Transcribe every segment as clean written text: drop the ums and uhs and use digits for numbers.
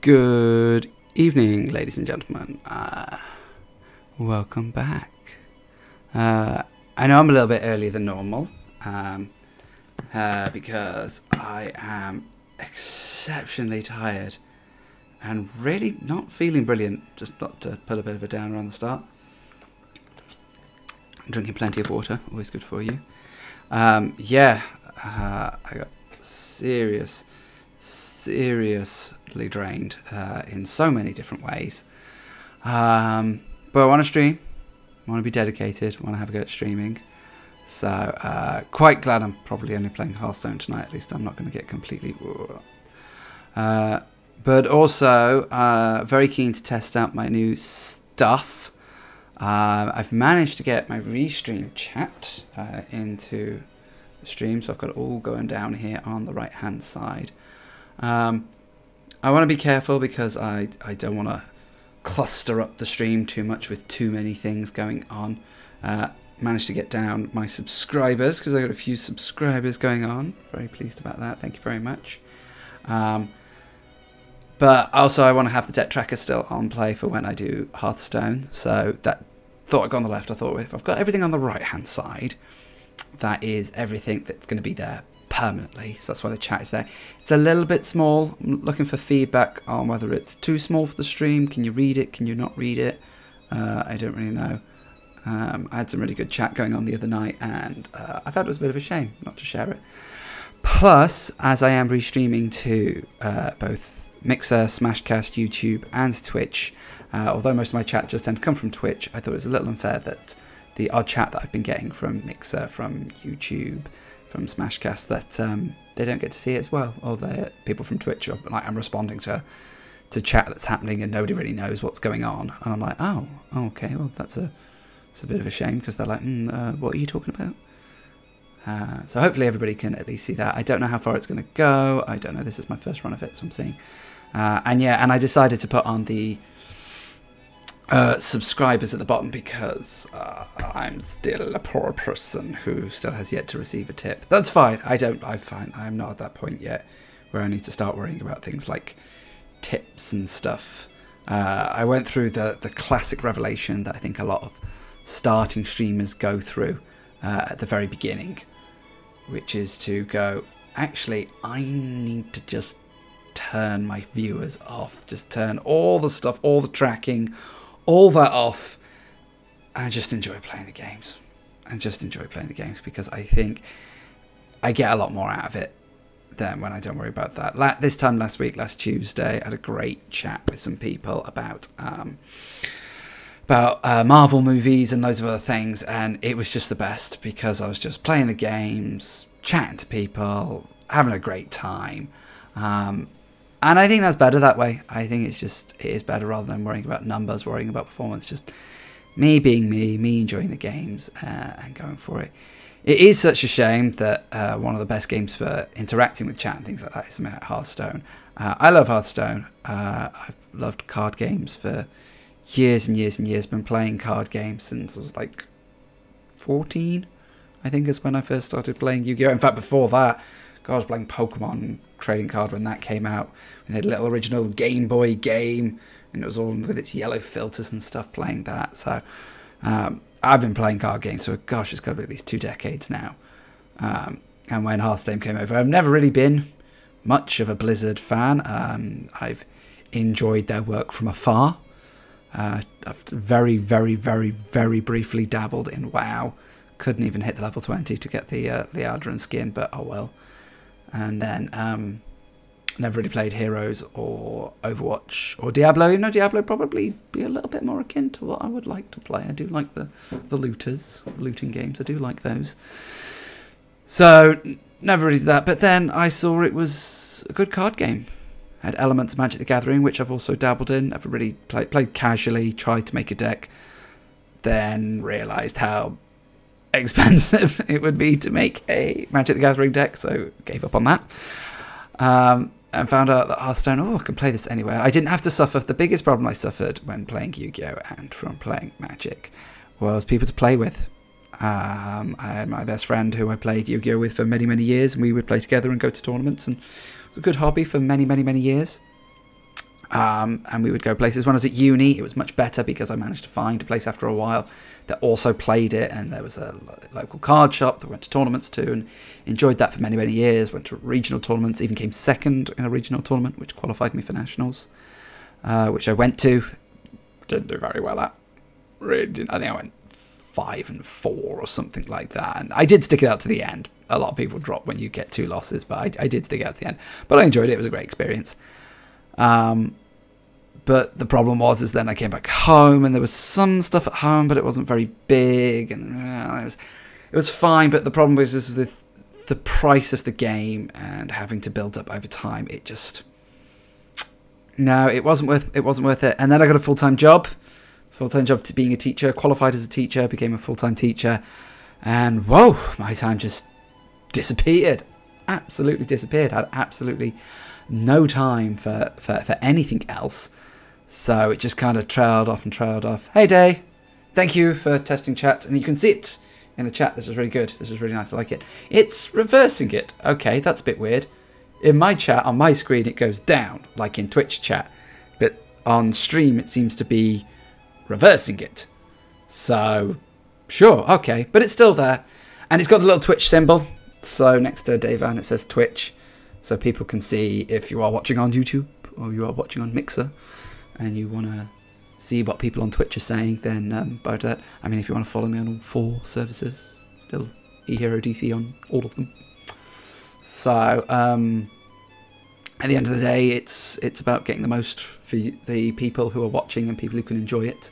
Good evening, ladies and gentlemen. Welcome back. I know I'm a little bit earlier than normal because I am exceptionally tired and really not feeling brilliant. Just not to put a bit of a downer on the start. Drinking plenty of water, always good for you. I got seriously drained in so many different ways. But I want to stream. I want to be dedicated. I want to have a go at streaming. So quite glad I'm probably only playing Hearthstone tonight. At least I'm not going to get completely... but also very keen to test out my new stuff. I've managed to get my Restream chat into the stream. So I've got it all going down here on the right hand side. I want to be careful because I don't want to cluster up the stream too much with too many things going on. Managed to get down my subscribers because I got a few subscribers going on. Very pleased about that. Thank you very much. But also I want to have the deck tracker still on play for when I do Hearthstone. So that thought I'd go on the left. I thought if I've got everything on the right hand side, that is everything that's going to be there permanently. So that's why the chat is there. It's a little bit small. I'm looking for feedback on whether it's too small for the stream. Can you read it? Can you not read it? I don't really know. I had some really good chat going on the other night, and I thought it was a bit of a shame not to share it. Plus, as I am restreaming to both Mixer, Smashcast, YouTube, and Twitch, although most of my chat just tend to come from Twitch, I thought it was a little unfair that the odd chat that I've been getting from Mixer, from YouTube, from Smashcast, that they don't get to see it as well. Or the people from Twitch are like, I'm responding to chat that's happening and nobody really knows what's going on. And I'm like, oh, okay, well it's a bit of a shame because they're like, what are you talking about? So hopefully everybody can at least see that. I don't know how far it's going to go. I don't know. This is my first run of it, so I'm seeing. And I decided to put on the subscribers at the bottom because I'm still a poor person who still has yet to receive a tip. That's fine. I'm not at that point yet where I need to start worrying about things like tips and stuff. I went through the classic revelation that I think a lot of starting streamers go through at the very beginning, which is to go, actually, I need to just turn my viewers off. Just turn all the stuff, all the tracking, all that off, and just enjoy playing the games. Because I think I get a lot more out of it than when I don't worry about that. This time last Tuesday, I had a great chat with some people about Marvel movies and loads of other things, and it was just the best because I was just playing the games, chatting to people, having a great time. And I think that's better that way. I think it is better rather than worrying about numbers, worrying about performance. Just me being me enjoying the games and going for it. It is such a shame that one of the best games for interacting with chat and things like that is something like Hearthstone. I love Hearthstone. I've loved card games for years and years and years. Been playing card games since I was like 14, I think is when I first started playing Yu-Gi-Oh! In fact, before that, I was playing Pokemon trading card when that came out. We had a little original Game Boy game, and it was all with its yellow filters and stuff, playing that. So I've been playing card games for, gosh, it's got to be at least 2 decades now. And when Hearthstone came over, I've never really been much of a Blizzard fan. I've enjoyed their work from afar. I've very, very, very, very briefly dabbled in WoW. Couldn't even hit the level 20 to get the Liadrin skin, but oh well. And then never really played Heroes or Overwatch or Diablo. Even though Diablo probably be a little bit more akin to what I would like to play. I do like the looters, the looting games. I do like those. So never really did that. But then I saw it was a good card game. Had elements of Magic the Gathering, which I've also dabbled in. Never really played casually, tried to make a deck, then realised how expensive it would be to make a Magic the Gathering deck, so gave up on that. And found out that Hearthstone, I can play this anywhere. I didn't have to suffer. The biggest problem I suffered when playing Yu-Gi-Oh! And from playing Magic was people to play with. I had my best friend who I played Yu-Gi-Oh! With for many, many years, and we would play together and go to tournaments, and it was a good hobby for many, many, many years. and we would go places. When I was at uni, it was much better because I managed to find a place after a while that also played it, and there was a local card shop that went to tournaments to, and enjoyed that for many, many years. Went to regional tournaments, even came second in a regional tournament, which qualified me for nationals, which I went to. Didn't do very well at. Really didn't. I think I went 5-4 or something like that, and I did stick it out to the end. A lot of people drop when you get 2 losses, but I did stick it out to the end. But I enjoyed it. It was a great experience. But the problem is then I came back home, and there was some stuff at home, but it wasn't very big, and it was fine. But the problem was with the price of the game and having to build up over time. It just it wasn't worth it. And then I got a full-time job to being a teacher, qualified as a teacher, became a full-time teacher, and whoa, my time just disappeared. Absolutely disappeared. Had absolutely no time for anything else. So it just kind of trailed off. Hey, Day, thank you for testing chat. And you can see it in the chat. This is really good. This is really nice. I like it. It's reversing it. Okay, that's a bit weird. In my chat, on my screen, it goes down, like in Twitch chat. But on stream, it seems to be reversing it. So, sure, okay. But it's still there. And it's got the little Twitch symbol. So next to Davan, it says Twitch. So people can see if you are watching on YouTube or you are watching on Mixer and you want to see what people on Twitch are saying, then by that, I mean, if you want to follow me on all 4 services, still eHeroDC on all of them. So at the end of the day, it's about getting the most for the people who are watching and people who can enjoy it.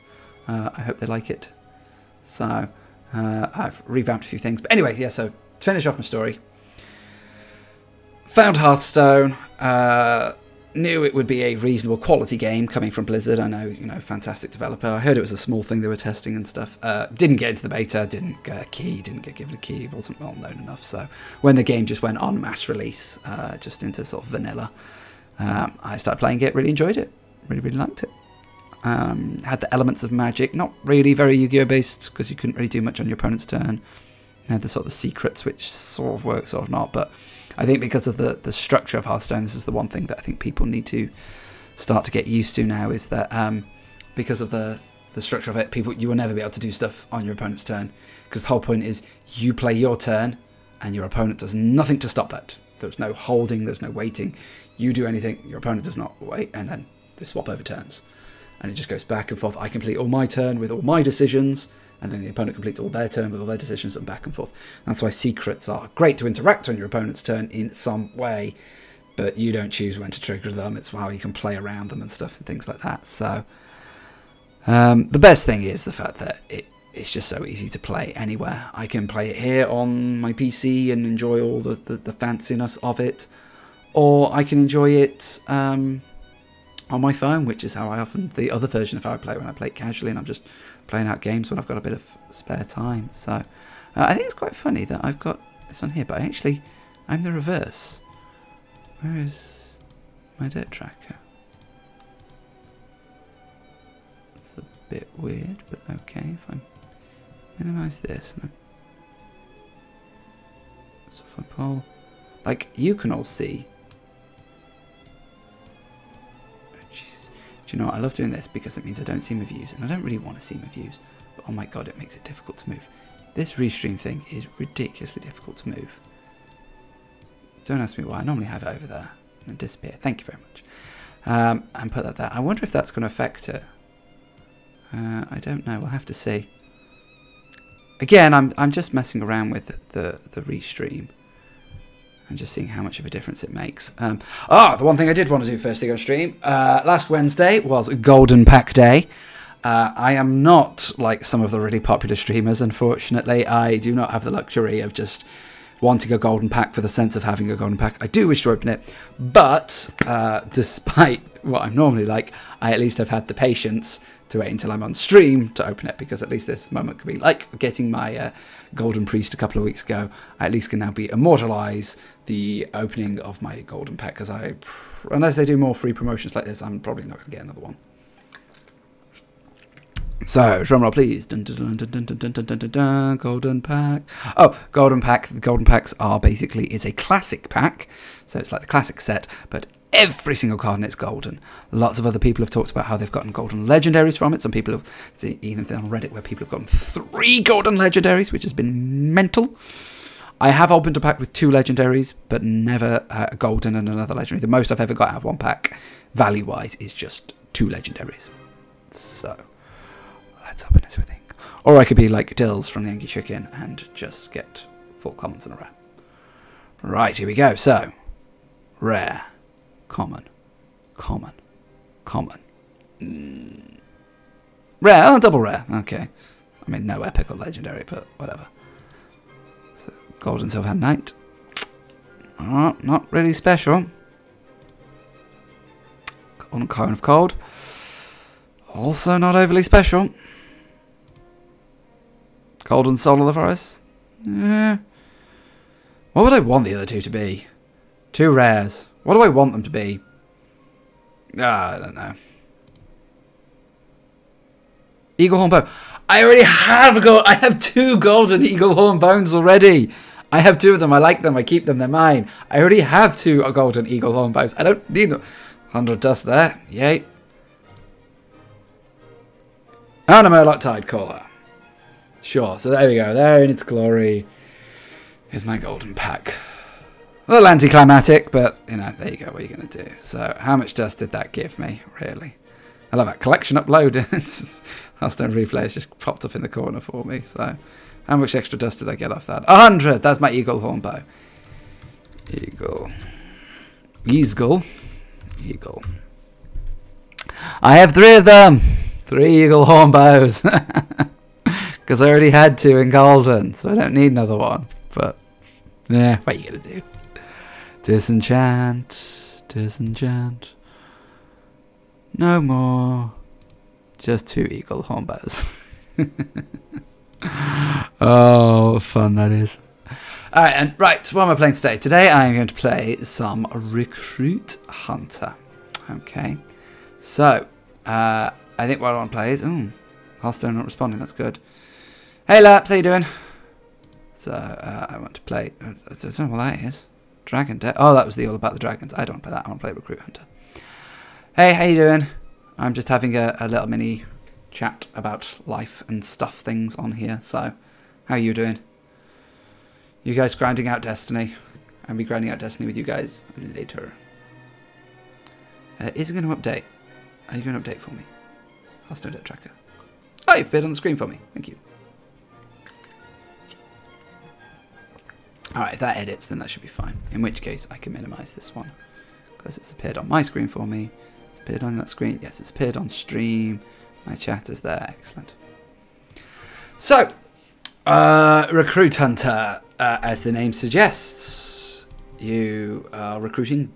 I hope they like it. So I've revamped a few things. But anyway, yeah, so to finish off my story, found Hearthstone, knew it would be a reasonable quality game coming from Blizzard. I know, fantastic developer. I heard it was a small thing they were testing and stuff. Didn't get into the beta, didn't get a key, didn't get given a key, wasn't well known enough. So when the game just went on mass release, just into sort of vanilla, I started playing it, really enjoyed it, really liked it. Had the elements of Magic, not really very Yu-Gi-Oh based, because you couldn't really do much on your opponent's turn. Had the sort of secrets, which sort of work, sort of not, but I think because of the structure of Hearthstone, this is the one thing that I think people need to start to get used to now, is that because of the structure of it, you will never be able to do stuff on your opponent's turn, because the whole point is you play your turn and your opponent does nothing to stop that. There's no holding, there's no waiting. You do anything, your opponent does not wait, and then the swap overturns. And it just goes back and forth. I complete all my turn with all my decisions, and then the opponent completes all their turn with all their decisions, and back and forth. That's why secrets are great to interact on your opponent's turn in some way, but you don't choose when to trigger them. It's how you can play around them and stuff and things like that. So the best thing is the fact that it's just so easy to play anywhere. I can play it here on my PC and enjoy all the fanciness of it, or I can enjoy it on my phone, which is how I often, the other version of how I play when I play it casually and I'm just playing out games when I've got a bit of spare time. So I think it's quite funny that I've got this on here, but I'm the reverse. Where is my dirt tracker? It's a bit weird, but okay. If I minimize this, so if I pull, like, you can all see. Do you know what? I love doing this because it means I don't see my views, and I don't really want to see my views, but oh my god, it makes it difficult to move. This restream thing is ridiculously difficult to move. Don't ask me why. I normally have it over there and disappear. Thank you very much. And put that there. I wonder if that's going to affect it. I don't know. We'll have to see. Again, I'm just messing around with the restream and just seeing how much of a difference it makes. The one thing I did want to do first thing on stream, last Wednesday was Golden Pack Day. I am not like some of the really popular streamers, unfortunately. I do not have the luxury of just wanting a golden pack for the sense of having a golden pack. I do wish to open it, but despite what I'm normally like, I at least have had the patience to wait until I'm on stream to open it, because at least this moment could be like getting my Golden Priest a couple of weeks ago. I at least can now be immortalise the opening of my golden pack, because unless they do more free promotions like this, I'm probably not going to get another one. So, drumroll please. Dun, dun, dun, dun, dun, dun, dun, dun, dun, dun, golden pack. Oh, golden pack. The golden packs are basically, it's a classic pack. So it's like the classic set, but every single card in it's golden. Lots of other people have talked about how they've gotten golden legendaries from it. Some people have seen even on Reddit where people have gotten 3 golden legendaries, which has been mental. I have opened a pack with 2 legendaries, but never a golden and another legendary. The most I've ever got out of one pack, value-wise, is just 2 legendaries. So, let's open this with ink. Or I could be like Dills from the Yankee Chicken and just get 4 commons and a rare. Right, here we go. So, rare, common, common, common. Rare, oh, double rare. Okay. I mean, no epic or legendary, but whatever. So, Golden Silverhand Knight. Oh, not really special. Golden Cone of Cold. Also not overly special. Golden Soul of the Forest. What would I want the other 2 to be? 2 rares. What do I want them to be? I don't know. Eaglehorn Bone. I already have I have 2 golden Eaglehorn Bones already. I have 2 of them. I like them. I keep them. They're mine. I already have 2 golden Eaglehorn Bones. I don't need them. 100 dust there. Yay. And a Murloc Tidecaller. Sure. So there we go. There in its glory is my golden pack. A little anticlimactic, but, you know, there you go. What are you going to do? So, how much dust did that give me, really? I love that. Collection upload. Hearthstone Replay has just popped up in the corner for me. So, how much extra dust did I get off that? 100! That's my Eaglehorn Bow. Eagle. Eagle. I have 3 of them! 3 Eaglehorn Bows. Because I already had 2 in golden, so I don't need another one. But, yeah, what are you going to do? Disenchant. Disenchant. No more. Just 2 Eaglehorn Bows. Oh, what fun that is. Alright, and right, what am I playing today? Today I am going to play some Recruit Hunter. Okay. So, I think what I want to play is... Oh, Hearthstone not responding, that's good. Hey Laps, how you doing? So, I want to play... I don't know what that is. Dragon Deck. Oh, that was the All About the Dragons. I don't want to play that. I want to play Recruit Hunter. Hey, how you doing? I'm just having a little mini chat about life and stuff things on here. So, how are you doing? You guys grinding out Destiny? I'll be grinding out Destiny with you guys later. Is it going to update? Are you going to update for me? Hearthstone Deck Tracker. Oh, you've appeared on the screen for me. Thank you. Alright, if that edits, then that should be fine. In which case, I can minimize this one. Because it's appeared on my screen for me. It's appeared on that screen. Yes, it's appeared on stream. My chat is there. Excellent. So, Recruit Hunter, as the name suggests, you are recruiting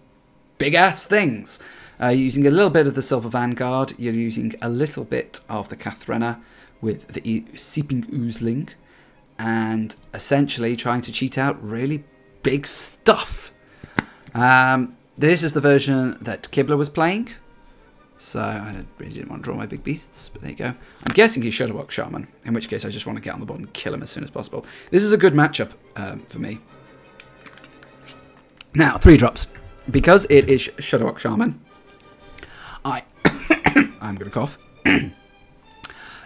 big-ass things. Using a little bit of the Silver Vanguard, you're using a little bit of the Kathrena with the Seeping Oozling, and essentially trying to cheat out really big stuff. This is the version that Kibler was playing, so I really didn't want to draw my big beasts, but there you go. I'm guessing he's Shudderwock Shaman, in which case I just want to get on the board and kill him as soon as possible. This is a good matchup for me. Now, 3 drops. Because it is Shudderwock Shaman, I'm going to cough.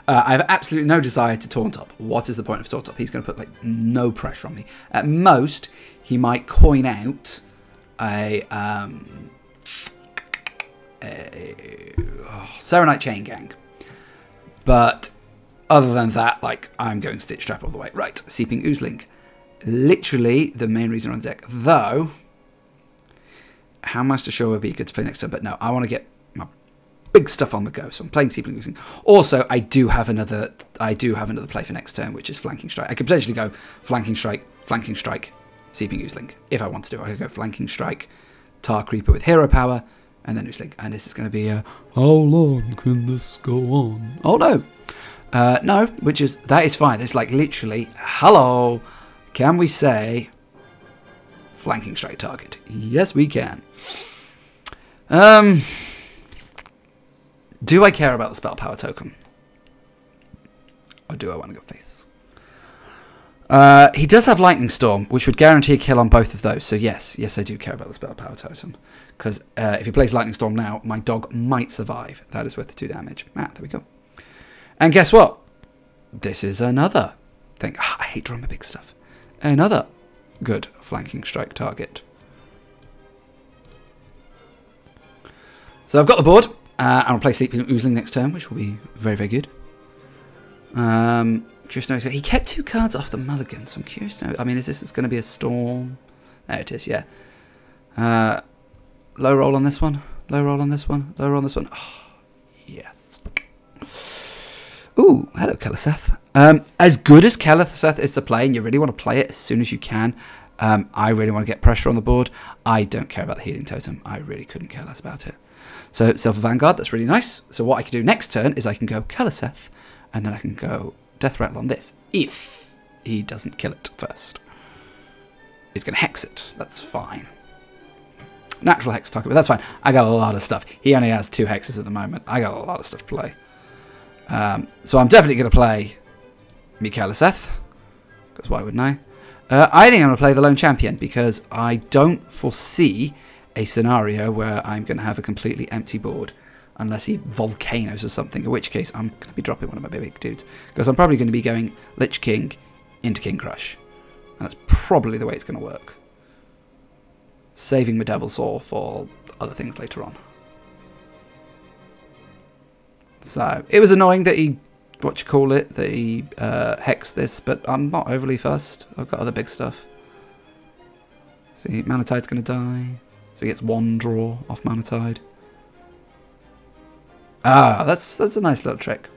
I have absolutely no desire to taunt up. What is the point of taunt up? He's going to put like no pressure on me. At most, he might coin out a Serenite Chain Gang. But other than that, like, I'm going Stitch Trap all the way. Right, Seeping Oozling. Literally the main reason on the deck. Though, Houndmaster Show would be good to play next turn, but no, I want to get my big stuff on the go, so I'm playing Seeping Oozling. Also, I do have another play for next turn, which is Flanking Strike. I could potentially go Flanking Strike, Seeping Oozling. If I want to do it, I could go Flanking Strike, Tar Creeper with Hero Power, and then Oozling. And this is going to be a, how long can this go on? Oh no. No, that is fine. It's like literally, hello, can we say Flanking Strike target? Yes, we can. Do I care about the spell power token? Or do I want to go face? He does have Lightning Storm, which would guarantee a kill on both of those. So yes, I do care about the spell power totem. Because if he plays Lightning Storm now, my dog might survive. That is worth the 2 damage. There we go. And guess what? This is another thing. I hate drawing my big stuff. Another good flanking strike target. So I've got the board. I'll play Sleeping Oozling next turn, which will be very, very good. Just notice he kept 2 cards off the mulligan, so I'm curious to know. I mean, is this going to be a storm? There it is, yeah. Low roll on this one. Low roll on this one. Low roll on this one. Oh, yes. Ooh, hello, Keleseth. As good as Keleseth is to play, and you really want to play it as soon as you can, I really want to get pressure on the board. I don't care about the healing totem. I really couldn't care less about it. So, Silver Vanguard, that's really nice. So what I can do next turn is I can go Keleseth, and then I can go Death Rattle on this, if he doesn't kill it first. He's going to hex it. That's fine. Natural hex target, but that's fine. I got a lot of stuff. He only has 2 hexes at the moment. I got a lot of stuff to play. So I'm definitely going to play Keleseth, because why wouldn't I? I think I'm going to play the Lone Champion, because I don't foresee a scenario where I'm going to have a completely empty board. Unless he volcanoes or something, in which case I'm going to be dropping one of my big dudes. Because I'm probably going to be going Lich King into King Crush. And that's probably the way it's going to work. Saving my Devilsaur for other things later on. So, it was annoying that he, that he hexed this, but I'm not overly fussed. I've got other big stuff. See, Manatide's going to die. So he gets 1 draw off Manatide. Ah, that's a nice little trick.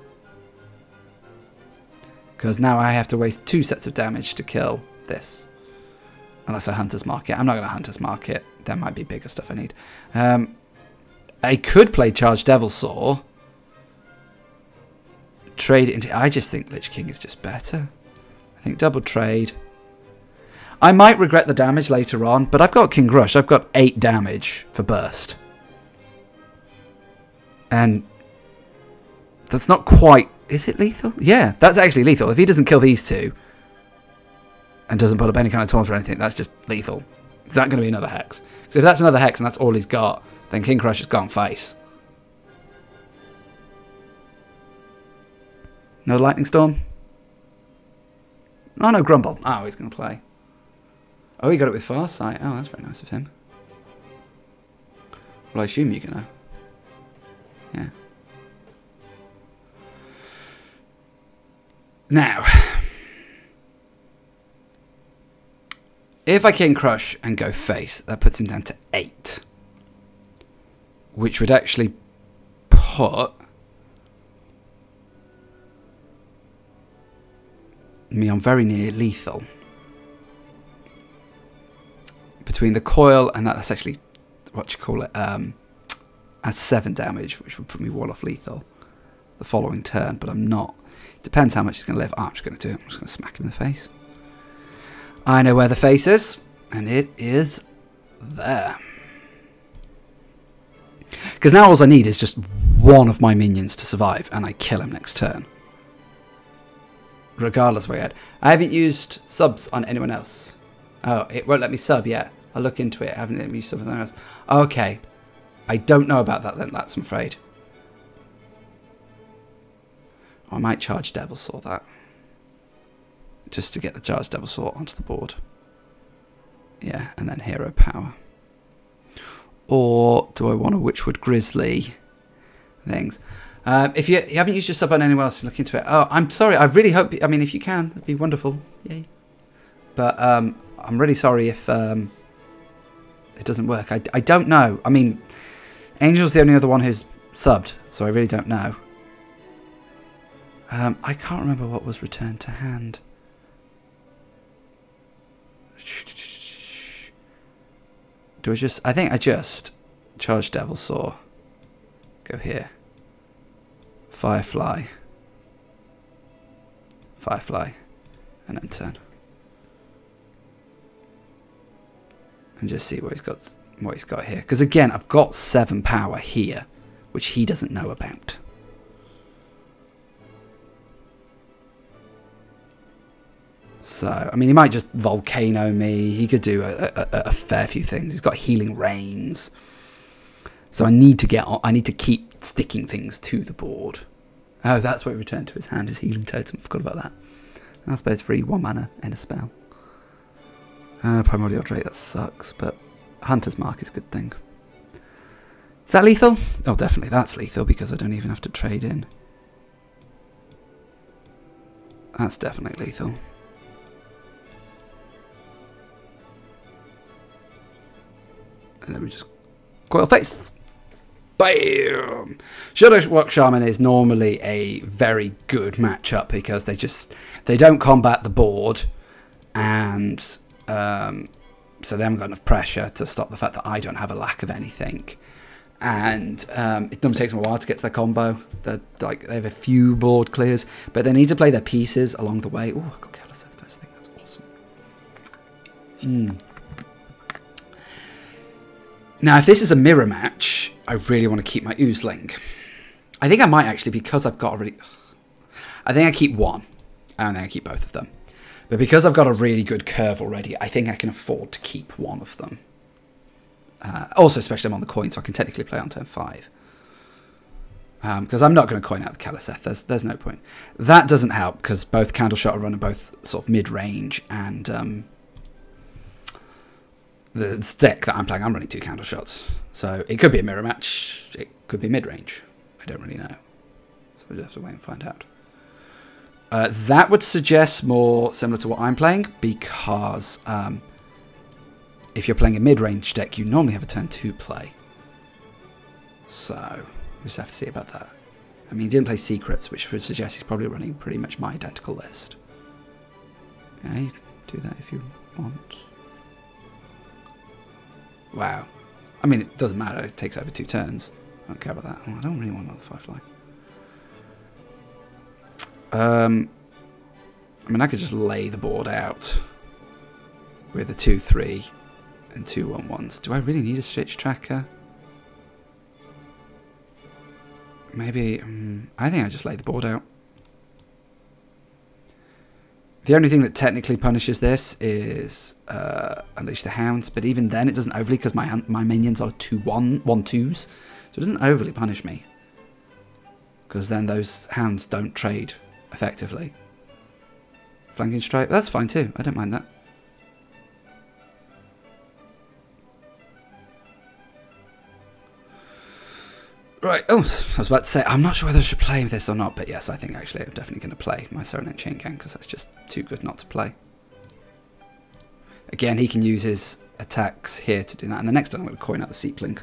Because now I have to waste 2 sets of damage to kill this. Unless I Hunter's Mark it. I'm not going to Hunter's Mark it. There might be bigger stuff I need. I could play Charged Devilsaur. Trade it into... I just think Lich King is just better. I think double trade. I might regret the damage later on, but I've got King Crush. I've got 8 damage for burst. And that's not quite... Is it lethal? Yeah, that's actually lethal. If he doesn't kill these 2 and doesn't put up any kind of taunt or anything, that's just lethal. Is that going to be another hex? Because if that's another hex and that's all he's got, then King Crush has gone face. No Lightning Storm? Oh, no, Grumble. Oh, he's going to play. Oh, he got it with Farsight. Oh, that's very nice of him. Well, I assume you're going to... Yeah. Now, if I King Crush and go face, that puts him down to 8. Which would actually put me on very near lethal. Between the coil and that's actually, what you call it, has 7 damage, which would put me 1 off lethal the following turn, but I'm not. It depends how much he's going to live. Oh, I'm just going to do it. I'm just going to smack him in the face. I know where the face is, and it is there. Because now all I need is just 1 of my minions to survive, and I kill him next turn. Regardless of what I had. I haven't used subs on anyone else. Oh, it won't let me sub yet. I'll look into it. I haven't let me use subs on anyone else. Okay. I don't know about that then, I'm afraid. I might charge Devilsaur that. Just to get the charged Devilsaur onto the board. Yeah, and then Hero Power. Or do I want a Witchwood Grizzly things? If you haven't used your sub on anyone else, look into it. Oh, I'm sorry. I really hope... I mean, if you can, that'd be wonderful. Yay. But I'm really sorry if it doesn't work. I don't know. I mean, Angel's the only other one who's subbed, so I really don't know. I can't remember what was returned to hand. Do I just... I think I just charge Devilsaur. Go here. Firefly. Firefly. And then turn. And just see what he's got here. Because again, I've got 7 power here, which he doesn't know about. So, I mean, he might just Volcano me. He could do a fair few things. He's got Healing Rains. So I need to keep sticking things to the board. Oh, that's what he returned to his hand, his Healing Totem. Forgot about that. I suppose free 1 mana, end a spell. Primordial Drake, that sucks, but Hunter's Mark is a good thing. Is that lethal? Oh, definitely that's lethal because I don't even have to trade in. That's definitely lethal. And then we just Coil Face. Bam! Shudderwock Shaman is normally a very good matchup because they don't combat the board, and so they haven't got enough pressure to stop the fact that I don't have a lack of anything. And it normally takes them a while to get to their combo. They have a few board clears, but they need to play their pieces along the way. Oh, I got Keleseth first thing. That's awesome. Now, if this is a mirror match, I really want to keep my Oozling. I think I might actually, because I've got a really... I think I keep one. I don't think I keep both of them. But because I've got a really good curve already, I think I can afford to keep one of them. Also, especially I'm on the coin, so I can technically play on turn 5. Because I'm not going to coin out the Keleseth. There's no point. That doesn't help, because both Candleshot and Run are both sort of mid-range, and... the deck that I'm playing, I'm running 2 Candleshots. So it could be a mirror match. It could be mid-range. I don't really know. So we'll have to wait and find out. That would suggest more similar to what I'm playing, because if you're playing a mid-range deck, you normally have a turn 2 play. So we just have to see about that. I mean, he didn't play Secrets, which would suggest he's probably running pretty much my identical list. Yeah, you can do that if you want. Wow. I mean, it doesn't matter. It takes over 2 turns. I don't care about that. Oh, I don't really want another Firefly. I mean, I could just lay the board out with a 2/3 and 2 1/1s. Do I really need a Stitch Tracker? Maybe. I think I just lay the board out. The only thing that technically punishes this is Unleash the Hounds, but even then it doesn't overly, because my minions are 1/2s, so it doesn't overly punish me, because then those Hounds don't trade effectively. Flanking Strike, that's fine too, I don't mind that. Right, oh, I was about to say, I'm not sure whether I should play this or not, but yes, I think actually I'm definitely going to play my Serenade Chain Gang, because that's just too good not to play. Again, he can use his attacks here to do that, and the next time I'm going to coin out the Seepling,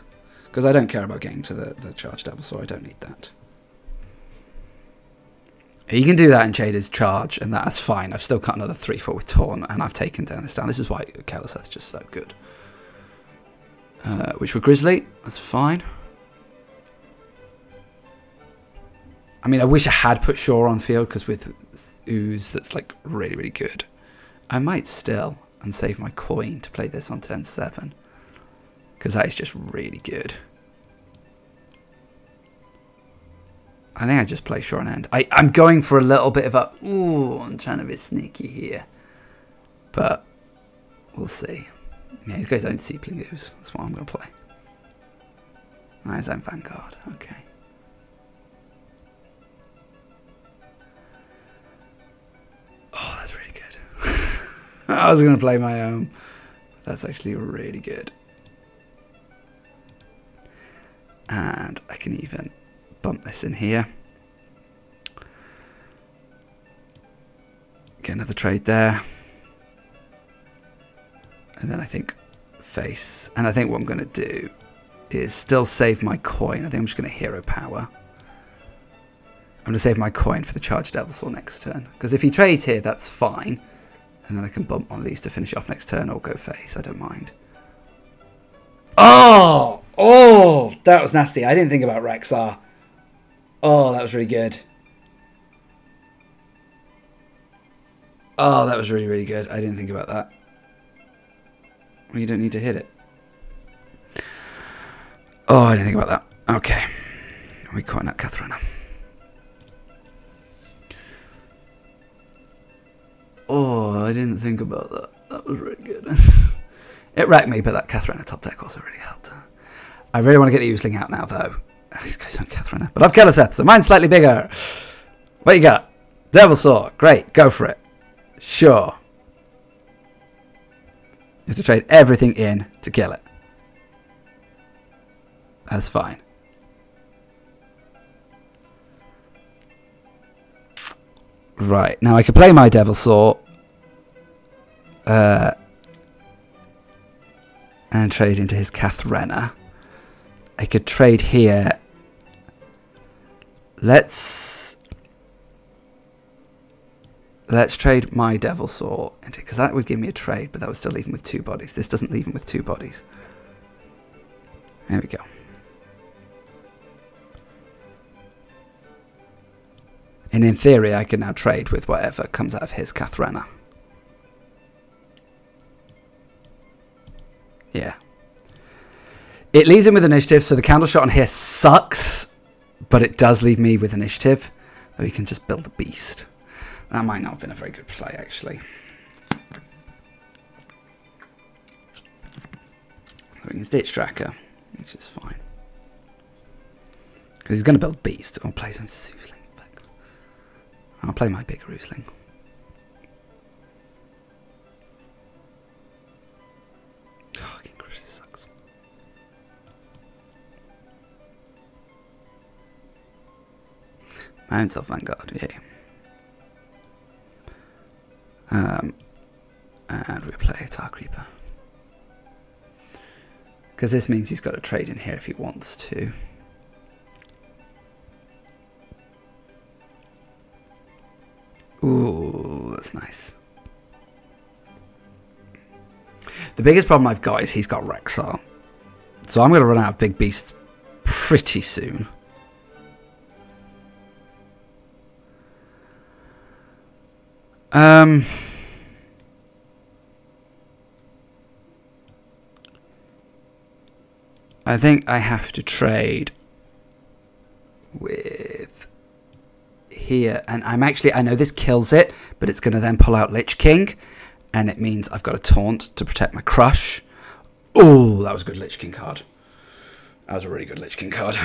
because I don't care about getting to the Charge Devil, so I don't need that. He can do that and trade his charge, and that's fine. I've still got another 3/4 with Torn, and I've taken down this down. This is why Keleseth's just so good. Which for Grizzly, that's fine. I mean, I wish I had put Shaw on field, because with Ooze, that's like really, really good. I might still, and save my coin to play this on turn 7, because that is just really good. I think I just play Shaw and End. I'm going for a little bit of a, ooh, I'm trying to be sneaky here. But we'll see. Yeah, he's got his own Seepling Ooze. That's what I'm going to play. His own Vanguard. Okay. Oh, that's really good. I was going to play my own. That's actually really good. And I can even bump this in here. Get another trade there. And then I think face. And I think what I'm going to do is still save my coin. I think I'm just going to hero power. I'm going to save my coin for the Charged Devilsaur next turn. Because if he trades here, that's fine. And then I can bump one of these to finish off next turn or go face. I don't mind. Oh! Oh! That was nasty. I didn't think about Rexxar. Oh, that was really good. Oh, that was really, really good. I didn't think about that. Well, you don't need to hit it. Oh, I didn't think about that. Okay. We coin out Kathrena. Oh, I didn't think about that. That was really good. It wrecked me, but that Catharena top deck also really helped. I really want to get the Oozling out now, though. These guys aren't Catharena. But I've Keleseth, so mine's slightly bigger. What you got? Devilsaur. Great. Go for it. Sure. You have to trade everything in to kill it. That's fine. Right. Now I could play my Devilsaur. And trade into his Catharena. I could trade here. Let's trade my Devilsaur into, because that would give me a trade, but that would still leave him with 2 bodies. This doesn't leave him with 2 bodies. There we go. And in theory, I can now trade with whatever comes out of his Catharena. Yeah. It leaves him with initiative, so the candle shot on here sucks, but it does leave me with initiative. Though he can just build a beast. That might not have been a very good play, actually. So we can Stitch Tracker, which is fine. Because he's going to build beast. I'll play some Oozling. I'll play my bigger Oozling. Oh, King Crush, this sucks. My own self Vanguard, yay. And we play a Tar Creeper. Because this means he's got to trade in here if he wants to. Ooh, that's nice. The biggest problem I've got is he's got Rexar. So I'm going to run out of big beasts pretty soon. I think I have to trade with here, and I know this kills it, but it's going to then pull out Lich King, and it means I've got a taunt to protect my Crush. Oh, that was a good Lich King card. That was a really good Lich King card.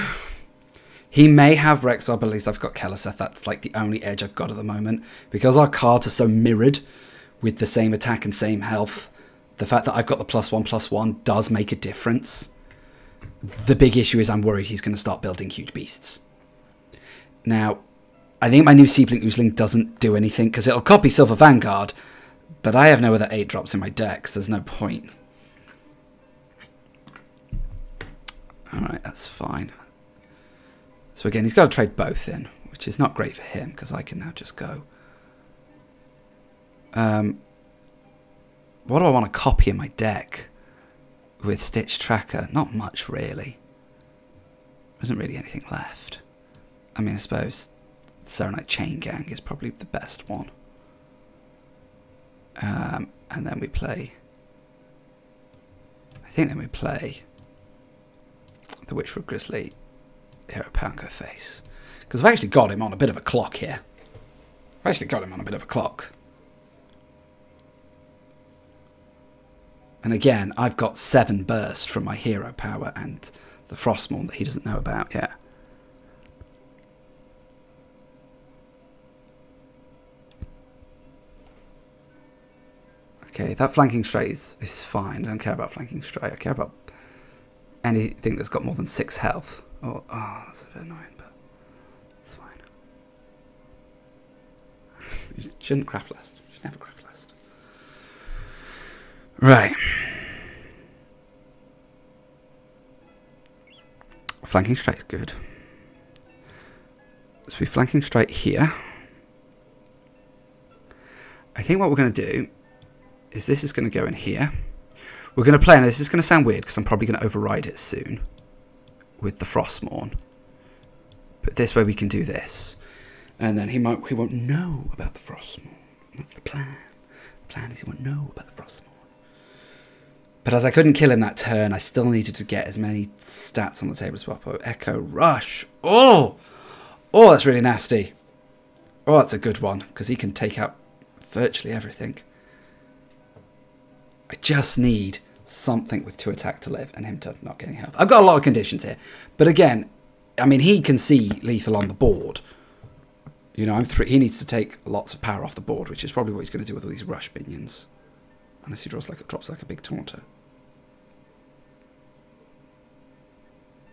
He may have Rexar, but at least I've got Keleseth. That's like the only edge I've got at the moment. Because our cards are so mirrored with the same attack and same health, the fact that I've got the +1/+1 does make a difference. The big issue is I'm worried he's going to start building huge beasts. Now, I think my new Seepling Oozling doesn't do anything because it'll copy Silver Vanguard, but I have no other 8-drops in my deck, so there's no point. Alright, that's fine. So again, he's got to trade both in, which is not great for him because I can now just go. What do I want to copy in my deck with Stitch Tracker? Not much, really. There isn't really anything left. I mean, I suppose Serenite Chain Gang is probably the best one. And then we play... I think then we play the Witchwood Grizzly, Hero Power and go face. Because I've actually got him on a bit of a clock here. I've actually got him on a bit of a clock. And again, I've got 7 burst from my Hero Power and the Frostmourne that he doesn't know about yet. Okay, that flanking straight is fine. I don't care about flanking straight. I care about anything that's got more than 6 health. Oh, that's a bit annoying, but it's fine. You shouldn't craft last. You should never craft last. Right. Flanking straight is good. So we're flanking straight here. I think what we're going to do is this is going to go in here. We're going to play, and this is going to sound weird because I'm probably going to override it soon with the Frostmourne. But this way we can do this. And then he won't know about the Frostmourne. That's the plan. The plan is he won't know about the Frostmourne. But as I couldn't kill him that turn, I still needed to get as many stats on the table as possible. Echo Rush. Oh! Oh, that's really nasty. Oh, that's a good one, because he can take out virtually everything. I just need something with 2 attack to live and him to not get any health. I've got a lot of conditions here. But again, I mean, he can see lethal on the board. You know, he needs to take lots of power off the board, which is probably what he's going to do with all these rush minions. Unless he drops like a big taunter.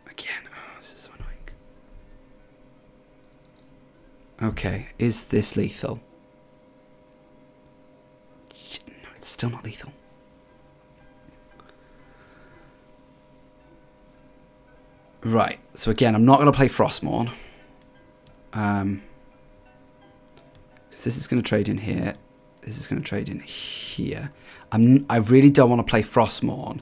Again, oh, this is so annoying. Okay, is this lethal? No, it's still not lethal. Right, so again, I'm not going to play Frostmourne. Because this is going to trade in here. This is going to trade in here. I really don't want to play Frostmourne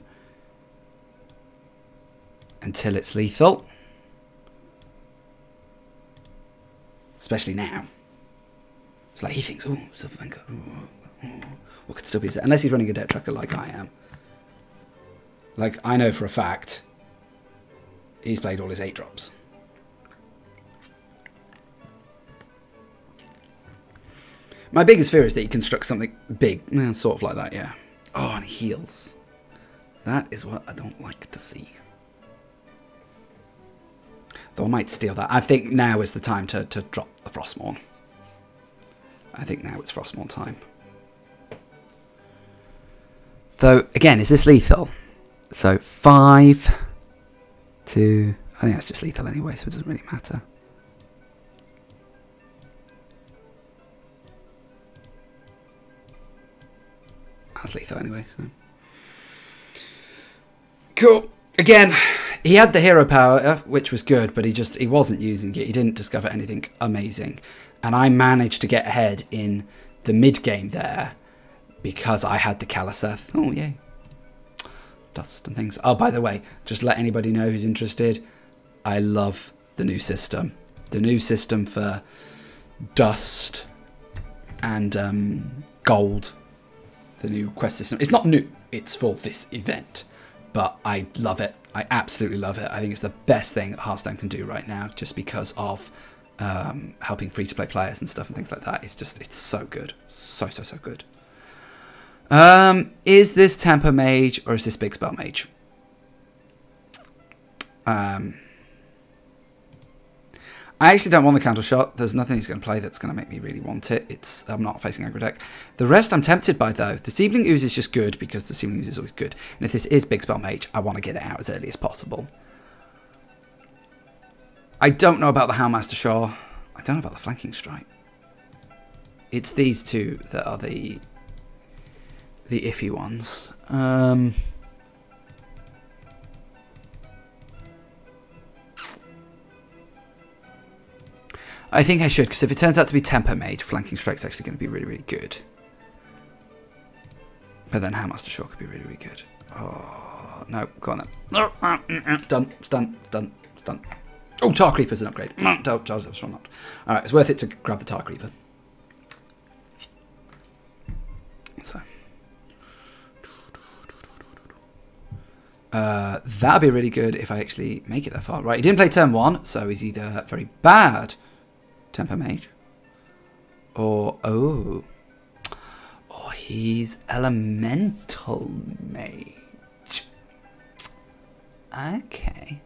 until it's lethal. Especially now. It's like he thinks, oh, Silverfinger. What could still be there? Unless he's running a deck tracker like I am. Like, I know for a fact he's played all his 8-drops. My biggest fear is that he constructs something big. Sort of like that, yeah. Oh, and he heals. That is what I don't like to see. Though I might steal that. I think now is the time to drop the Frostmourne. I think now it's Frostmourne time. Though, again, is this lethal? So, 5 to... I think that's just lethal anyway, so it doesn't really matter. That's lethal anyway, so... Cool. Again, he had the hero power, which was good, but he wasn't using it. He didn't discover anything amazing. And I managed to get ahead in the mid-game there because I had the Kaliseth. Oh, yay. Dust and things. Oh, by the way, just let anybody know who's interested. I love the new system. The new system for Dust and Gold. The new quest system. It's not new. It's for this event. But I love it. I absolutely love it. I think it's the best thing that Hearthstone can do right now, just because of helping free-to-play players and stuff and things like that. It's so good. So good. Is this Tempo Mage or is this Big Spell Mage? I actually don't want the Counter Shot. There's nothing he's going to play that's going to make me really want it. I'm not facing aggro deck. The rest I'm tempted by, though. The Seedling Ooze is just good because the Seedling Ooze is always good. And if this is Big Spell Mage, I want to get it out as early as possible. I don't know about the Houndmaster Shaw. I don't know about the Flanking Strike. It's these two that are the iffy ones. I think I should, because if it turns out to be Tempo Mage, Flanking Strike's actually going to be really, really good. But then Houndmaster Shaw could be really, really good. Oh, no, go on then. Done, stun. Oh, Tar Creeper's an upgrade. Charles strong not. Alright, it's worth it to grab the Tar Creeper. So. That'd be really good if I actually make it that far. Right, he didn't play turn 1, so he's either very bad Tempo Mage or he's Elemental Mage. Okay.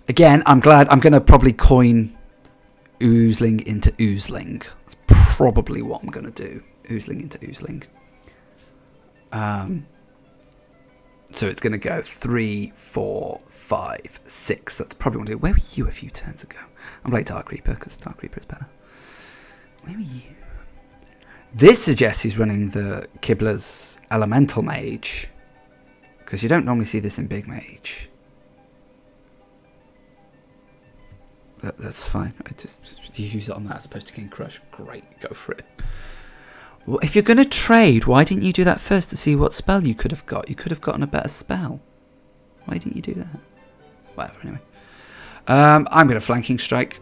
Again, I'm glad. I'm going to probably coin Oozling into Oozling. That's probably what I'm going to do. Oozling into Oozling. So it's going to go 3, 4, 5, 6. That's probably what I'm going to do. Where were you a few turns ago? I'm playing Tar Creeper because Tar Creeper is better. Where were you? This suggests he's running the Kibler's Elemental Mage, because you don't normally see this in Big Mage. That's fine. I just use it on that as opposed to King Crush. Great, go for it. Well, if you're going to trade, why didn't you do that first to see what spell you could have got? You could have gotten a better spell. Why didn't you do that? Whatever, anyway. I'm going to Flanking Strike,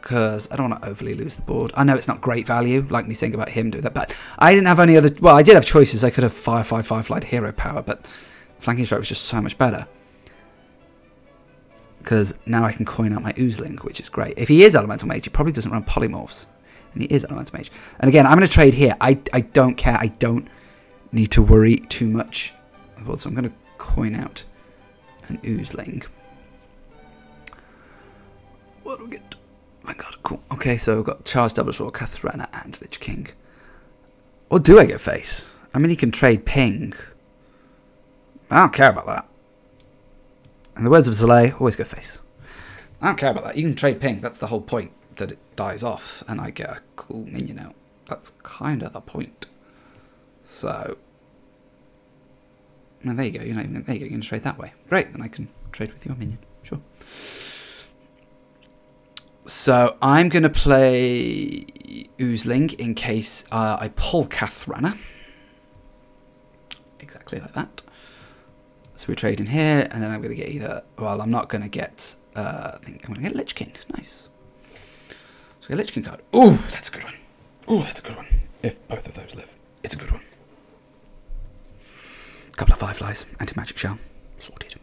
because I don't want to overly lose the board. I know it's not great value, like me saying about him doing that, but I didn't have any other... Well, I did have choices. I could have Fireflied Hero Power, but Flanking Strike was just so much better. Because now I can coin out my Oozling, which is great. If he is Elemental Mage, he probably doesn't run Polymorphs. And he is Elemental Mage. And again, I'm going to trade here. I don't care. I don't need to worry too much. So I'm going to coin out an Oozling. What do we get? My God, cool. Okay, so we've got Charged Devilsaur, Kathrena, and Lich King. Or do I get face? I mean, he can trade ping. I don't care about that. In the words of Zalay, always go face. I don't care about that. You can trade ping. That's the whole point, that it dies off, and I get a cool minion out. That's kind of the point. So, well, there you go. There you go. You can trade that way. Great. Then I can trade with your minion. Sure. So I'm going to play Oozling in case I pull Kathrena. Exactly like that. So we trade in here, and then I'm going to get either... Well, I'm not going to get... I think I'm going to get Lich King. Nice. So we get Lich King card. Ooh, that's a good one. Ooh, that's a good one. If both of those live, it's a good one. Couple of Fireflies. Anti-magic shell. Sorted.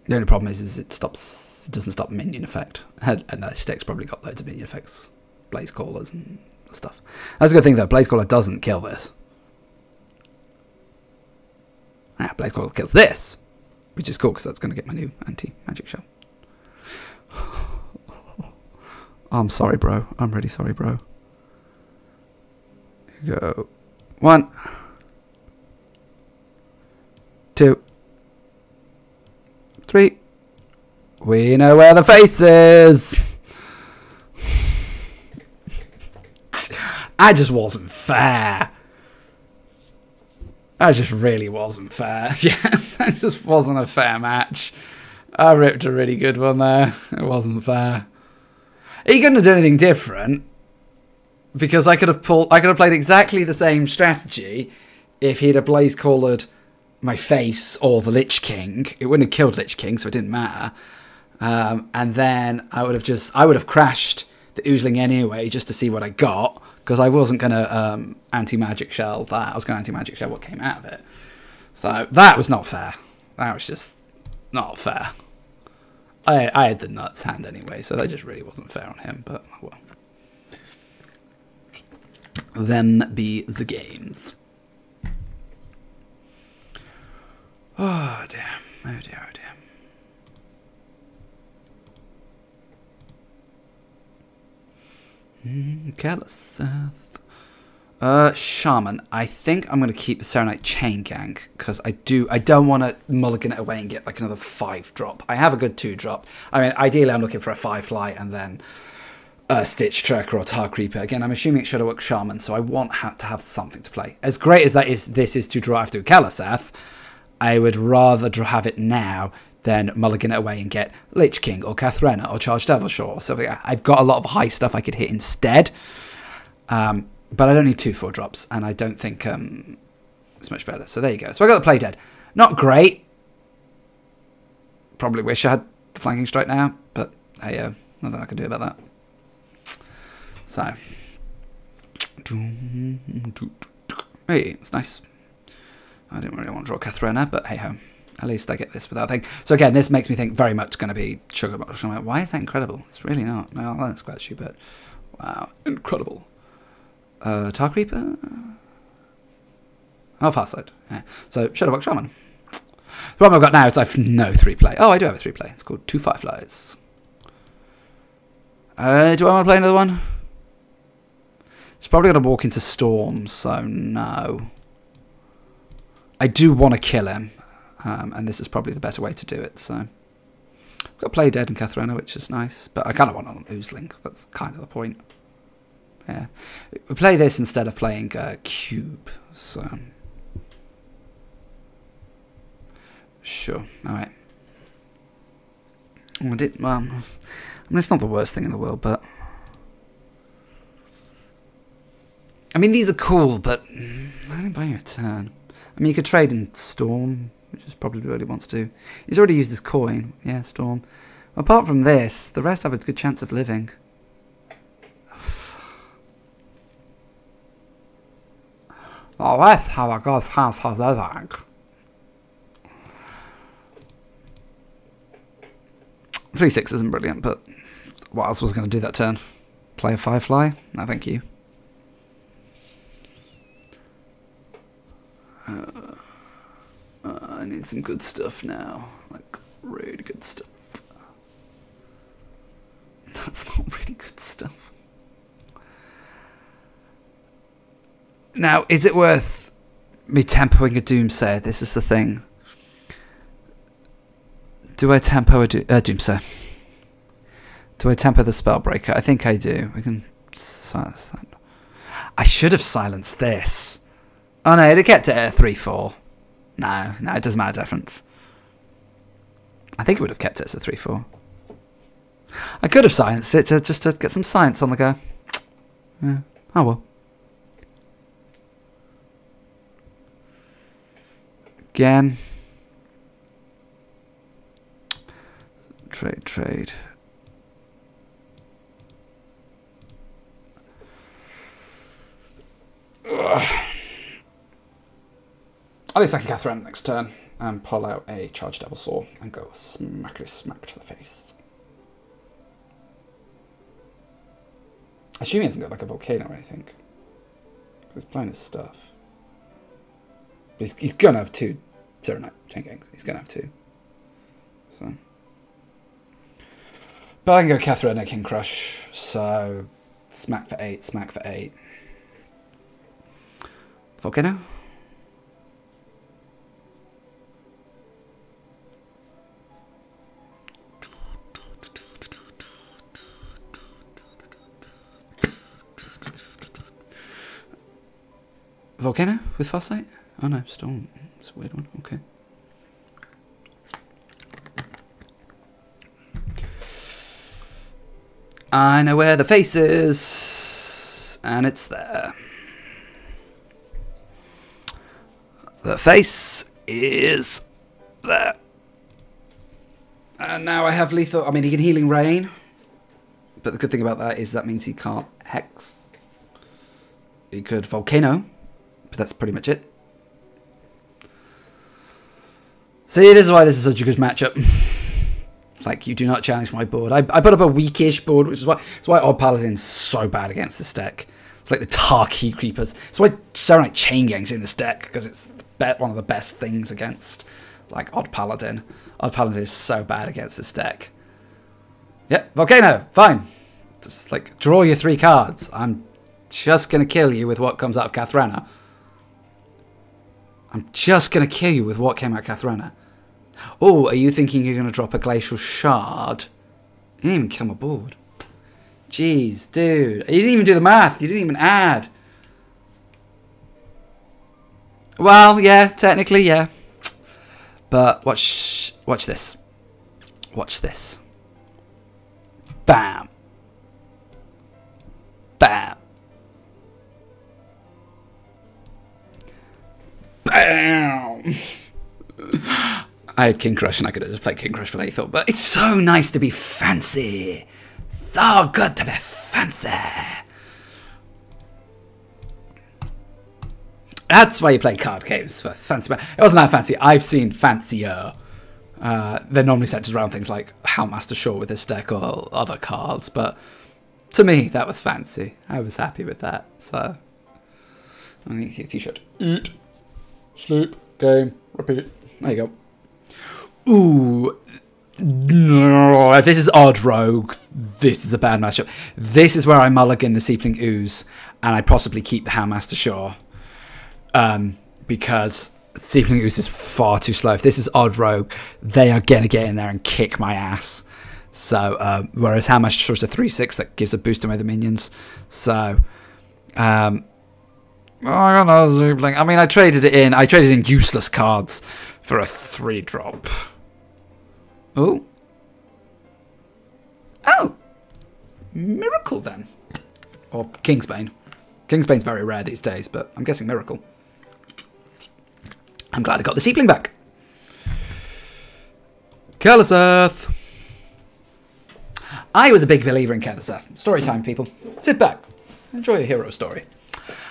The only problem is it doesn't stop minion effect. And that stick's probably got loads of minion effects. Blaze Callers and stuff. That's a good thing though, Blaze Caller doesn't kill this. Ah, Blaze Caller kills this. Which is cool because that's going to get my new anti-magic shell. I'm sorry, bro. I'm really sorry, bro. Here you go. 1. 2. 3. We know where the face is. That just wasn't fair. That just really wasn't fair. Yeah, that just wasn't a fair match. I ripped a really good one there. It wasn't fair. He couldn't have done anything different because I could have played exactly the same strategy if he'd have Blaze Callered my face or the Lich King. It wouldn't have killed Lich King, so it didn't matter. And then I would have crashed the Oozling anyway just to see what I got, because I wasn't going to anti-magic shell that. I was going to anti-magic shell what came out of it. So that was not fair. That was just not fair. I had the nuts hand anyway, so that just really wasn't fair on him, but well. Them be the games. Oh dear, oh dear, oh dear. Careless Earth. Shaman. I think I'm going to keep the Serenite Chain Gang because I don't want to mulligan it away and get like another 5-drop. I have a good 2-drop. I mean, ideally I'm looking for a 5-fly and then a Stitch Tracker or Tar Creeper. Again, I'm assuming it should have worked Shaman, so I want to have something to play. As great as this is to draw after Kalasath, I would rather have it now than mulligan it away and get Lich King or Kathrena or Charged Devilsaur. So I've got a lot of high stuff I could hit instead. But I don't need 2 4-drops, and I don't think it's much better. So there you go. So I got the Play Dead. Not great. Probably wish I had the Flanking Strike now, but hey, nothing I can do about that. So. Hey, it's nice. I didn't really want to draw Kathrena, but hey ho. At least I get this without a thing. So again, this makes me think very much going to be Sugar Box. Why is that incredible? It's really not. Well, I don't scratch you, but wow, incredible. Tar Creeper? Oh, Farsight. Yeah. So, Shadowbox Shaman. The problem I've got now is I've no 3-play. Oh, I do have a 3-play. It's called 2 Fireflies. Do I want to play another one? It's probably going to walk into Storm, so no. I do want to kill him, and this is probably the better way to do it, so. I've got Play Dead and Kathrena, which is nice, but I kind of want an Oozling. That's kind of the point. Yeah, we play this instead of playing Cube, so sure. All right. Well, I mean, it's not the worst thing in the world, but I mean, these are cool, but I didn't buy you a turn. I mean, you could trade in Storm, which is probably what he wants to do. He's already used his coin. Yeah, Storm. Apart from this, the rest have a good chance of living. Oh, that's how I got half of that. 3/6 isn't brilliant, but what else was I going to do that turn? Play a Firefly? No, thank you. I need some good stuff now. Like, really good stuff. That's not really good stuff. Now, is it worth me tempoing a Doomsayer? This is the thing. Do I tempo a Doomsayer? Do I tempo the Spellbreaker? I think I do. We can silence that. I should have silenced this. Oh no, it kept it at 3-4. No, it doesn't matter difference. I think it would have kept it as a 3-4. I could have silenced it just to get some science on the go. Yeah. Oh well. Again. Trade. Ugh. At least I can Catherine next turn and pull out a Charged Devil Saw and go smackety smack to the face. I assume he hasn't got like a volcano or anything. He's playing his stuff. He's gonna have 2 Zero Night Chain Gangs. He's gonna have 2. So. But I can go Catherine and King Crush. So smack for 8, smack for 8. Volcano? Volcano with Farsight? Oh no, Storm. It's a weird one. Okay. I know where the face is, and it's there. The face is there. And now I have lethal. I mean, he can Healing Rain, but the good thing about that is that means he can't Hex. He could Volcano, but that's pretty much it. See, this is why this is such a good matchup. It's like, you do not challenge my board. I put up a weakish board, which is why Odd Paladin's so bad against this deck. It's like the Tar Key Creepers. It's why Zero Night Chain Gang's in this deck, because it's one of the best things against like Odd Paladin. Odd Paladin is so bad against this deck. Yep, Volcano, fine. Just like, draw your 3 cards. I'm just going to kill you with what comes out of Kathrana. I'm just going to kill you with what came out of Kathrana. Oh, are you thinking you're going to drop a Glacial Shard? You didn't even kill my board. Jeez, dude. You didn't even do the math. You didn't even add. Well, yeah, technically, yeah. But watch this. Watch this. Bam. Bam. Bam. I had King Crush and I could have just played King Crush for lethal, but it's so nice to be fancy. So good to be fancy. That's why you play card games, for fancy. It wasn't that fancy. I've seen fancier. They're normally centered around things like Houndmaster Shaw with this deck or other cards, but to me, that was fancy. I was happy with that. So, I need to see a t-shirt. Eat, sleep, game, repeat. There you go. Ooh. No, if this is Odd Rogue, this is a bad matchup. This is where I mulligan the Seepling Ooze, and I possibly keep the Houndmaster Shaw. Because Seepling Ooze is far too slow. If this is Odd Rogue, they are going to get in there and kick my ass. So, whereas Houndmaster Shaw is a 3/6 that gives a boost to my other minions. So, I got another Seepling. I mean, I traded in useless cards for a 3-drop. Oh. Oh. Miracle then. Or Kingsbane. Kingsbane's very rare these days, but I'm guessing Miracle. I'm glad I got the Seepling back. Keleseth. I was a big believer in Keleseth. Story time, people. Sit back. Enjoy a hero story.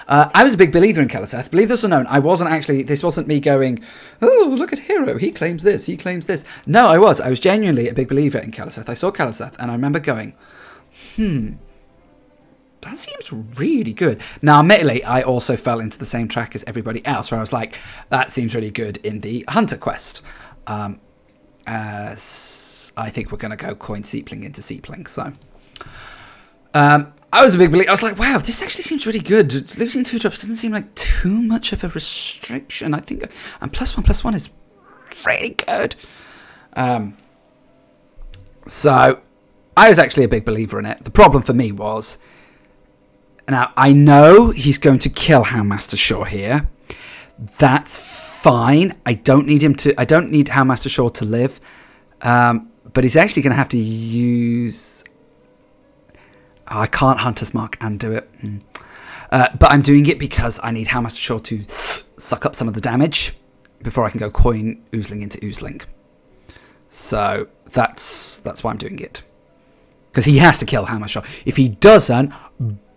I was a big believer in Keleseth. Believe this or no, I wasn't actually, this wasn't me going, oh, look at Hero, he claims this, he claims this. No, I was genuinely a big believer in Keleseth. I saw Keleseth and I remember going, that seems really good. Now, admittedly, I also fell into the same track as everybody else, where I was like, that seems really good in the Hunter quest. As I think we're going to go coin Seepling into Seepling. So, I was a big believer. I was like, wow, this actually seems really good. Losing 2 drops doesn't seem like too much of a restriction. I think, and +1/+1 is really good. So, I was actually a big believer in it. The problem for me was, now I know he's going to kill Houndmaster Shaw here. That's fine. I don't need Houndmaster Shaw to live. But he's actually going to have to use... Oh, I can't Hunter's Mark and do it. But I'm doing it because I need Houndmaster Shaw to suck up some of the damage before I can go coin Oozling into Oozling. So that's why I'm doing it. Because he has to kill Houndmaster Shaw. If he doesn't,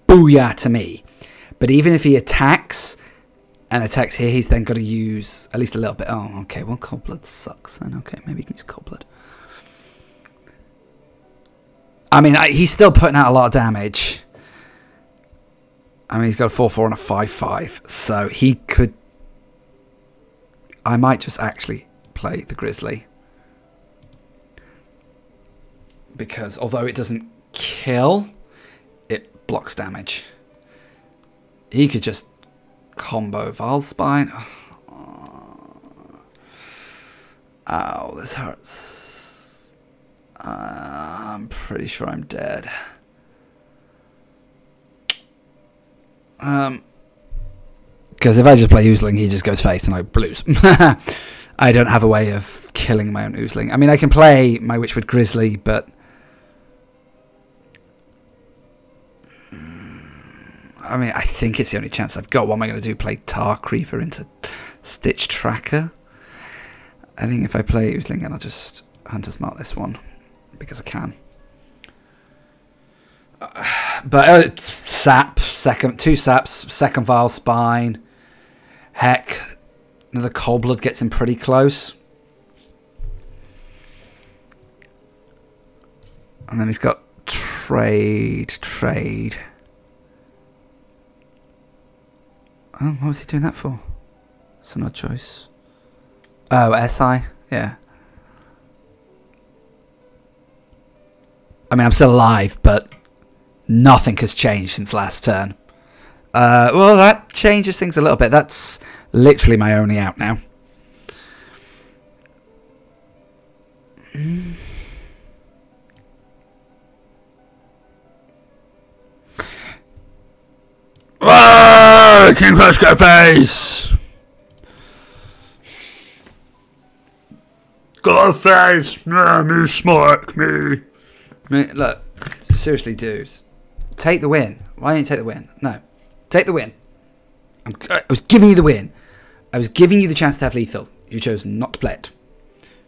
booyah to me. But even if he attacks... and attacks here, he's then got to use at least a little bit. Oh, okay. Well, Coldblood sucks then. Okay, maybe he can use Coldblood. I mean, he's still putting out a lot of damage. I mean, he's got a 4/4 and a 5/5. So he could... I might just actually play the Grizzly. Because although it doesn't kill, it blocks damage. He could just... combo Valspine. Oh, this hurts. I'm pretty sure I'm dead. Because if I just play Oozling, he just goes face and I lose. I don't have a way of killing my own Oozling. I mean, I can play my Witchwood Grizzly, but... I mean, I think it's the only chance I've got. What am I going to do? Play Tar Creeper into Stitch Tracker? I think if I play Oozling, I'll just Hunter's Mark this one. Because I can. But Sap, two Saps, second Valspine. Heck, another Coldblood gets him pretty close. And then he's got Trade. Oh, what was he doing that for? It's an odd choice. Oh, SI? Yeah. I mean, I'm still alive, but nothing has changed since last turn. Well, that changes things a little bit. That's literally my only out now. King Flash go face! Got a face! Me smoke me! Look, seriously, dudes. Take the win. Why don't you take the win? No. Take the win. I was giving you the win. I was giving you the chance to have lethal. You chose not to play it.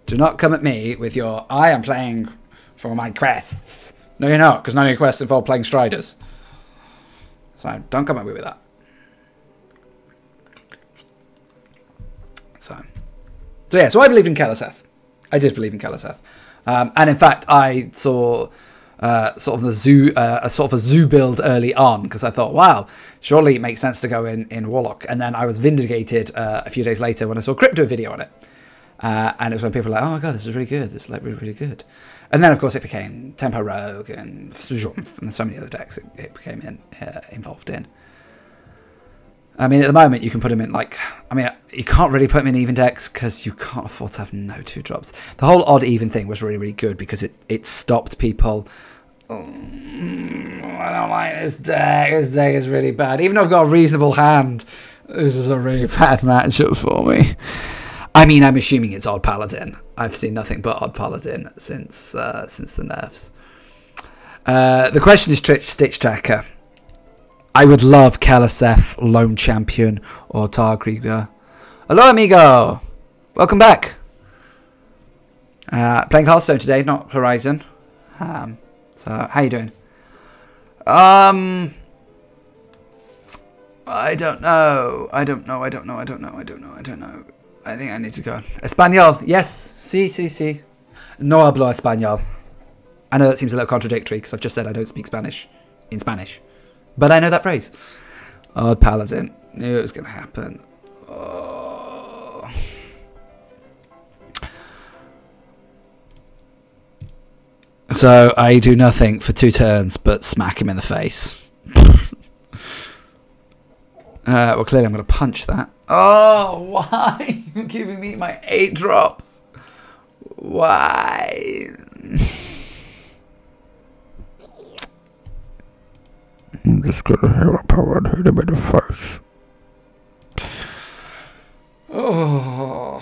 Do not come at me with your, I am playing for my quests. No, you're not, because none of your quests involve playing Striders. So, don't come at me with that. So yeah, so I believed in Keleseth. I did believe in Keleseth. And in fact, I saw sort of a zoo build early on because I thought, wow, surely it makes sense to go in Warlock. And then I was vindicated a few days later when I saw Crypto video on it. And it was when people were like, oh my god, this is really good. This is like really, really good. And then, of course, it became Tempo Rogue and Sujumph and so many other decks it became involved in. I mean, at the moment, you can put him in, like... I mean, you can't really put him in even decks because you can't afford to have no 2-drops. The whole odd-even thing was really, really good because it stopped people... Oh, I don't like this deck. This deck is really bad. Even though I've got a reasonable hand, this is a really bad matchup for me. I mean, I'm assuming it's Odd Paladin. I've seen nothing but Odd Paladin since the nerfs. The question is Stitch Tracker. I would love Keleseth, Lone Champion, or Tarkrieger. Hello, amigo! Welcome back. Playing Hearthstone today, not Horizon. So, how you doing? I don't know. I don't know. I think I need to go. Espanol. Yes. Sí. No hablo español. I know that seems a little contradictory because I've just said I don't speak Spanish in Spanish. But I know that phrase. Odd Paladin. Knew it was going to happen. Oh. So I do nothing for 2 turns but smack him in the face. Well, clearly I'm going to punch that. Oh, why are you giving me my 8 drops? Why? I'm just going to hit a power and hit him in the face. Oh,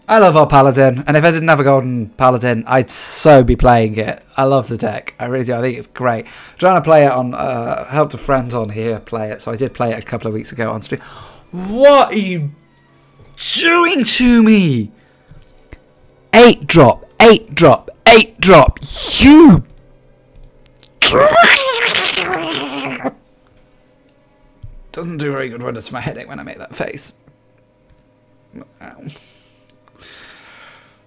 I love our Paladin, and if I didn't have a golden Paladin, I'd so be playing it. I love the deck. I really do. I think it's great. I'm trying to play it on, helped a friend on here play it, so I did play it a couple of weeks ago on stream. What are you doing to me? 8 drop, 8 drop, 8 drop. You. Doesn't do very good wonders for my headache when I make that face. Ow.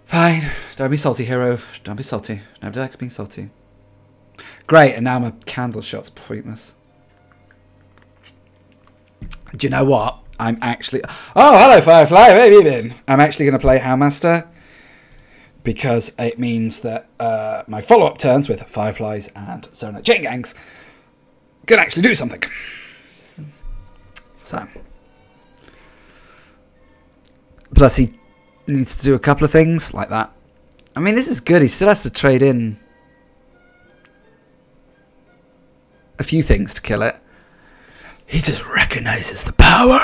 Fine. Don't be salty, hero. Don't be salty. Nobody likes being salty. Great, and now my candle shot's pointless. Do you know what? I'm actually... Oh, hello, Firefly. Where have you been? I'm actually going to play Houndmaster because it means that my follow-up turns with Fireflies and Zona Chain Gangs can actually do something. So... Plus, he needs to do a couple of things like that. I mean, this is good. He still has to trade in a few things to kill it. He just recognizes the power.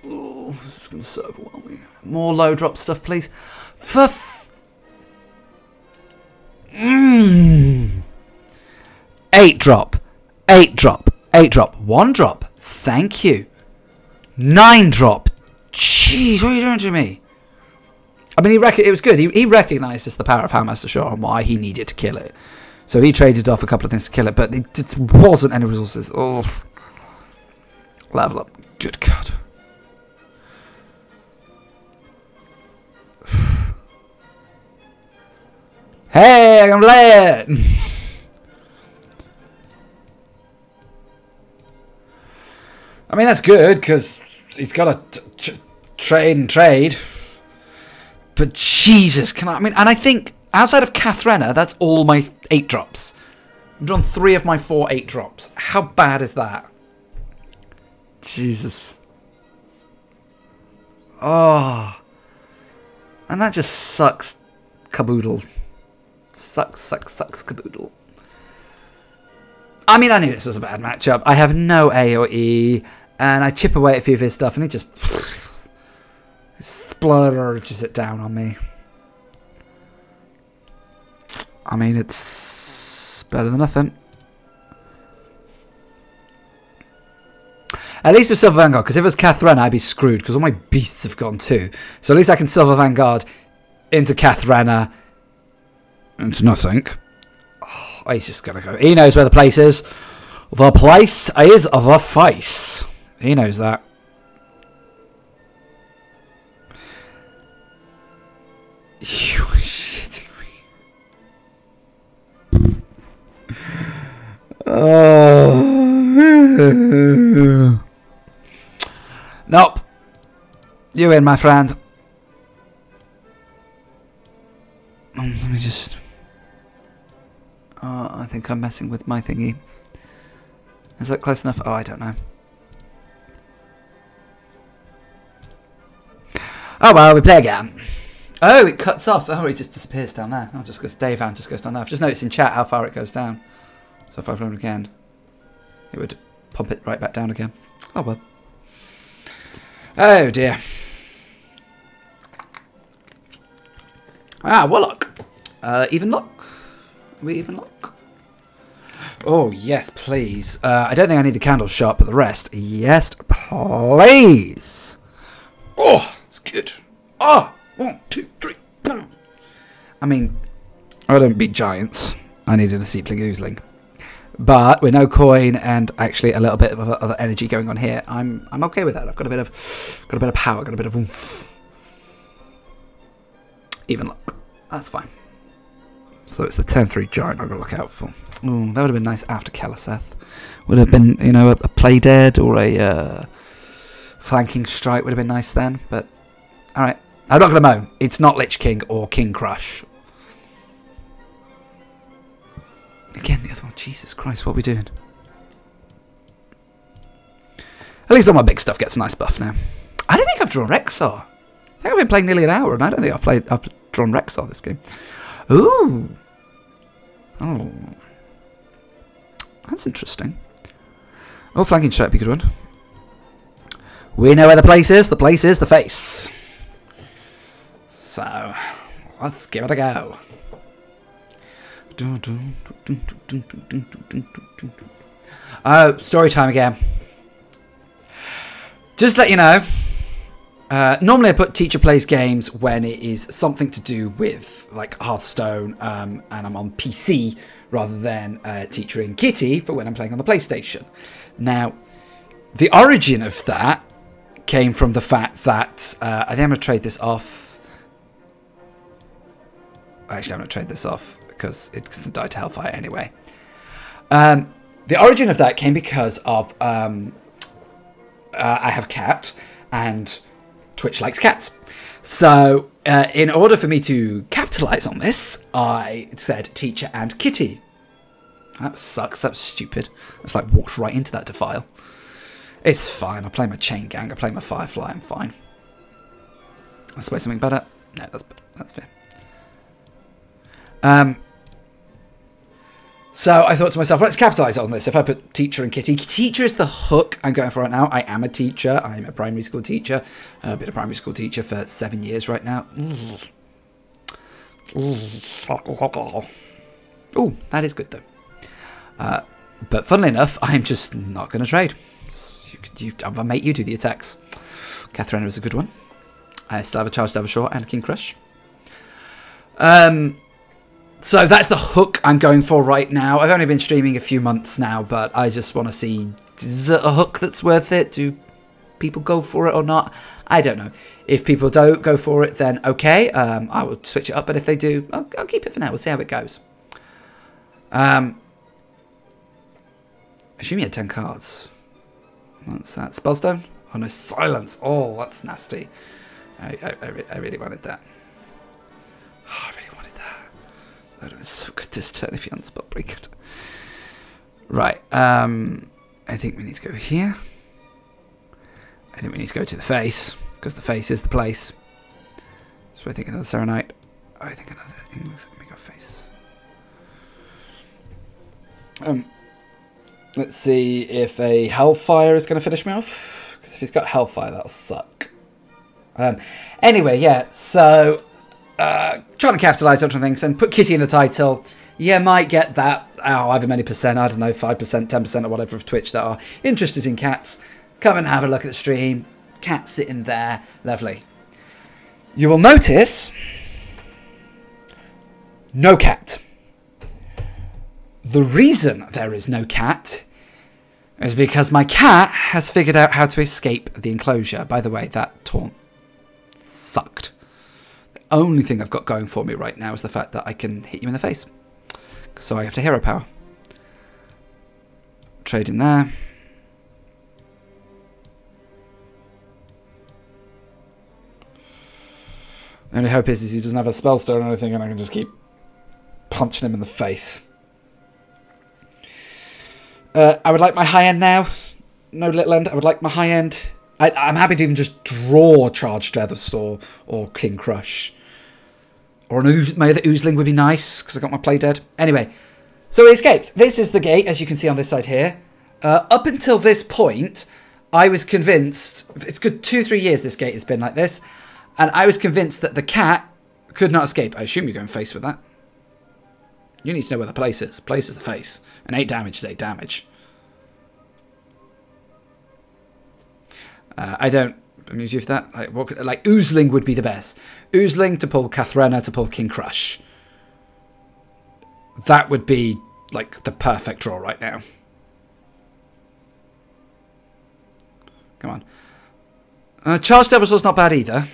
Oh, this is going to so overwhelm me. More low drop stuff, please. For 8 drop. 8 drop. 8 drop. 1 drop. Thank you. 9 drop. Jeez, what are you doing to me? I mean, it was good. He recognises the power of Houndmaster Shot and why he needed to kill it. So he traded off a couple of things to kill it, but it wasn't any resources. Oh. Level up. Good God. Hey, I can play it! I mean, that's good, because he's got to trade. But Jesus, I mean, and I think, outside of Kathrena, that's all my 8 drops. I've drawn 3 of my 4 8 drops. How bad is that? Jesus. Oh. And that just sucks caboodle. Sucks caboodle. I mean, I knew this was a bad matchup. I have no A or E, and I chip away at a few of his stuff, and he just splurges it down on me. I mean, it's better than nothing. At least with Silver Vanguard, because if it was Kathrena, I'd be screwed, because all my beasts have gone too. So at least I can Silver Vanguard into Kathrena, into nothing. Oh, he's just going to go. He knows where the place is. The place is the face. He knows that. You are shitting me. Oh. Nope. You win, my friend. Let me just... I think I'm messing with my thingy. Is that close enough? Oh, I don't know. Oh well, we play again. Oh, it cuts off. Oh, it just disappears down there. Oh, just goes. Davehound just goes down there. I've just noticed in chat how far it goes down. So if I run again, it would pump it right back down again. Oh well. Oh dear. Ah, Warlock. Even luck. We even luck. Oh yes, please. I don't think I need the candle shot, but the rest, yes, please. Oh, it's good. Oh, 1, 2, 3. I mean, I don't beat giants. I needed a Seepling Oozling. But with no coin and actually a little bit of other energy going on here, I'm okay with that. I've got a bit of power, got a bit of oomph. Even luck. That's fine. So it's the turn 3 giant I've got to look out for. Oh, that would have been nice after Keleseth. Would have been, you know, a play dead or a flanking strike would have been nice then. But, alright. I'm not going to moan. It's not Lich King or King Crush. Again, the other one. Jesus Christ, what are we doing? At least all my big stuff gets a nice buff now. I don't think I've drawn Rexxar. I think I've been playing nearly an hour, and I don't think I've drawn Rexxar this game. Ooh. Oh. That's interesting. Oh, flanking strike would be a good one. We know where the place is. The place is the face. So, let's give it a go. Oh, story time again. Just to let you know, normally I put Teacher Plays games when it is something to do with like Hearthstone, and I'm on PC rather than Teacher and Kitty for when I'm playing on the PlayStation. Now, the origin of that came from the fact that I think I'm going to trade this off. Actually, I'm going to trade this off because it's going to die to Hellfire anyway. The origin of that came because of I have a cat, and Twitch likes cats. So, in order for me to capitalize on this, I said Teacher and Kitty. That sucks. That was stupid. It's like walked right into that defile. It's fine. I play my Chain Gang. I play my Firefly. I'm fine. Let's play something better. No, that's fair. So I thought to myself, let's capitalize on this. If I put Teacher and Kitty. Teacher is the hook I'm going for right now. I am a teacher. I'm a primary school teacher. I've been a primary school teacher for 7 years right now. Ooh, that is good though. But funnily enough, I'm just not going to trade. I'll make you do the attacks. Kathrena is a good one. I still have a Charged Evershore and a King Crush. So that's the hook I'm going for right now. I've only been streaming a few months now, but I just want to see, is it a hook that's worth it? Do people go for it or not? I don't know. If people don't go for it, then okay. I will switch it up, but if they do, I'll keep it for now. We'll see how it goes. I assume you had 10 cards. What's that? Spellstone? Oh no, Silence. Oh, that's nasty. I really wanted that. Oh, I really wanted that. That would have been so good this turn if you hadn't Spellbreaker. Right. I think we need to go here. I think we need to go to the face, because the face is the place. So I think another Serenite. I think another English. Let me go face. Let's see if a Hellfire is going to finish me off. Because if he's got Hellfire, that'll suck. Anyway, yeah, so trying to capitalise on things and put Kitty in the title. You might get that, however many percent, I don't know, 5%, 10% or whatever of Twitch that are interested in cats. Come and have a look at the stream. Cat sitting there. Lovely. You will notice no cat. The reason there is no cat is because my cat has figured out how to escape the enclosure. By the way, that taunt sucked. The only thing I've got going for me right now is the fact that I can hit you in the face. So I have to hero power. Trade in there. The only hope is he doesn't have a spellstone or anything and I can just keep punching him in the face. I would like my high end now. No little end. I would like my high end. I'm happy to even just draw Charged Evershore or King Crush. Or my other Oozling would be nice because I got my play dead. Anyway, so we escaped. This is the gate, as you can see on this side here. Up until this point, I was convinced, it's good 2-3 years this gate has been like this, and I was convinced that the cat could not escape. I assume you're going face with that. You need to know where the place is. Place is the face. And 8 damage is 8 damage. I don't amuse you for that. Like Oozling would be the best. Oozling to pull Kathrena to pull King Crush. That would be like the perfect draw right now. Come on. Charged Evershore's not bad either.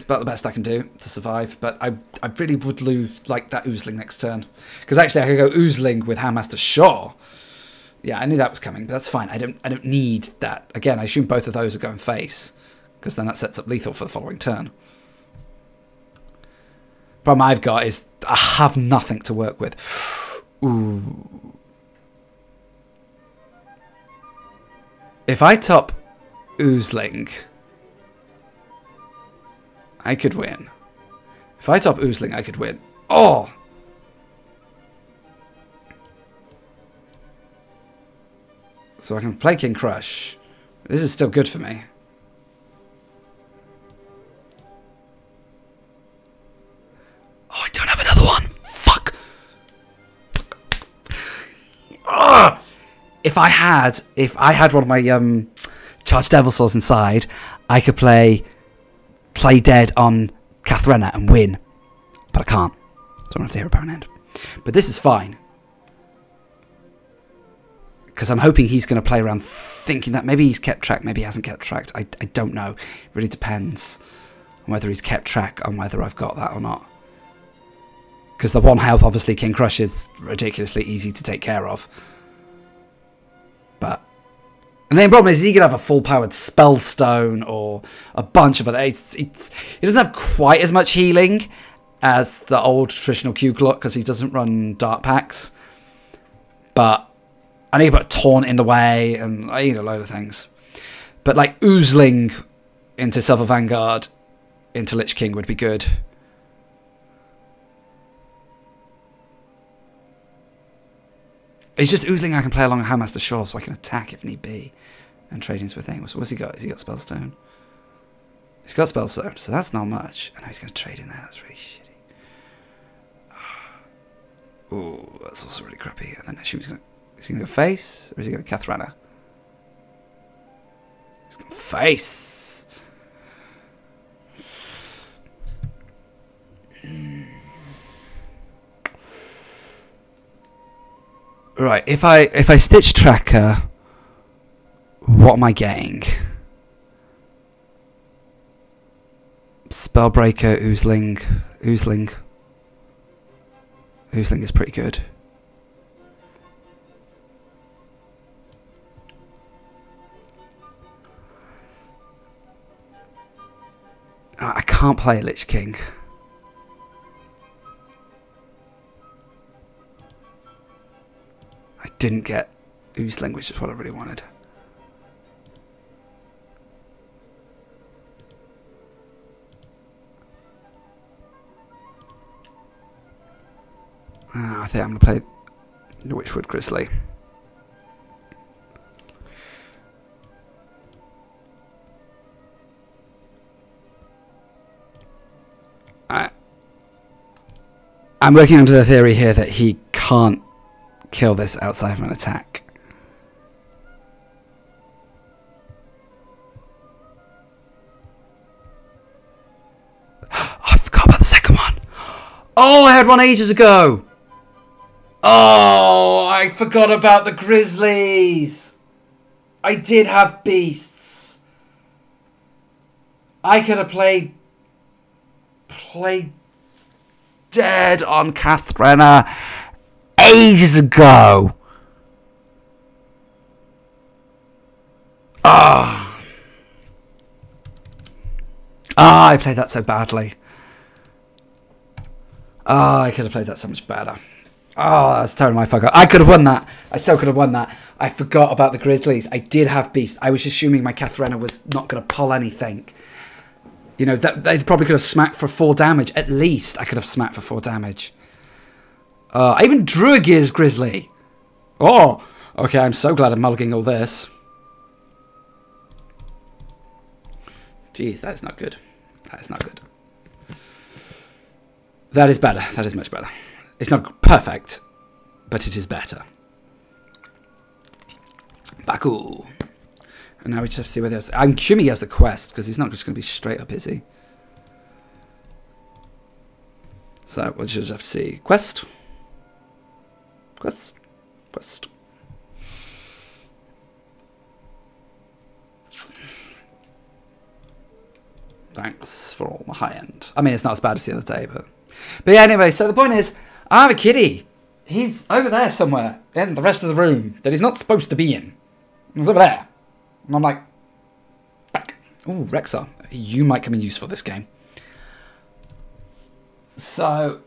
about the best I can do to survive, but I really would lose like that Oozling next turn. Because actually I could go Oozling with Handmaster Shaw. Yeah, I knew that was coming, but that's fine. I don't need that. Again, I assume both of those are going face, because then that sets up lethal for the following turn. Problem I've got is I have nothing to work with. Ooh. If I top Oozling, I could win. If I top Oozling, I could win. Oh! So I can play King Crush. This is still good for me. Oh, I don't have another one. Fuck. Ugh. If I had one of my Charged Devil Saws inside, I could play dead on Kathrena and win. But I can't. So I'm going to have to hero power end. But this is fine. Because I'm hoping he's going to play around thinking that maybe he's kept track, maybe he hasn't kept track. I don't know. It really depends on whether he's kept track on whether I've got that or not. Because the 1 health, obviously, King Crush is ridiculously easy to take care of. But... And the problem is he could have a full-powered Spellstone or a bunch of other... He doesn't have quite as much healing as the old traditional Q-Clock because he doesn't run Dark Packs. But... I need to put Taunt in the way, and I need a load of things. But like Oozling into Silver Vanguard into Lich King would be good. It's just Oozling I can play along a Handmaster Shaw so I can attack if need be. And trade into a thing. So what's he got? Has he got Spellstone? He's got Spellstone, so that's not much. I know he's going to trade in there. That's really shitty. Ooh, that's also really crappy. And then I assume he's going to... Is he going to go face, or is he going to Kathrena? He's going to face. Right, if I Stitch Tracker, what am I getting? Spellbreaker, Oozling. Oozling is pretty good. I can't play Lich King. I didn't get Oozling, which is what I really wanted. I think I'm going to play the Witchwood Grizzly. I'm working under the theory here that he can't kill this outside of an attack. Oh, I forgot about the second one. Oh, I had one ages ago. Oh, I forgot about the Grizzlies. I did have beasts. I could have played dead on Kathrena ages ago. Ah, I played that so badly. I could have played that so much better. Oh, that's totally my fuck up. I could have won that. I so could have won that. I forgot about the Grizzlies. I did have Beast. I was assuming my Kathrena was not going to pull anything. You know, that they probably could have smacked for 4 damage. At least I could have smacked for 4 damage. I even drew a Gears Grizzly. Oh, okay, I'm so glad I'm mulliganing all this. Jeez, that is not good. That is not good. That is better. That is much better. It's not perfect, but it is better. Baku. And now we just have to see whether I'm assuming he has the quest, because he's not just going to be straight up, is he? So we'll just have to see. Quest. Quest. Quest. Thanks for all the high end. I mean, it's not as bad as the other day, but yeah, anyway, so the point is, I have a kitty. He's over there somewhere in the rest of the room that he's not supposed to be in. He's over there. And I'm like, back. Ooh, Rexar, you might come in useful this game. So,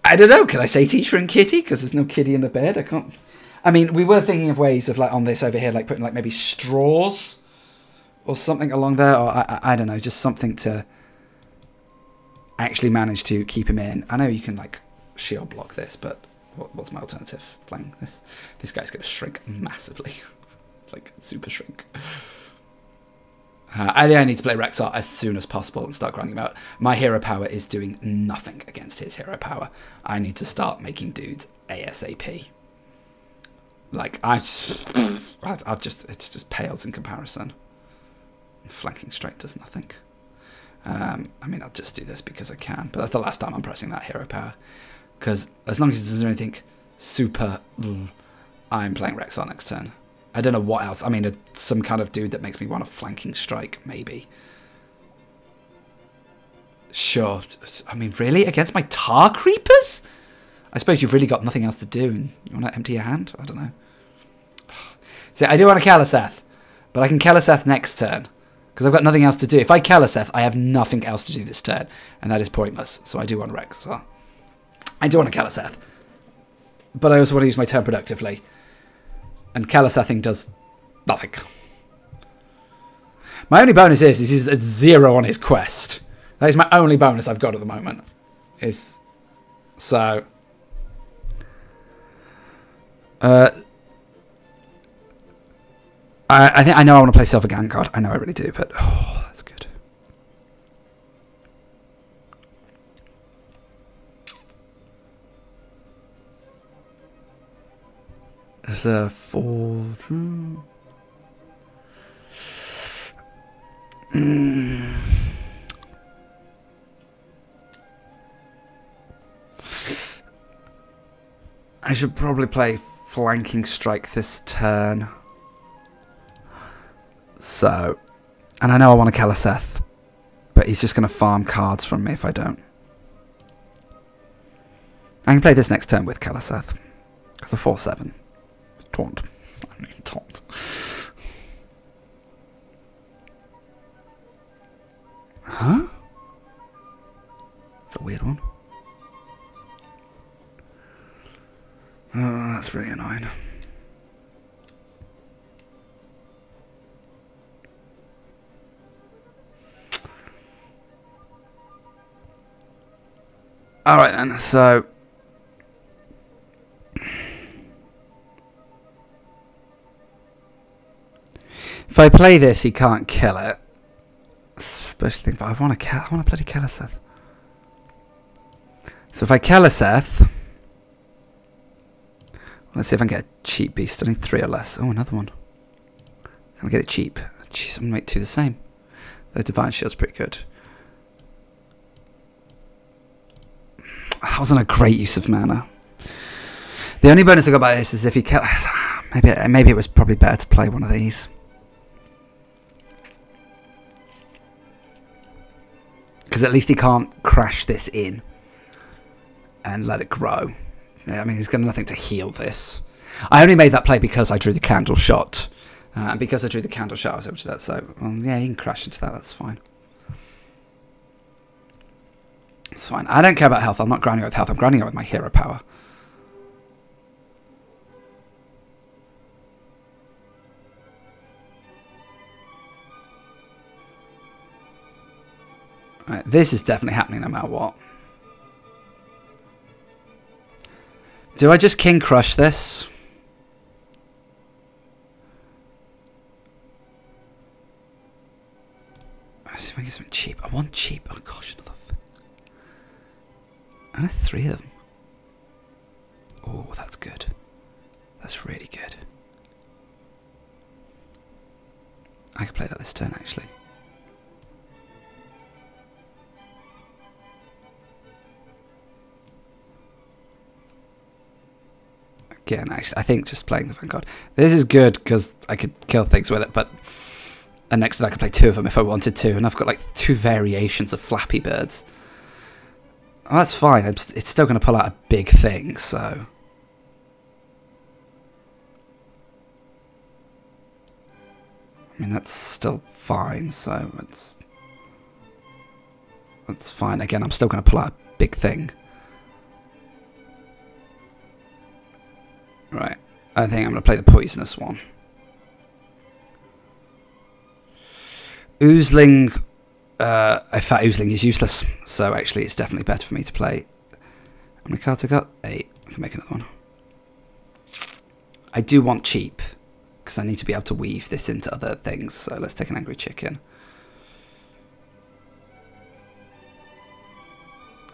I don't know, can I say teacher and kitty? Because there's no kitty in the bed, I can't. I mean, we were thinking of ways of, like, on this over here, like putting, like, maybe straws or something along there, or I don't know, just something to actually manage to keep him in. I know you can, like, shield block this, but what's my alternative? Playing this? This guy's going to shrink massively. Like, super shrink. I think I need to play Rexar as soon as possible and start grinding him out. My hero power is doing nothing against his hero power. I need to start making dudes ASAP. Like, it just pales in comparison. Flanking straight does nothing. I mean, I'll just do this because I can, but that's the last time I'm pressing that hero power. Because as long as it doesn't do anything super, I'm playing Rexar next turn. I don't know what else. I mean, some kind of dude that makes me want a flanking strike, maybe. Sure. I mean, really? Against my Tar Creepers? I suppose you've really got nothing else to do and you want to empty your hand? I don't know. See, I do want a Kaliseth, but I can Kaliseth next turn because I've got nothing else to do. If I Kaliseth, I have nothing else to do this turn, and that is pointless. So I do want Rexar. I do want a Kaliseth, but I also want to use my turn productively. And Kalisething does nothing. My only bonus is he's at 0 on his quest. That is my only bonus I've got at the moment. So I think I know I want to play Silver Vanguard. I know I really do, but oh, that's good. Is there 4? I should probably play Flanking Strike this turn. So, and I know I want a Kaliseth, but he's just going to farm cards from me if I don't. I can play this next turn with Kaliseth. It's a 4/7. Taunt. I mean, taunt. Huh? It's a weird one. Oh, that's really annoying. Alright then, so if I play this, he can't kill it. Especially, but I want a bloody Kaliseth. So if I Kaliseth, let's see if I can get a cheap beast. I need 3 or less. Oh, another one. Can I get it cheap? Jeez, I'm gonna make 2 the same. The Divine Shield's pretty good. That wasn't a great use of mana. The only bonus I got by this is if he maybe it was probably better to play one of these. Because at least he can't crash this in and let it grow. Yeah, I mean, he's got nothing to heal this. I only made that play because I drew the candle shot. And because I drew the candle shot, I was able to do that. So, well, yeah, he can crash into that. That's fine. It's fine. I don't care about health. I'm not grinding out with health. I'm grinding out with my hero power. Right, this is definitely happening no matter what. Do I just King Crush this? Let's see if I can get something cheap. I want cheap. Oh gosh, another thing. I have 3 of them. Oh, that's good. That's really good. I could play that this turn actually. Again, actually, I think just playing the Vanguard. This is good because I could kill things with it, but And next turn I could play 2 of them if I wanted to, and I've got like 2 variations of Flappy Birds. Oh, that's fine. It's still going to pull out a big thing, so... I mean, that's still fine, so that's fine. Again, I'm still going to pull out a big thing. Right. I think I'm going to play the poisonous one. Oozling... a fat oozling is useless, so actually it's definitely better for me to play. How many cards I got? 8. I can make another one. I do want cheap, because I need to be able to weave this into other things, so let's take an Angry Chicken.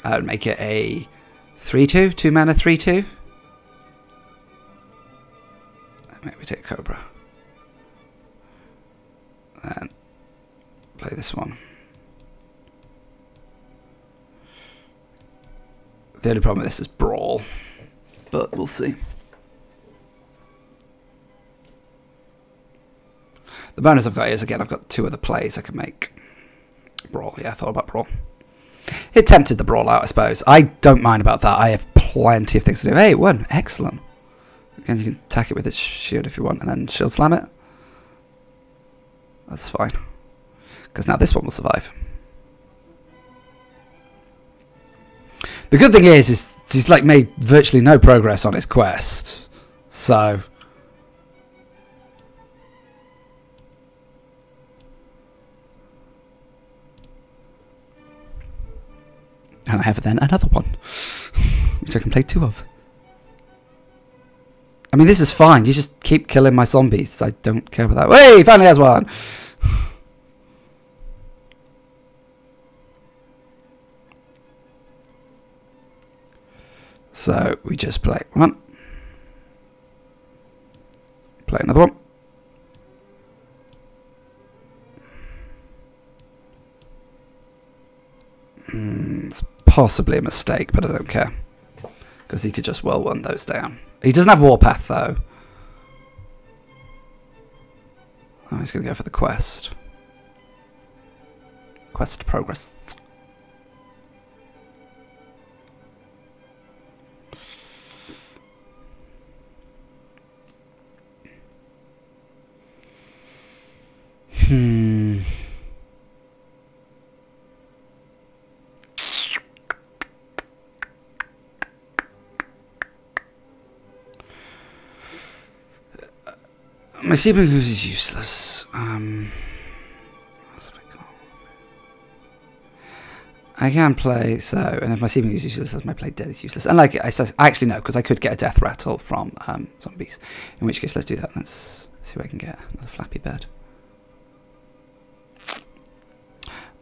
I would make it a 3-2, 2 mana 3-2. Maybe we take Cobra. Then play this one. The only problem with this is Brawl, but we'll see. The bonus I've got is, again, I've got 2 other plays I can make. Brawl, yeah, I thought about Brawl. It tempted the Brawl out, I suppose. I don't mind about that. I have plenty of things to do. Hey, it won. Excellent. Again, you can attack it with its shield if you want, and then shield slam it. That's fine. Because now this one will survive. The good thing is he's like made virtually no progress on his quest. So... And I have then another one, which I can play 2 of. I mean, this is fine. You just keep killing my zombies. I don't care about that. Hey, he finally has one! So, we just play 1. Play another one. It's possibly a mistake, but I don't care. Because he could just well run those down. He doesn't have Warpath, though. Oh, he's going to go for the quest. Quest progress. My Seeping Ooze is useless. I can play, so, and if my Seeping Ooze is useless, then my Play Dead is useless. And like, I actually no, because I could get a Death Rattle from zombies. In which case, let's do that. Let's see what I can get. Another Flappy Bird.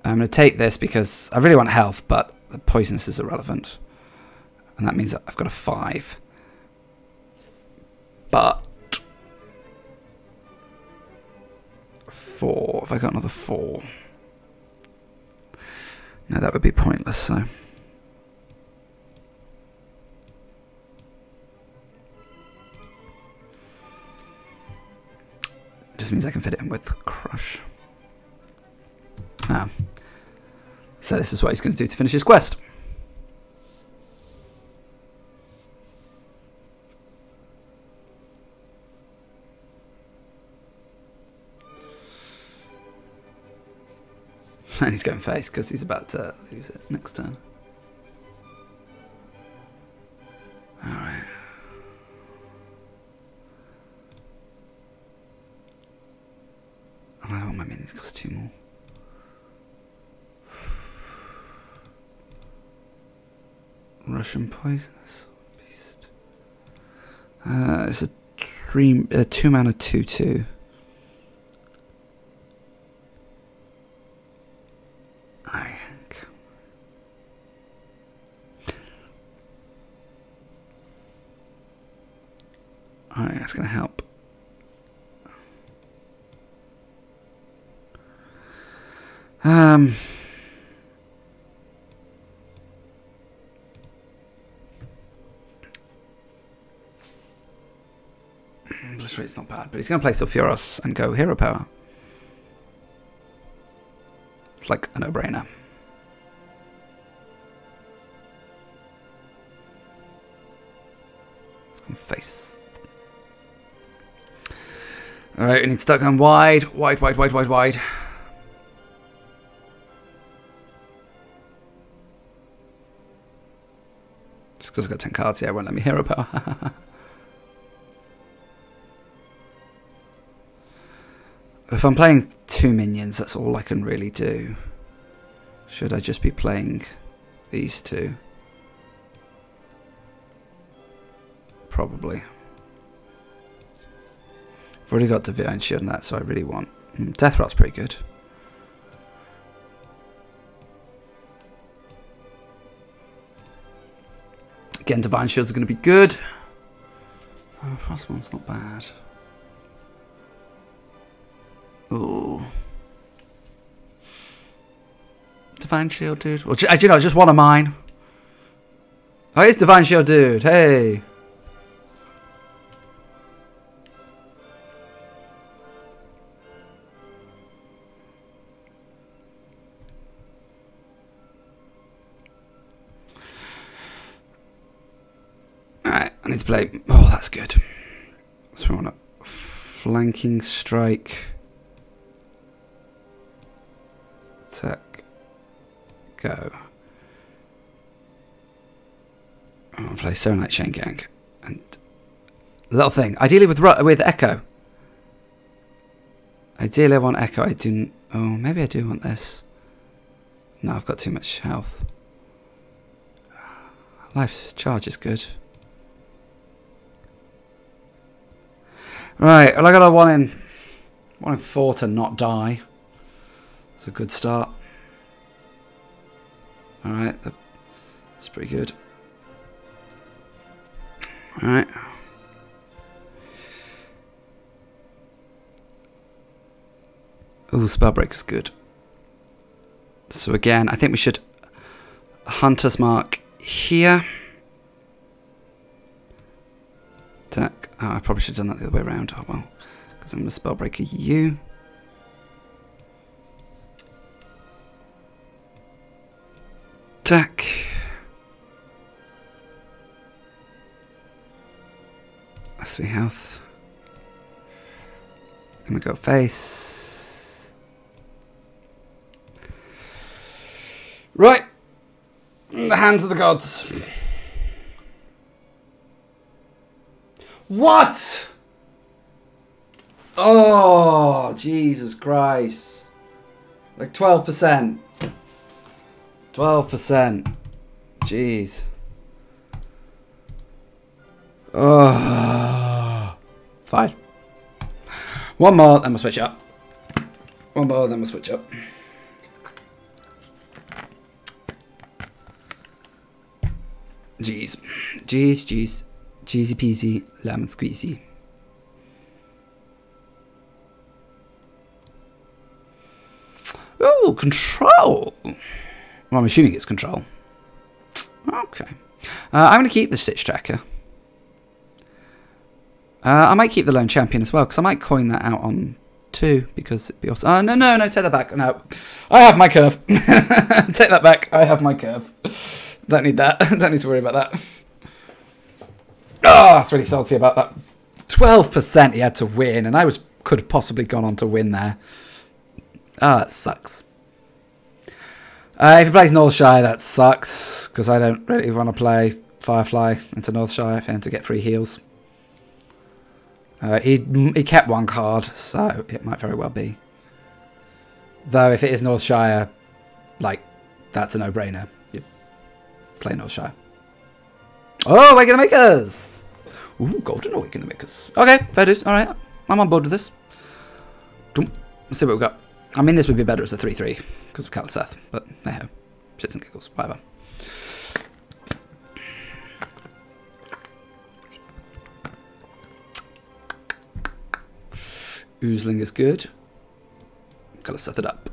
I'm going to take this because I really want health, but the poisonous is irrelevant. And that means that I've got a 5. But 4. Have I got another 4? No, that would be pointless, so. Just means I can fit it in with Crush. Ah. So this is what he's going to do to finish his quest. And he's going face because he's about to lose it next turn. Alright. I don't want my minions cost 2 more. Russian Poisonous Beast. It's a 2 mana 2/2. Alright, that's going to help. Bliss Rate's not bad, but he's going to play Sulfuros and go Hero Power. It's like a no-brainer. Let's go face. Alright, we need to start going wide. Wide, wide, wide, wide, wide. Just because I've got 10 cards, yeah, it won't let me hero power. If I'm playing 2 minions, that's all I can really do. Should I just be playing these 2? Probably. I've already got Divine Shield and that, so I really want... Death Rot's pretty good. Again, Divine Shields are going to be good. Oh, Frostmourne's not bad. Ooh. Divine Shield, dude. Well, do you know, just one of mine. Oh, it's Divine Shield, dude. Hey. Alright, I need to play... Oh, that's good. So we want a flanking strike. Attack. Go. I'm going to play Serenite Night Chain Gang. And little thing. Ideally with Echo. Ideally I want Echo. I do... Oh, maybe I do want this. No, I've got too much health. Life charge is good. Right, well I got a 1 in 4 to not die. It's a good start. Alright, that's pretty good. Alright. Ooh, Spellbreaker's good. So again, I think we should Hunter's Mark here. Attack. Oh, I probably should have done that the other way around. Oh well, because I'm going to Spellbreaker you. Attack. That's 3 health. I'm going to go face. Right. In the hands of the gods. What? Oh, Jesus Christ. Like 12%. 12%. Jeez. Oh. Fine. One more, then we'll switch up. One more, then we'll switch up. Jeez. Jeez, jeez. Cheesy peasy, lemon squeezy. Oh, control. Well, I'm assuming it's control. Okay. I'm going to keep the Stitch Tracker. I might keep the Lone Champion as well, because I might coin that out on 2, because it'd be awesome. No, take that back. No, I have my curve. Take that back. I have my curve. Don't need that. Don't need to worry about that. Oh, that's really salty about that. 12% he had to win, and I could have possibly gone on to win there. Ah, it sucks. If he plays Northshire, that sucks, because I don't really want to play Firefly into Northshire for him to get free heals. He kept 1 card, so it might very well be. Though, if it is Northshire, like, that's a no-brainer. You play Northshire. Oh, Awaken the Makers! Ooh, Golden Awaken the Makers. Okay, fair dues. Alright, I'm on board with this. Let's see what we've got. I mean, this would be better as a 3-3 because of Kaliseth, but hey-ho. Shits and giggles, whatever. Oozling is good. Gotta set it up.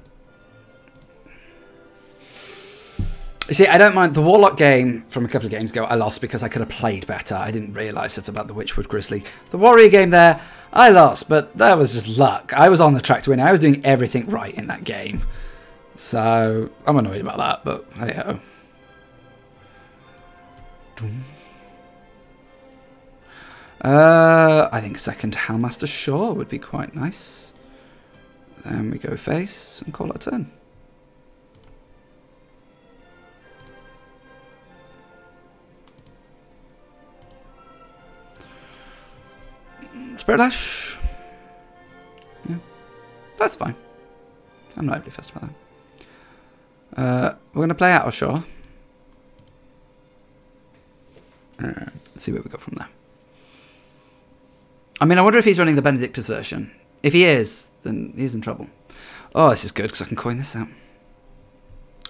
You see, I don't mind the Warlock game from a couple of games ago. I lost because I could have played better. I didn't realise stuff about the Witchwood Grizzly. The Warrior game there, I lost, but that was just luck. I was on the track to win. I was doing everything right in that game. So I'm annoyed about that, but hey ho. I think second Houndmaster Shaw would be quite nice. Then we go face and call it a turn. Spirit Lash. Yeah, that's fine. I'm not overly fussed about that. We're going to play out of Shaw. Let's see where we go from there. I mean, I wonder if he's running the Benedictus version. If he is, then he's in trouble. Oh, this is good, because I can coin this out.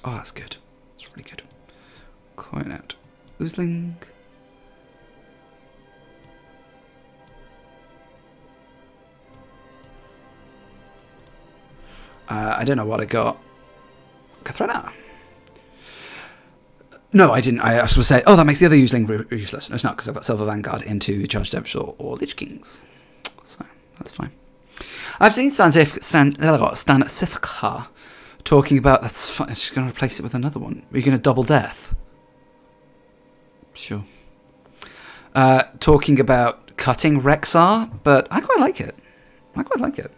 Oh, that's good. That's really good. Coin out. Oozling. I don't know what I got. Kathrena. No, I didn't. I was supposed to say, oh, that makes the other Oozling useless. No, it's not, because I've got Silver Vanguard into Charged Devil or Lich Kings. So, that's fine. I've seen Stan Sifka talking about, that's fine, she's going to replace it with another one. Are you going to double death? Sure. Talking about cutting Rexxar, but I quite like it. I quite like it.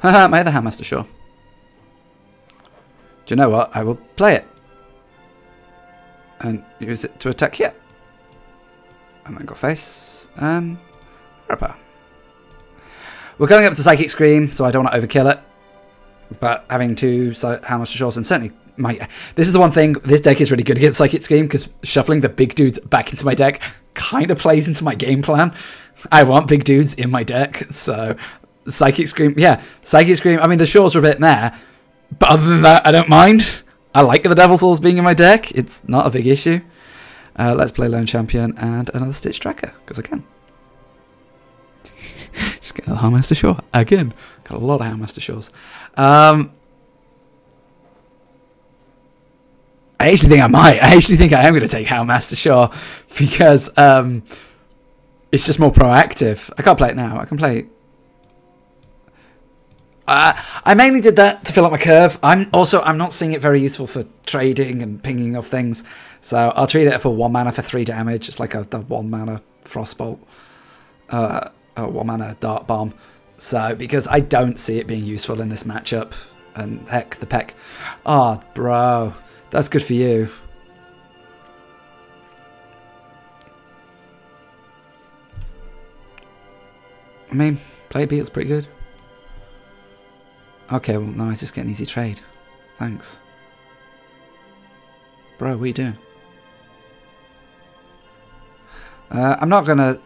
Haha, my other Houndmaster, sure. Do you know what? I will play it. And use it to attack here. And then go face and Repair. We're going up to Psychic Scream, so I don't want to overkill it. But having two Houndmaster Shaws and certainly this is the one thing, this deck is really good against Psychic Scream because shuffling the big dudes back into my deck kind of plays into my game plan. I want big dudes in my deck, so Psychic Scream, yeah, Psychic Scream, I mean the Shaws are a bit meh, but other than that I don't mind. I like the Devil Souls being in my deck, it's not a big issue. Let's play Lone Champion and another Stitch Tracker, because I can. Just get another Houndmaster Shaw, again. Got a lot of Houndmaster Shaws. I actually think I might. I actually think I am going to take Houndmaster Shaw because it's just more proactive. I can't play it now. I can play. I mainly did that to fill up my curve. I'm not seeing it very useful for trading and pinging of things. So I'll treat it for 1 mana for 3 damage. It's like the 1 mana Frostbolt, 1 mana Dark Bomb. So because I don't see it being useful in this matchup, and heck, the Peck. Oh, bro. That's good for you. I mean, play beat's pretty good. Okay, well, now I just get an easy trade. Thanks. Bro, what are you doing? I'm not gonna...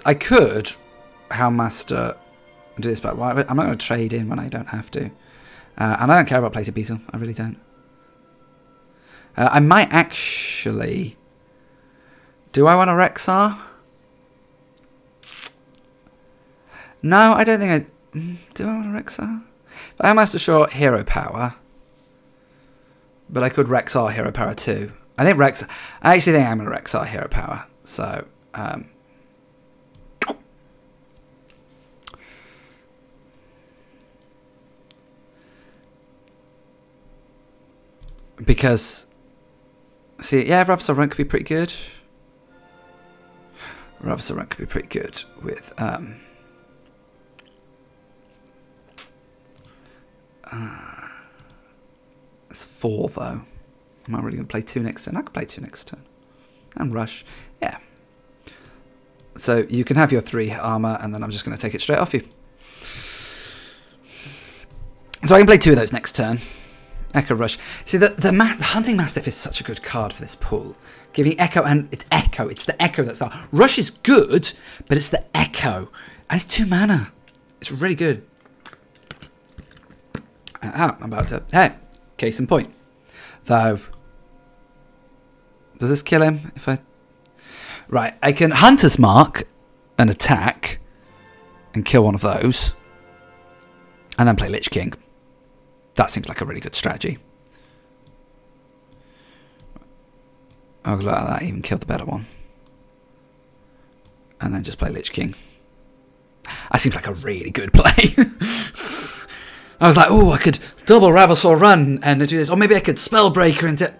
I could Houndmaster and do this, but I'm not gonna trade in when I don't have to. And I don't care about Plated Beetle. I really don't. I might actually... Do I want a Rexxar? No, I don't think I... Do I want a Rexxar? But Houndmaster Shaw, Hero Power. But I could Rexxar Hero Power too. I actually think I'm going to Rexxar Hero Power. So, because... See, yeah, Ravasaur Run could be pretty good. Ravasaur Run could be pretty good with... it's 4 though. Am I really going to play 2 next turn? I could play 2 next turn. And rush. Yeah. So you can have your 3 armor and then I'm just going to take it straight off you. So I can play 2 of those next turn. Echo Rush. See, the Hunting Mastiff is such a good card for this pool. Giving Echo, and it's Echo. It's the Echo that's... Rush is good, but it's the Echo. And it's 2 mana. It's really good. I'm about to... Hey, case in point. Though... Does this kill him? If I... Right, I can Hunter's Mark and attack and kill one of those. And then play Lich King. That seems like a really good strategy. Oh, look at that. Even kill the better one. And then just play Lich King. That seems like a really good play. I was like, oh, I could double Ravasaur run and do this, or maybe I could Spellbreaker into.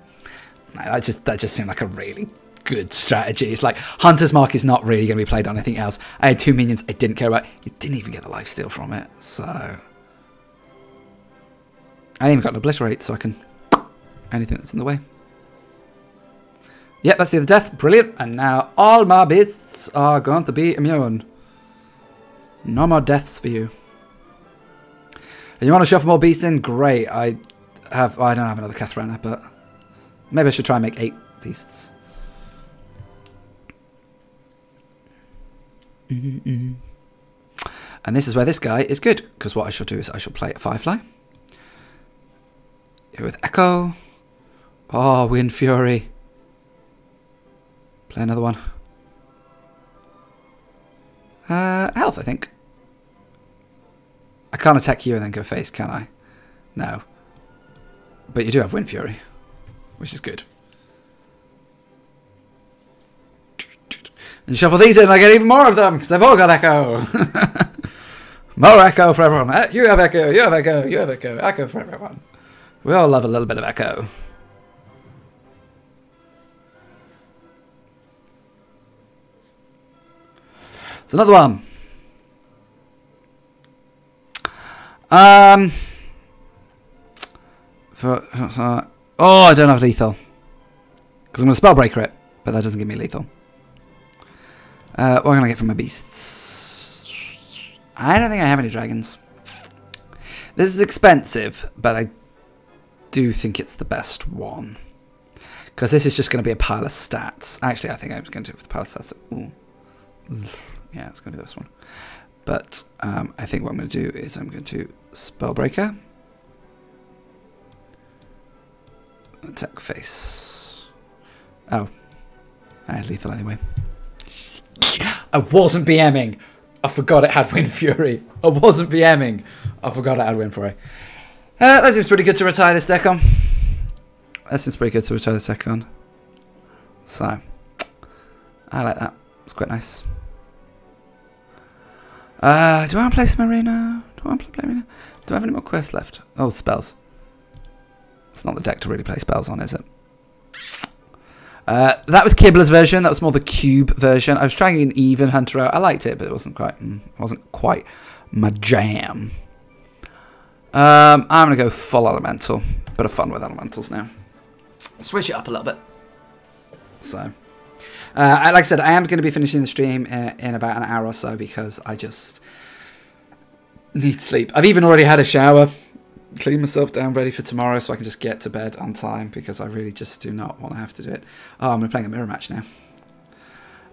No, that just seemed like a really good strategy. It's like Hunter's Mark is not really going to be played on anything else. I had 2 minions I didn't care about. You didn't even get the lifesteal from it, so I even got an Obliterate, so I can anything that's in the way. Yep, that's the other death. Brilliant. And now all my beasts are going to be immune. No more deaths for you. And you want to shuffle more beasts in? Great. I don't have another Kathrena, but maybe I should try and make 8 beasts. And this is where this guy is good, because what I shall do is I shall play a Firefly. Here with Echo. Oh, Wind Fury. Play another one. Health, I think. I can't attack you and then go face, can I? No. But you do have Wind Fury, which is good. And shuffle these in and I get even more of them, because they've all got Echo. More Echo for everyone. You have Echo, you have Echo, you have Echo. Echo for everyone. We all love a little bit of Echo. It's another one. Oh, I don't have lethal. Because I'm going to Spellbreaker it, but that doesn't give me lethal. What can I get from my beasts? I don't think I have any dragons. This is expensive, but I do think it's the best one. Because this is just going to be a pile of stats. Actually, I think I'm going to do it with the pile of stats. Ooh. Yeah, it's going to be this one. But I think what I'm going to do is I'm going to Spellbreaker. Attack face. Oh. I had lethal anyway. I wasn't BMing. I forgot it had Wind Fury. I wasn't BMing. I forgot it had Wind Fury. That seems pretty good to retire this deck on. That seems pretty good to retire this deck on. So, I like that. It's quite nice. Do I want to play some Arena? Do I want to play Arena? Do I have any more quests left? Oh, spells. It's not the deck to really play spells on, is it? That was Kibler's version. That was more the cube version. I was trying an even Hunter out. I liked it, but it wasn't quite my jam. I'm gonna go full elemental. Bit of fun with elementals now. Switch it up a little bit. So, like I said, I am going to be finishing the stream in about an hour or so because I just need sleep. I've even already had a shower, clean myself down, ready for tomorrow, so I can just get to bed on time because I really just do not want to have to do it. Oh, I'm playing a mirror match now.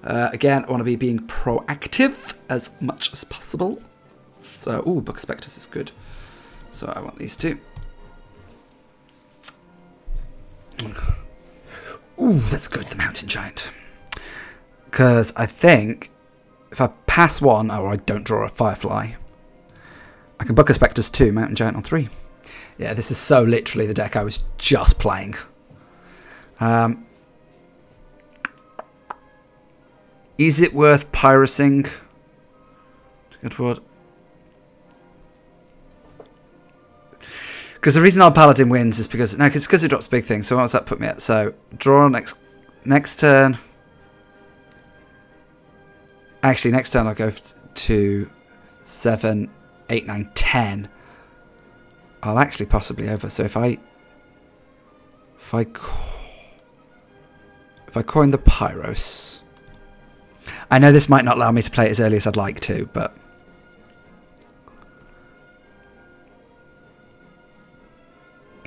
Again, I want to be being proactive as much as possible. So, ooh, Book of Spectres is good. So I want these two. Ooh, that's good, the Mountain Giant. Because I think if I pass one, or I don't draw a Firefly, I can Book of Spectres 2, Mountain Giant on 3. Yeah, this is so literally the deck I was just playing. Is it worth Pyrosing? Good word. Because the reason our Paladin wins is because it drops big things. So what does that put me at? So draw next turn. Actually, next turn I'll go to 7, 8, 9, 10. I'll actually possibly over. So if I coin the Pyros, I know this might not allow me to play it as early as I'd like to, but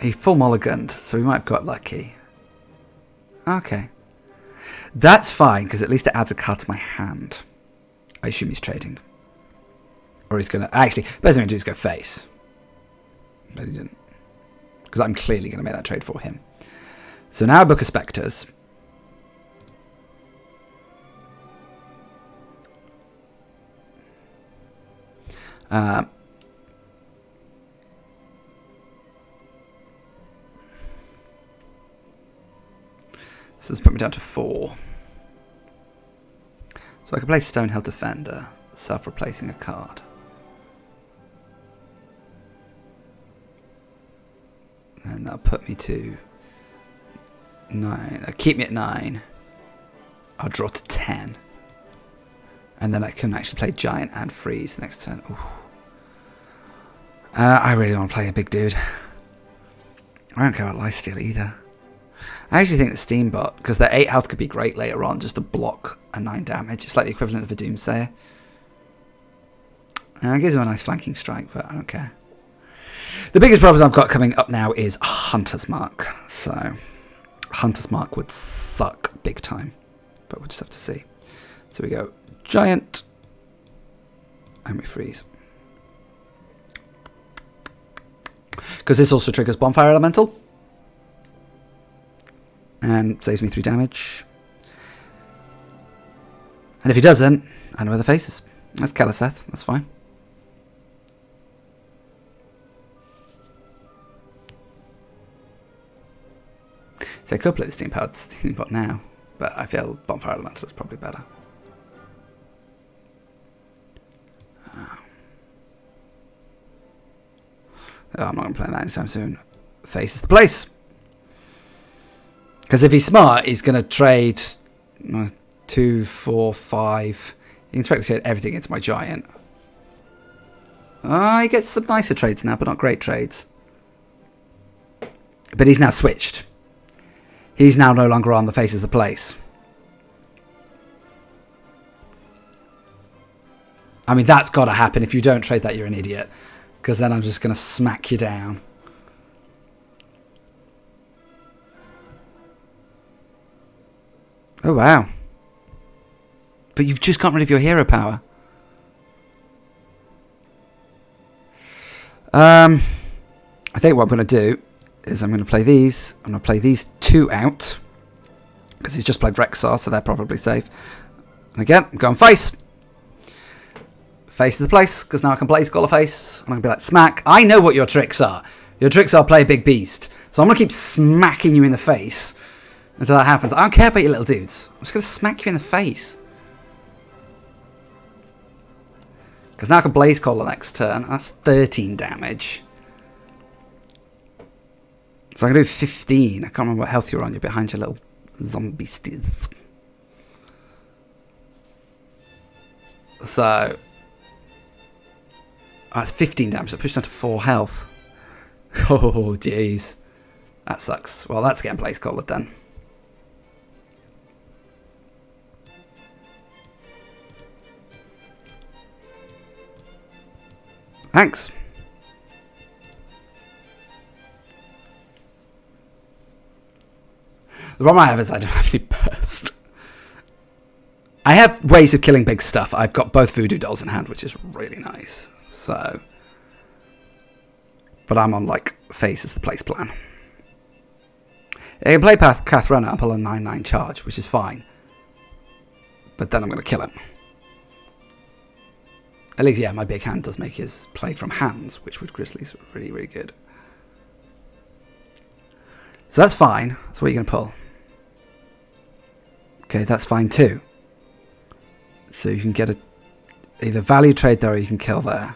he full mulliganed, so we might have got lucky. Okay. That's fine, because at least it adds a card to my hand. I assume he's trading. Or he's going to... Actually, best thing to do is go face. But he didn't. Because I'm clearly going to make that trade for him. So now Book of Spectres. So this put me down to 4. So I can play Stonehill Defender, self-replacing a card. And that'll put me to 9. Keep me at 9. I'll draw to 10. And then I can actually play Giant and Freeze next turn. I really want to play a big dude. I don't care about Lifesteal either. I actually think the Steambot, because their 8 health could be great later on, just to block a 9 damage. It's like the equivalent of a Doomsayer. It gives him a nice flanking strike, but I don't care. The biggest problem I've got coming up now is Hunter's Mark. So, Hunter's Mark would suck big time. But we'll just have to see. So we go Giant. And we freeze. Because this also triggers Bonfire Elemental. And saves me 3 damage. And if he doesn't, I know where the face is. That's Keleseth. That's fine. So I could play the Steambot now, but I feel Bonfire Elemental is probably better. Oh, I'm not going to play that anytime soon. Face is the place. Because if he's smart, he's going to trade 2, 4, 5. He can trade everything into my Giant. He gets some nicer trades now, but not great trades. But he's now switched. He's now no longer on the face of the place. I mean, that's got to happen. If you don't trade that, you're an idiot. Because then I'm just going to smack you down. Oh, wow. But you've just got rid of your hero power. I think what I'm going to do is I'm going to play these. I'm going to play these 2 out. Because he's just played Rexxar, so they're probably safe. And again, I'm going face. Face is the place, because now I can play Skull of Face. And I can be like, smack. I know what your tricks are. Your tricks are play a big beast. So I'm going to keep smacking you in the face until that happens. I don't care about your little dudes. I'm just going to smack you in the face. Because now I can Blaze Caller next turn. That's 13 damage. So I can do 15. I can't remember what health you're on. You're behind your little zombie beasties. So that's 15 damage. So I pushed down to 4 health. Oh, jeez. That sucks. Well, that's getting Blaze Caller then. Thanks. The problem I have is I don't have any burst. I have ways of killing big stuff. I've got both Voodoo Dolls in hand, which is really nice. So, but I'm on like face as the place plan. I can play Kath Runner and pull a 9/9 charge, which is fine. But then I'm going to kill him. At least, yeah, my big hand does make his play from hands, which with Grizzly's really, really good. So that's fine. That's what you're going to pull. Okay, that's fine too. So you can get a either value trade there or you can kill there.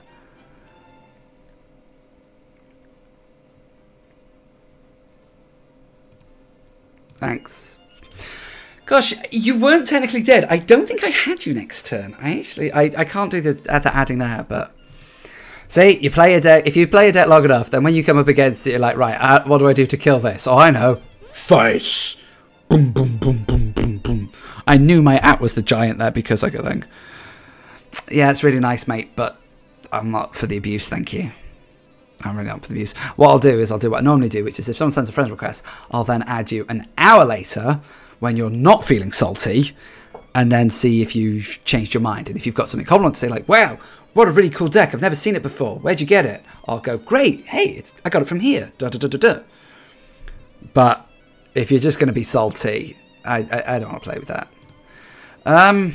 Thanks. Gosh, you weren't technically dead. I don't think I had you next turn. I can't do the adding there, but see, you play a deck. If you play a deck long enough, then when you come up against it, you're like, right, what do I do to kill this? Oh, I know. Face. Boom, boom, boom, boom, boom, boom. I knew my at was the Giant there because I could think. Yeah, it's really nice, mate, but I'm not for the abuse, thank you. I'm really not for the abuse. What I'll do is I'll do what I normally do, which is if someone sends a friend request, I'll then add you an hour later when you're not feeling salty, and then see if you've changed your mind. And if you've got something common to say, like, wow, what a really cool deck, I've never seen it before, where'd you get it? I'll go, great, hey, I got it from here, da da da da da. But if you're just going to be salty, I don't want to play with that. I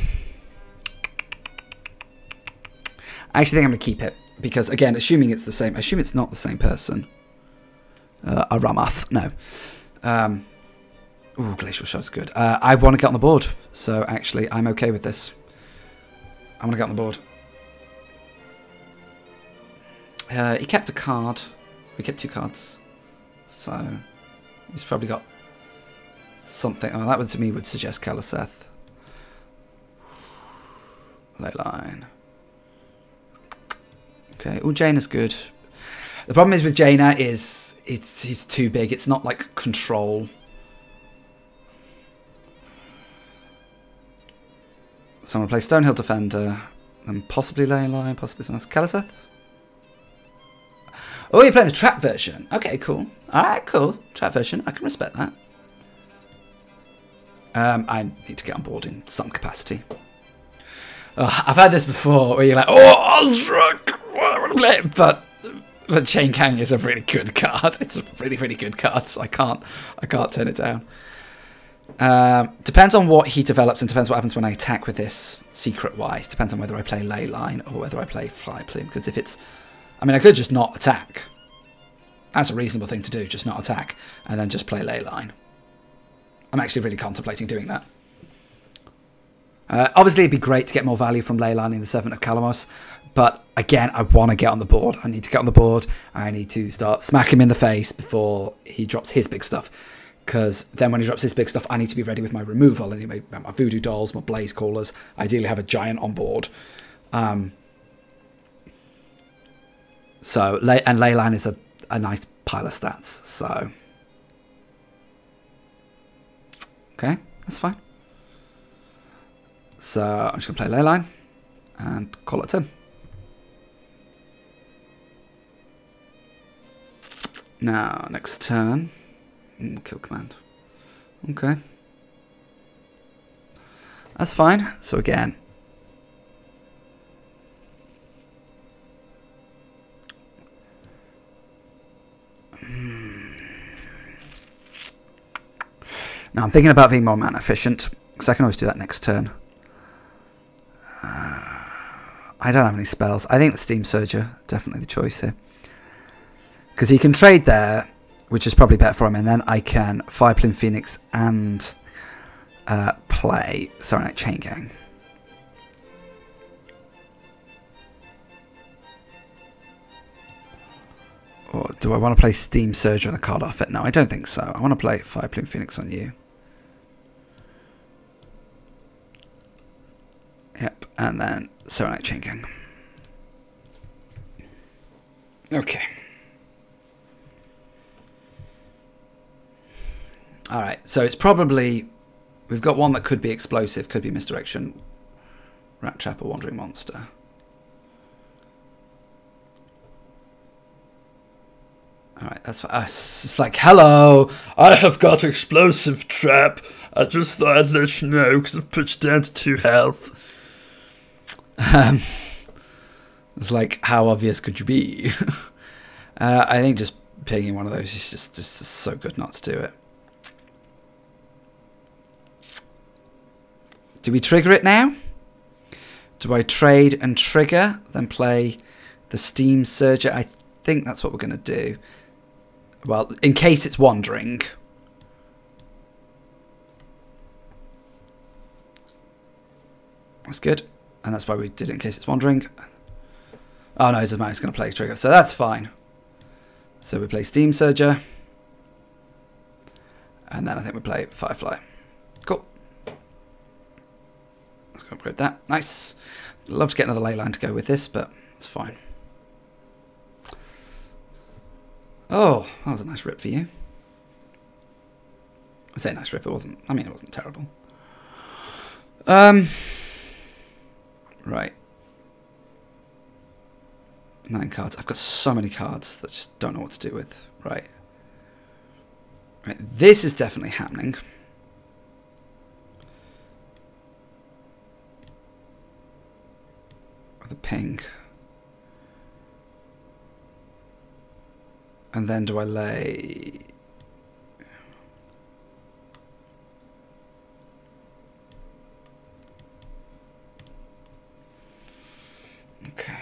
actually think I'm going to keep it, because, again, assuming it's the same, assume it's not the same person. Aramath, no. Ooh, Glacial Shot's good. I want to get on the board, so actually I'm okay with this. I want to get on the board. He kept a card. We kept 2 cards. So he's probably got something. Oh, that would to me would suggest Keleseth. Leyline. Okay. Oh, Jaina's good. The problem is with Jaina is he's too big. It's not like control. So I'm going to play Stonehill Defender, and possibly Leyline, possibly something else. Keleseth? Oh, you're playing the trap version. Okay, cool. Alright, cool. Trap version. I can respect that. I need to get on board in some capacity. Oh, I've had this before where you're like, oh, Osric! I want to play it, but Chain Gang is a really good card. It's a really, really good card, so I can't turn it down. Depends on what he develops and depends what happens when I attack with this secret-wise. Depends on whether I play Leyline or whether I play Fly Plume. Because if it's... I mean, I could just not attack. That's a reasonable thing to do, just not attack. And then just play Leyline. I'm actually really contemplating doing that. Obviously, it'd be great to get more value from Leyline in the Servant of Kalamos. But again, I want to get on the board. I need to get on the board. I need to start smack him in the face before he drops his big stuff. Because then when he drops his big stuff, I need to be ready with my removal. I need my Voodoo Dolls, my Blaze Callers. Ideally have a giant on board. So, and Leyline is a nice pile of stats. So, okay, that's fine. So, I'm just going to play Leyline and call it a turn. Now, next turn, kill command. Okay. That's fine. So again, now I'm thinking about being more mana efficient, because I can always do that next turn. I don't have any spells. I think the Steam Surger, definitely the choice here. Because he can trade there, which is probably better for him, and then I can Fire Plume Phoenix and play Saronite Chain Gang. Or do I want to play Steam Surger on the card off it? No, I don't think so. I want to play Fire Plume Phoenix on you. Yep, and then Saronite Chain Gang. Okay. Alright, so it's probably... We've got one that could be explosive, could be Misdirection, Rat Trap, or Wandering Monster. Alright, that's fine. It's like, hello, I have got Explosive Trap. I just thought I'd let you know, because I've put you down to 2 health. It's like, how obvious could you be? I think just picking one of those is just so good not to do it. Do we trigger it now? Do I trade and trigger, then play the Steam Surger? I think that's what we're going to do. Well, in case it's wandering. That's good. And that's why we did it in case it's wandering. Oh no, it doesn't matter, it's going to play trigger. So that's fine. So we play Steam Surger. And then I think we play Firefly. Cool. Let's go upgrade that. Nice. Love to get another Leyline to go with this, but it's fine. Oh, that was a nice rip for you. I say nice rip, it wasn't. I mean, it wasn't terrible. Right. 9 cards. I've got so many cards that I just don't know what to do with. Right. Right. This is definitely happening. With a ping. And then do I lay... Okay.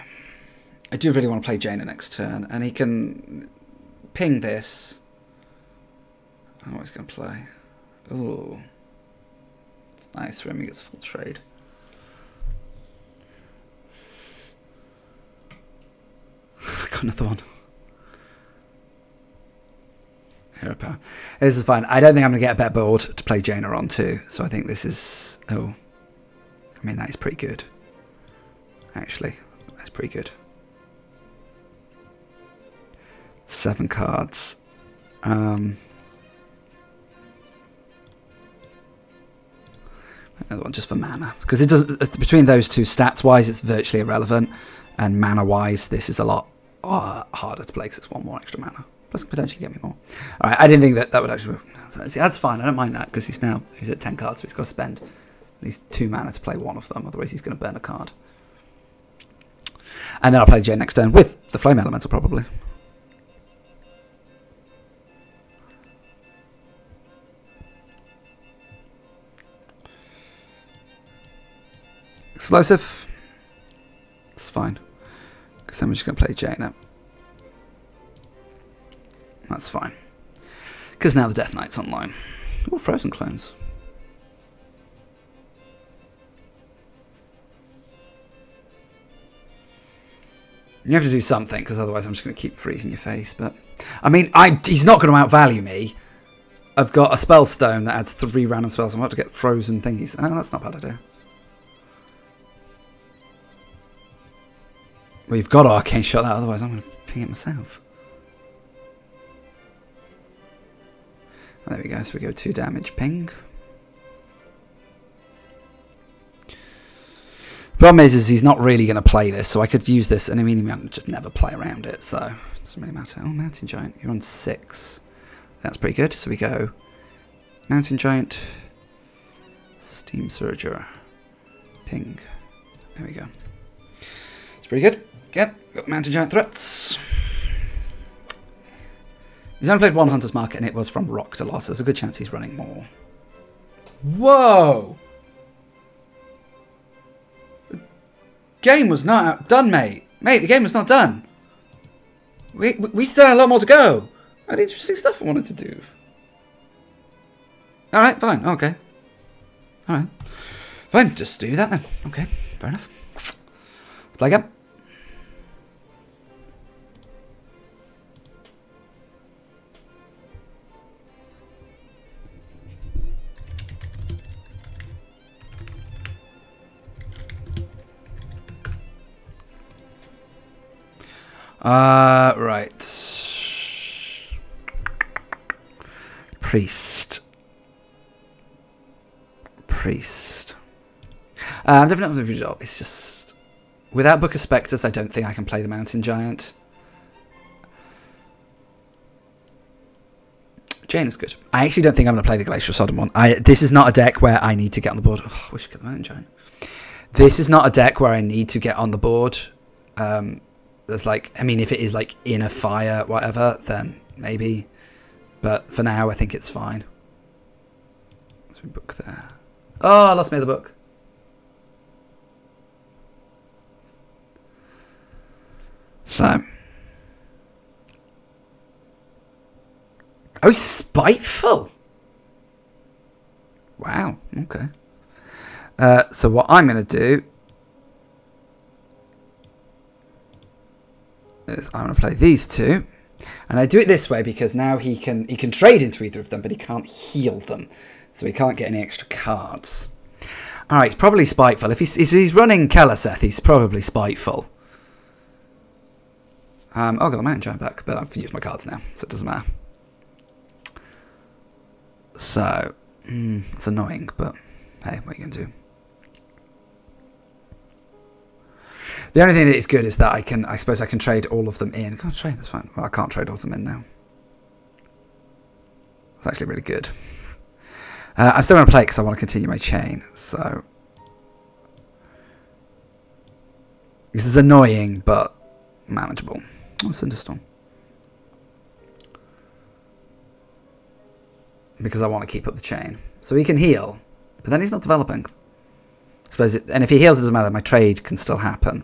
I do really want to play Jaina next turn, and he can ping this. I don't know what he's going to play. Ooh. It's nice for him, he gets full trade. I got another one. Hero power. This is fine. I don't think I'm going to get a better board to play Jaina on too. So I think this is... Oh. I mean, that is pretty good. Actually, that's pretty good. 7 cards. Another one just for mana. Because it does, between those two, stats-wise, it's virtually irrelevant. And mana-wise, this is a lot harder to play because it's 1 more extra mana. Plus, potentially get me more. All right, I didn't think that would actually... See, that's fine. I don't mind that because he's at 10 cards, so he's got to spend at least 2 mana to play one of them. Otherwise, he's going to burn a card. And then I'll play Jane next turn with the Flame Elemental, probably. Explosive. It's fine. Because then we're just going to play Jaina. That's fine. Because now the Death Knight's online. Oh, Frozen Clones. You have to do something, because otherwise I'm just going to keep freezing your face. But I mean, he's not going to outvalue me. I've got a spell stone that adds 3 random spells. I'm about to get frozen thingies. Oh, that's not a bad idea. Well, you've got to Arcane Shot that, otherwise I'm going to ping it myself. There we go, so we go 2 damage, ping. Problem is he's not really going to play this, so I could use this, and I mean, he might just never play around it, so it doesn't really matter. Oh, Mountain Giant, you're on 6. That's pretty good, so we go Mountain Giant, Steam Surger, ping. There we go. It's pretty good. Yep, got Mountain Giant threats. He's only played 1 Hunter's Mark, and it was from Rock to Loss. There's a good chance he's running more. Whoa! The game was not done, mate. Mate, the game was not done. We still had a lot more to go. I had interesting stuff I wanted to do. Alright, fine. Okay. Alright. Fine, just do that then. Okay, fair enough. Let's play again. Right. Priest. I'm definitely the result. It's just... Without Book of Spectres, I don't think I can play the Mountain Giant. Jane is good. I actually don't think I'm going to play the Glacial Sodom one. This is not a deck where I need to get on the board. Oh, I wish I could get the Mountain Giant. This is not a deck where I need to get on the board. There's like, I mean, if it is like in a fire, whatever, then maybe. But for now, I think it's fine. Let's book there. Oh, I lost me the book. So. Oh, he's spiteful. Wow. Okay. So what I'm going to do is I'm going to play these 2. And I do it this way because now he can trade into either of them, but he can't heal them. So he can't get any extra cards. Alright, he's probably spiteful. If he's running Keleseth, he's probably spiteful. Oh, got the Mountain Giant back, but I've used my cards now, so it doesn't matter. So, it's annoying, but hey, what are you going to do? The only thing that is good is that I suppose I can trade all of them in. I can't trade, that's fine. Well, I can't trade all of them in now. It's actually really good. I'm still going to play it because I want to continue my chain, so... This is annoying, but manageable. Oh, Cinderstorm. Because I want to keep up the chain. So he can heal, but then he's not developing. I suppose and if he heals, it doesn't matter. My trade can still happen.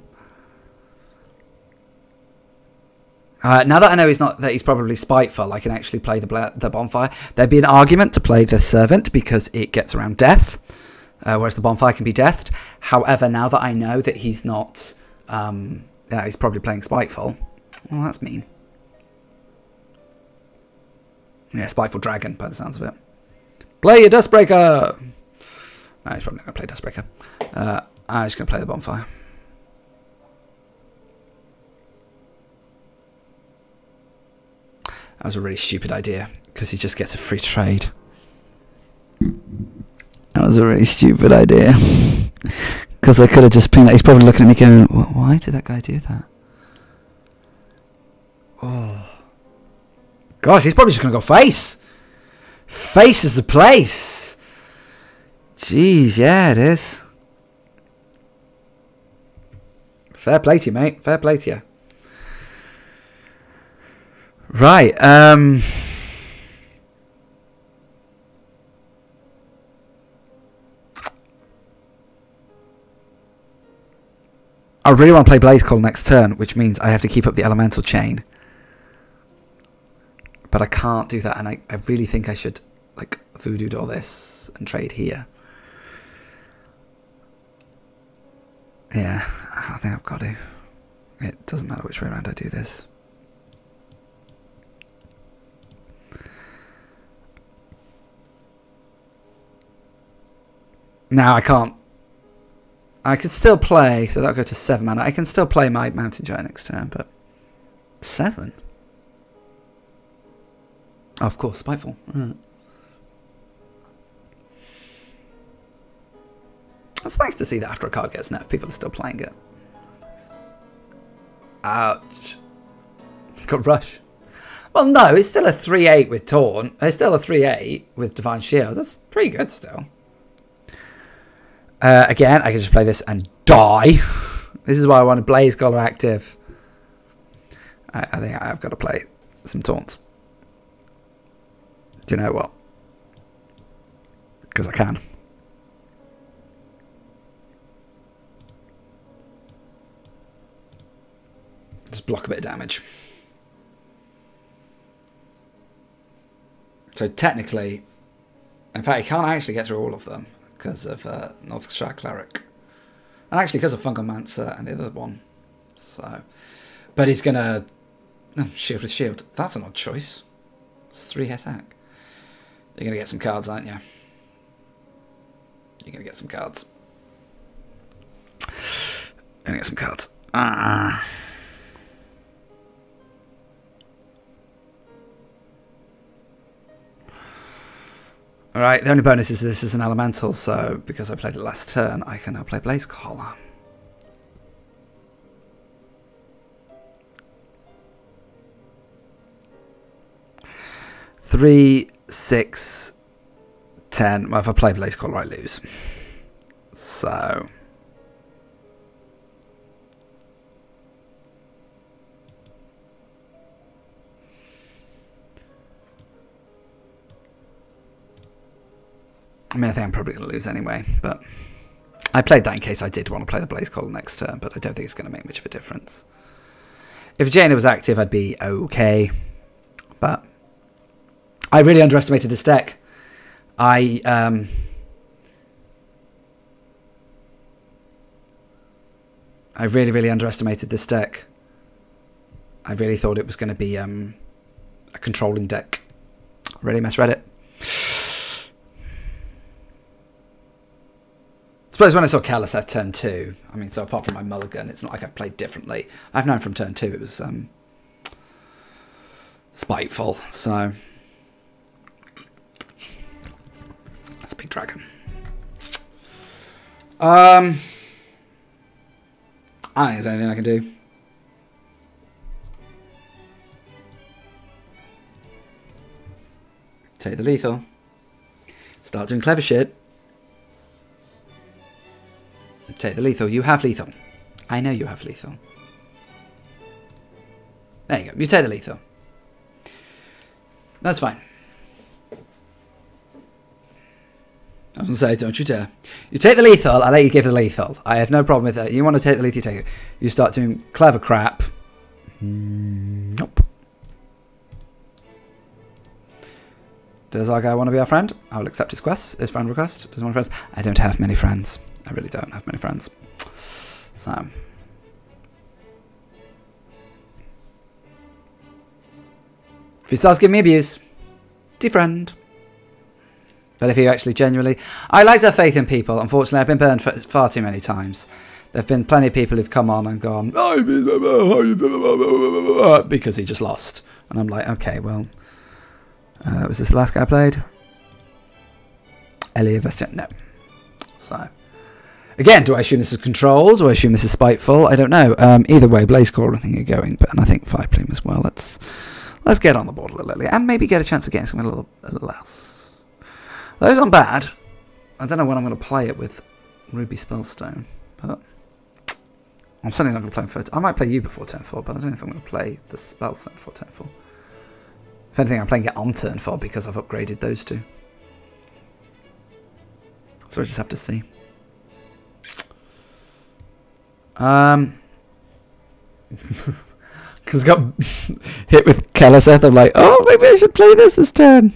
Now that I know he's probably spiteful, I can actually play the Bonfire. There'd be an argument to play the Servant because it gets around death, whereas the Bonfire can be deathed. However, now that I know that he's not, he's probably playing spiteful. Well, that's mean. Yeah, Spiteful Dragon, by the sounds of it. Play your Dustbreaker! No, he's probably not going to play Dustbreaker. I'm just going to play the Bonfire. That was a really stupid idea, because he just gets a free trade. That was a really stupid idea. Because I could have just pinged that. He's probably looking at me going, why did that guy do that? Oh. Gosh, he's probably just going to go face. Face is the place. Jeez, yeah, it is. Fair play to you, mate. Fair play to you. Right, I really want to play Blaze Call next turn, which means I have to keep up the elemental chain. But I can't do that, and I really think I should, like, voodoo all this and trade here. Yeah, I think I've got to. It doesn't matter which way around I do this. Now I can't. I could still play, so that'll go to 7 mana. I can still play my Mountain Giant next turn, but 7? Oh, of course, Spiteful. It's nice to see that after a card gets nerfed, people are still playing it. Nice. Ouch. It's got Rush. Well, no, it's still a 3/8 with Taunt. It's still a 3/8 with Divine Shield. That's pretty good still. Again, I can just play this and die. This is why I wanted Blaze Collar active. I think I've got to play some taunts. Do you know what? Because I can. Just block a bit of damage. So technically, in fact, he can't actually get through all of them because of Northshire Cleric. And actually because of Fungomancer and the other one. So, but he's going to... Oh, shield with shield. That's an odd choice. It's 3 attack. You're going to get some cards, aren't you? You're going to get some cards. You're going to get some cards. Alright, the only bonus is this is an elemental, so because I played it last turn, I can now play Blaze Collar. Three, 6, 10. Well, if I play Blaze Collar, I lose. So... I mean, I think I'm probably going to lose anyway, but I played that in case I did want to play the Blaze Collar next turn, but I don't think it's going to make much of a difference. If Jaina was active, I'd be okay, but I really underestimated this deck. I really, really underestimated this deck. I really thought it was going to be a controlling deck. Really misread it. I suppose when I saw Kaliseth turn 2, I mean, so apart from my mulligan, it's not like I've played differently. I've known from turn 2 it was Spiteful, so that's a big dragon. I don't think there's anything I can do. Take the lethal. Start doing clever shit. Take the lethal. You have lethal. I know you have lethal. There you go. You take the lethal. That's fine. I was going to say, don't you dare. You take the lethal, I'll let you give the lethal. I have no problem with that. You want to take the lethal, you take it. You start doing clever crap. Nope. Does our guy want to be our friend? I will accept his friend request. Does he want friends? I don't have many friends. I really don't have many friends. So. If he starts giving me abuse, defriend. But if you actually genuinely... I like to have faith in people. Unfortunately, I've been burned far too many times. There have been plenty of people who've come on and gone, because he just lost. And I'm like, okay, well... was this the last guy I played? Elia Vestian? No. So... Again, do I assume this is controlled? Do I assume this is spiteful? I don't know. Either way, Blaze Core, I think are going. And I think Fire Plume as well. Let's get on the board a little earlier. And maybe get a chance of getting something a little else. Those aren't bad. I don't know when I'm going to play it with Ruby Spellstone, but I'm certainly not going to play him for... I might play you before turn 4, but I don't know if I'm going to play the Spellstone before turn 4. If anything, I'm playing it on turn 4 because I've upgraded those two. So I just have to see. Because I got hit with Keleseth, I'm like, oh, maybe I should play this turn.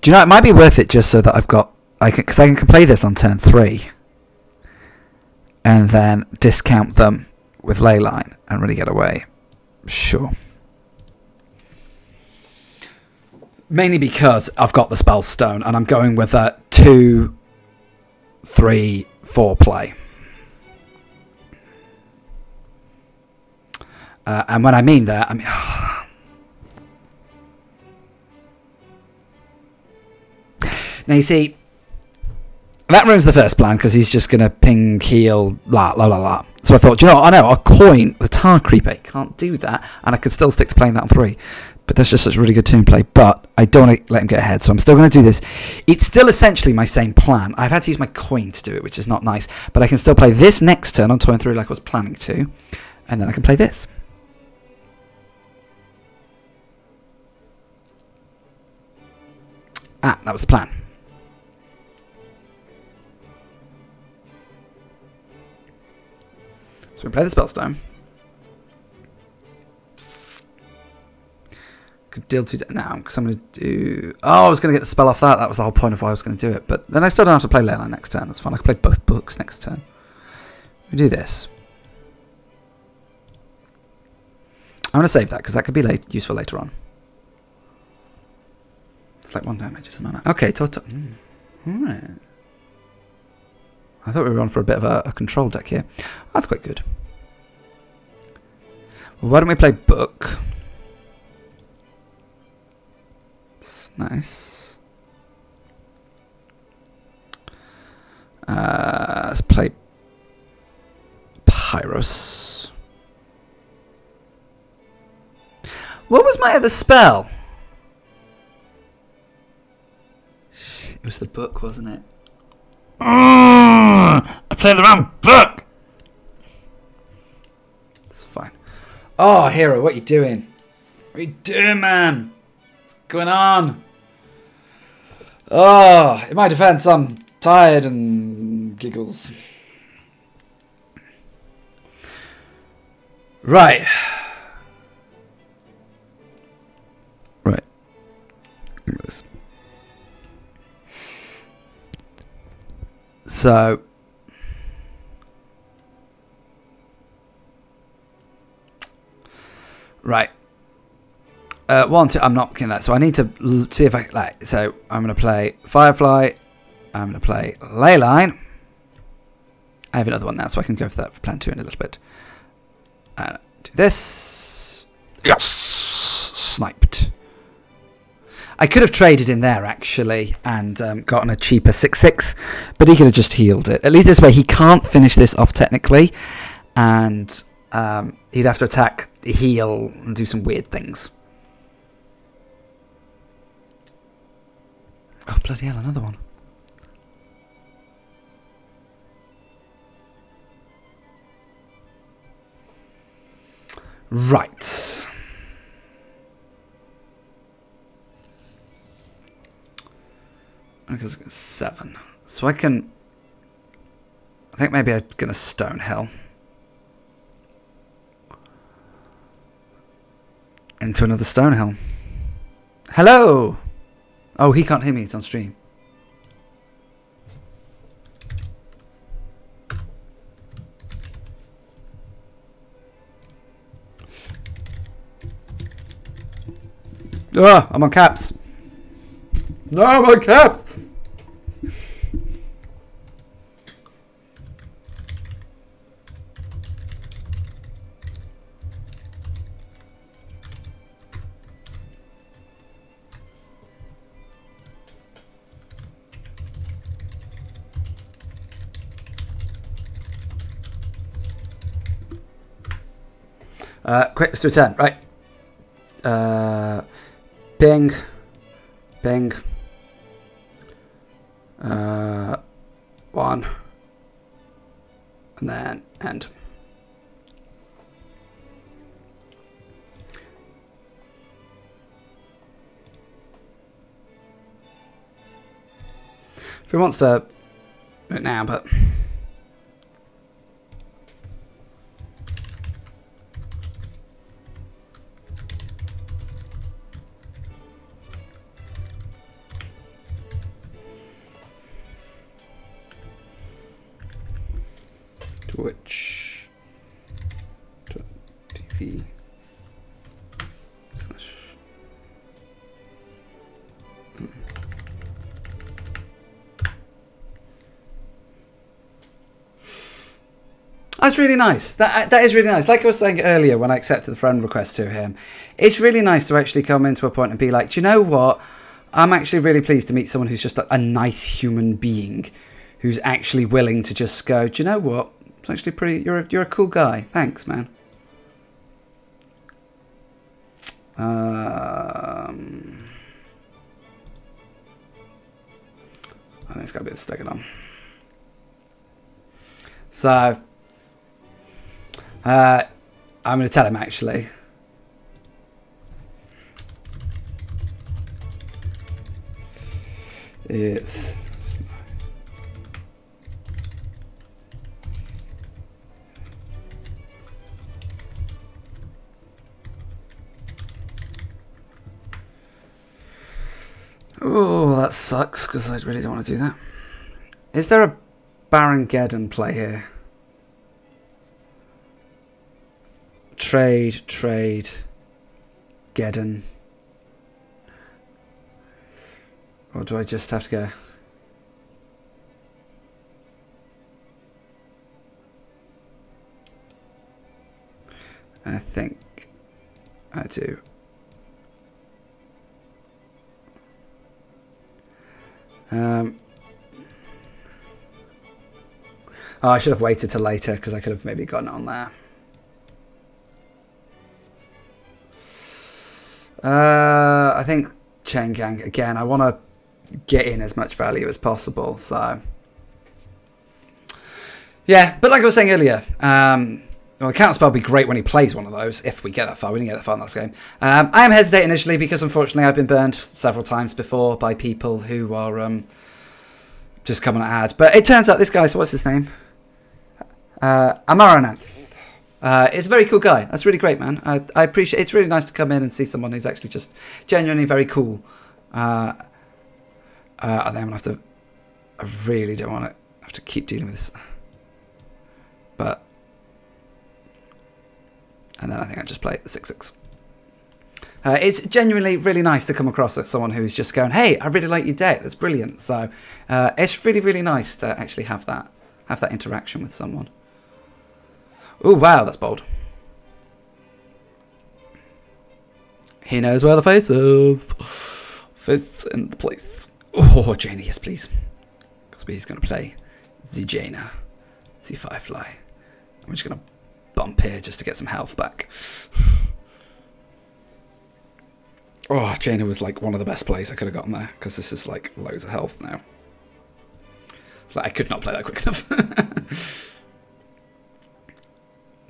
Do you know, it might be worth it just so that I've got... Because I can play this on turn 3. And then discount them with Leyline and really get away. Sure. Mainly because I've got the Spellstone and I'm going with a 2, 3, 4 play. And when I mean that, I mean... Now you see, that ruins the first plan because he's just going to ping, heal, la la la la. So I thought, you know what, I know, I'll coin the Tar Creeper. Can't do that, and I could still stick to playing that on 3. But that's just such really good turn play. But I don't want to let him get ahead, so I'm still going to do this. It's still essentially my same plan. I've had to use my coin to do it, which is not nice. But I can still play this next turn on turn 3 like I was planning to, and then I can play this. Ah, that was the plan. So we play the Spellstone. Could deal 2 now because I'm going to do... Oh, I was going to get the spell off that. That was the whole point of why I was going to do it. But then I still don't have to play Leyline next turn. That's fine. I can play both books next turn. We do this. I'm going to save that because that could be useful later on. It's like 1 damage. It doesn't matter. Okay, Toto. Alright. I thought we were on for a bit of a control deck here. That's quite good. Well, why don't we play Book? It's nice. Let's play Pyros. What was my other spell? It was the Book, wasn't it? I played the wrong book. It's fine. Oh, Hero, what are you doing? What are you doing, man? What's going on? Oh, in my defense, I'm tired and giggles. Right. Right. Look at this. So, right. 1, 2. I'm not looking at that. So I need to see if I like. So I'm going to play Firefly. I'm going to play Leyline. I have another one now, so I can go for that for plan 2 in a little bit. Do this. Yes, sniped. I could have traded in there, actually, and gotten a cheaper 6/6, but he could have just healed it. At least this way, he can't finish this off technically, and he'd have to attack, heal, and do some weird things. Oh, bloody hell, another one. Right. Because it's 7. So I can... I think maybe I'm going to Stonehill. Into another Stonehill. Hello! Oh, he can't hear me. It's on stream. Oh, I'm on caps. No, I'm on caps. Quick, let's do a turn. Right. Bing. Bing. 1. And then end. If he wants to do it now, but... Twitch TV That's really nice. That is really nice. Like I was saying earlier when I accepted the friend request to him, it's really nice to actually come into a point and be like, do you know what? I'm actually really pleased to meet someone who's just a nice human being, who's actually willing to just go, do you know what? It's actually pretty. You're a cool guy. Thanks, man. I think it's got to be the stick it on. So, I'm going to tell him actually. It's. Oh, that sucks, because I really don't want to do that. Is there a Baron Geddon play here? Trade, Geddon. Or do I just have to go? I think I do. Oh, I should have waited till later because I could have maybe gotten it on there. I think Chain Gang again. I want to get in as much value as possible. So yeah, but like I was saying earlier, well, the counterspell would be great when he plays one of those. If we get that far, we didn't get that far in this game. I am hesitating initially because unfortunately I've been burned several times before by people who are just coming to add. But it turns out this guy. So what's his name? Amaranth. It's a very cool guy. That's really great, man. I appreciate it. It's really nice to come in and see someone who's actually just genuinely very cool. And then I'm going to have to... I really don't want to have to keep dealing with this. But... And then I think I just play the 6/6. It's genuinely really nice to come across as someone who's just going, hey, I really like your deck. That's brilliant. So it's really, really nice to actually have that interaction with someone. Oh, wow, that's bold. He knows where the face is. Face in the place. Oh, Jaina, yes, please. Because he's going to play the Jaina. The Firefly. I'm just going to bump here just to get some health back. Oh, Jaina was like one of the best plays I could have gotten there. Because this is like loads of health now. It's like I could not play that quick enough.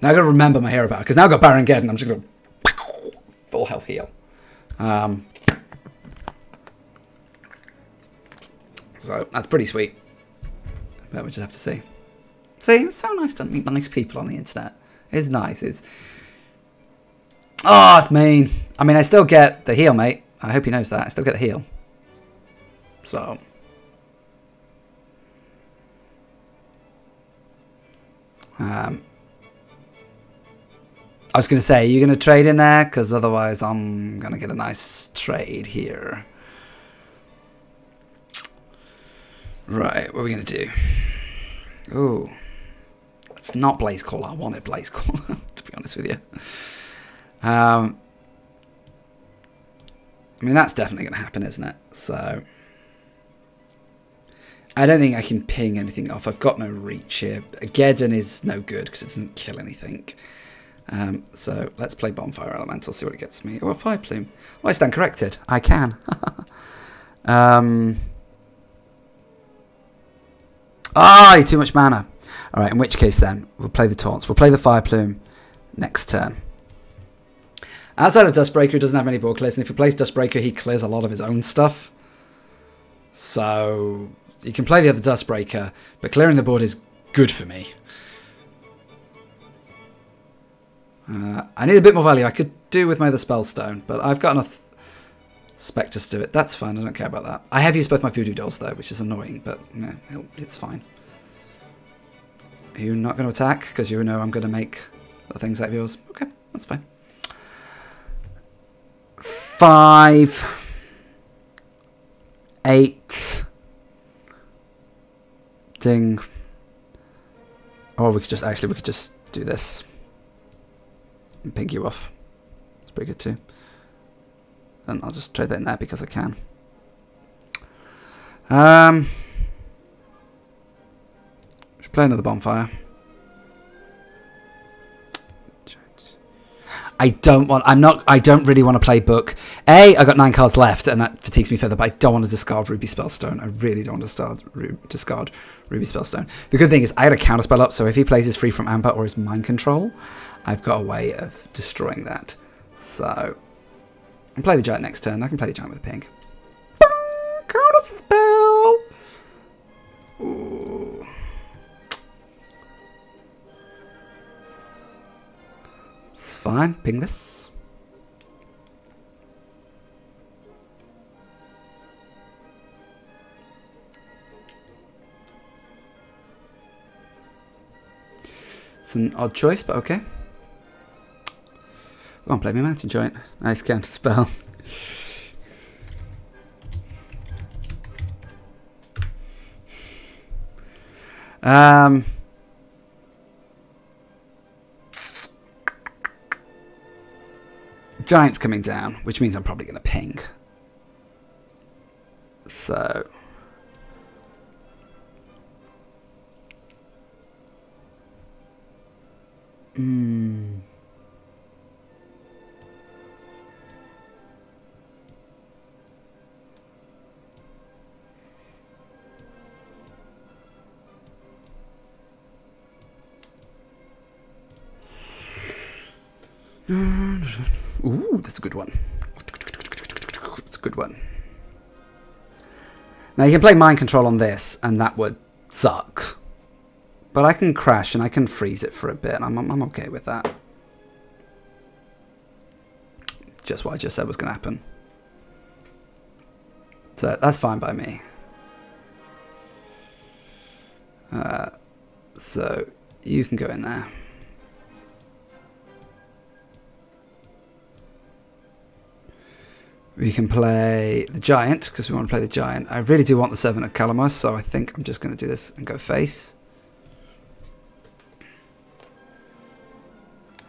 Now I've got to remember my hero power, because now I've got Baron Geddon, I'm just going to full health heal. So that's pretty sweet. But we just have to see. See, it's so nice to meet nice people on the internet. It's nice. It's oh, it's mean. I mean, I still get the heal, mate. I hope he knows that. I still get the heal. So. I was going to say, are you going to trade in there? Because otherwise I'm going to get a nice trade here. Right, what are we going to do? Ooh. It's not Blaze Caller. I wanted Blaze Caller, to be honest with you. I mean, that's definitely going to happen, isn't it? So I don't think I can ping anything off. I've got no reach here. Geddon is no good because it doesn't kill anything. So let's play Bonfire Elemental, see what it gets me. Oh, a Fire Plume. Oh, I stand corrected. I can. Too much mana. All right, in which case then, we'll play the Taunts. We'll play the Fire Plume next turn. Outside of Dustbreaker, he doesn't have any board clears, and if he plays Dustbreaker, he clears a lot of his own stuff. So you can play the other Dustbreaker, but clearing the board is good for me. I need a bit more value. I could do with my other Spellstone, but I've got enough Spectres to do it. That's fine, I don't care about that. I have used both my Voodoo Dolls though, which is annoying, but no, it's fine. Are you not going to attack? Because you know I'm going to make the things out of yours. Okay, that's fine. 5, 8, ding. Or we could just do this and ping you off. It's pretty good too. And I'll just trade that in there because I can. Should play another Bonfire. I don't really want to play Book. I got 9 cards left, and that fatigues me further, but I don't want to discard Ruby Spellstone. I really don't want to discard Ruby Spellstone. The good thing is I had a counterspell up, so if he plays his Free from Amber or his Mind Control, I've got a way of destroying that. So, I can play the Giant next turn. I can play the Giant with a pink. Counterspell! Ooh. It's fine. Ping this. It's an odd choice, but okay. Go on, play me Mountain Giant. Nice counter spell. Giant's coming down, which means I'm probably going to ping. So... Ooh, that's a good one. That's a good one. Now you can play Mind Control on this, and that would suck. But I can crash and I can freeze it for a bit. I'm okay with that. Just what I just said was going to happen. So that's fine by me. So you can go in there. We can play the Giant, because we want to play the Giant. I really do want the Servant of Calamos, so I think I'm just going to do this and go face.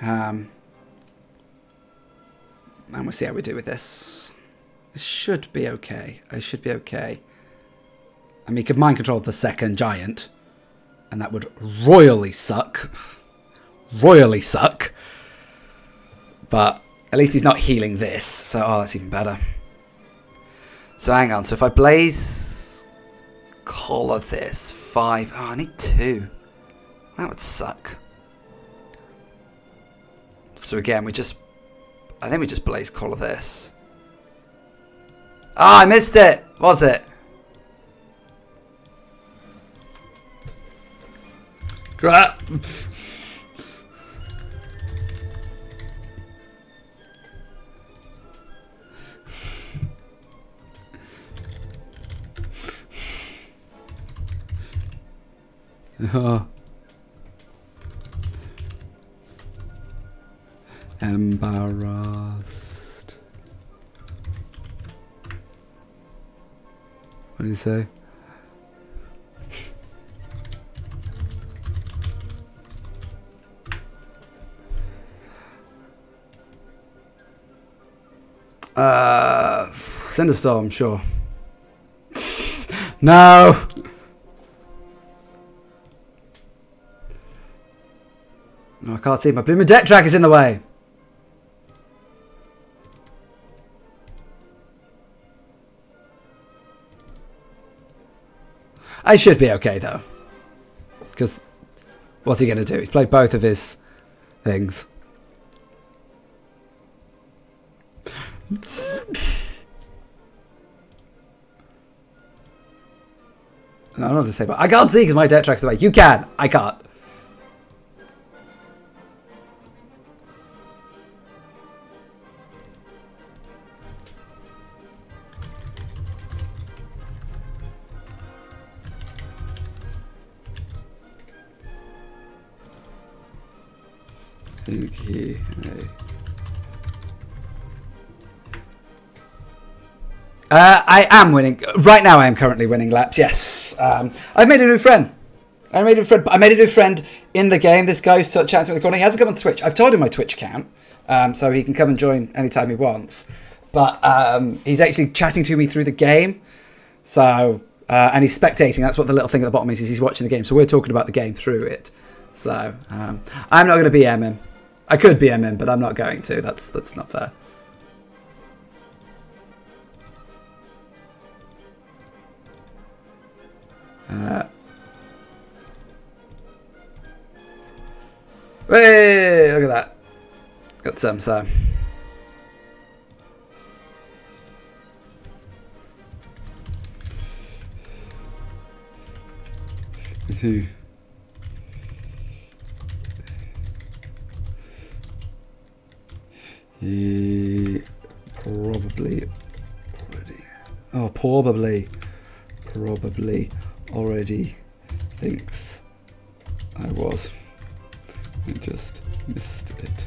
And we'll see how we do with this. This should be okay. It should be okay. I mean, you could Mind Control the second Giant, and that would royally suck. Royally suck. But... at least he's not healing this, so oh, that's even better. So hang on, so if I Blaze Collar this, 5, oh, I need 2. That would suck. So again, I think we just Blaze Collar this. Ah, I missed it! Was it? Crap! Embarrassed. What do you say? Cinderstorm, sure. No! No, I can't see. My blooming deck track is in the way. I should be okay, though. Because what's he going to do? He's played both of his things. I don't know what to say, but I can't see because my deck track's away. You can. I can't. Think he may. I am winning. Right now I am currently winning laps, yes. I've made a new friend. I made a new friend in the game. This guy who's chatting to me in the corner. He hasn't come on Twitch. I've told him my Twitch account, so he can come and join anytime he wants. But he's actually chatting to me through the game. So, and he's spectating. That's what the little thing at the bottom is he's watching the game. So we're talking about the game through it. So, I'm not going to BM him. I could BM him, but I'm not going to. That's not fair. Hey, look at that. Got some, so. He probably already. Oh, probably already thinks I was. I just missed it.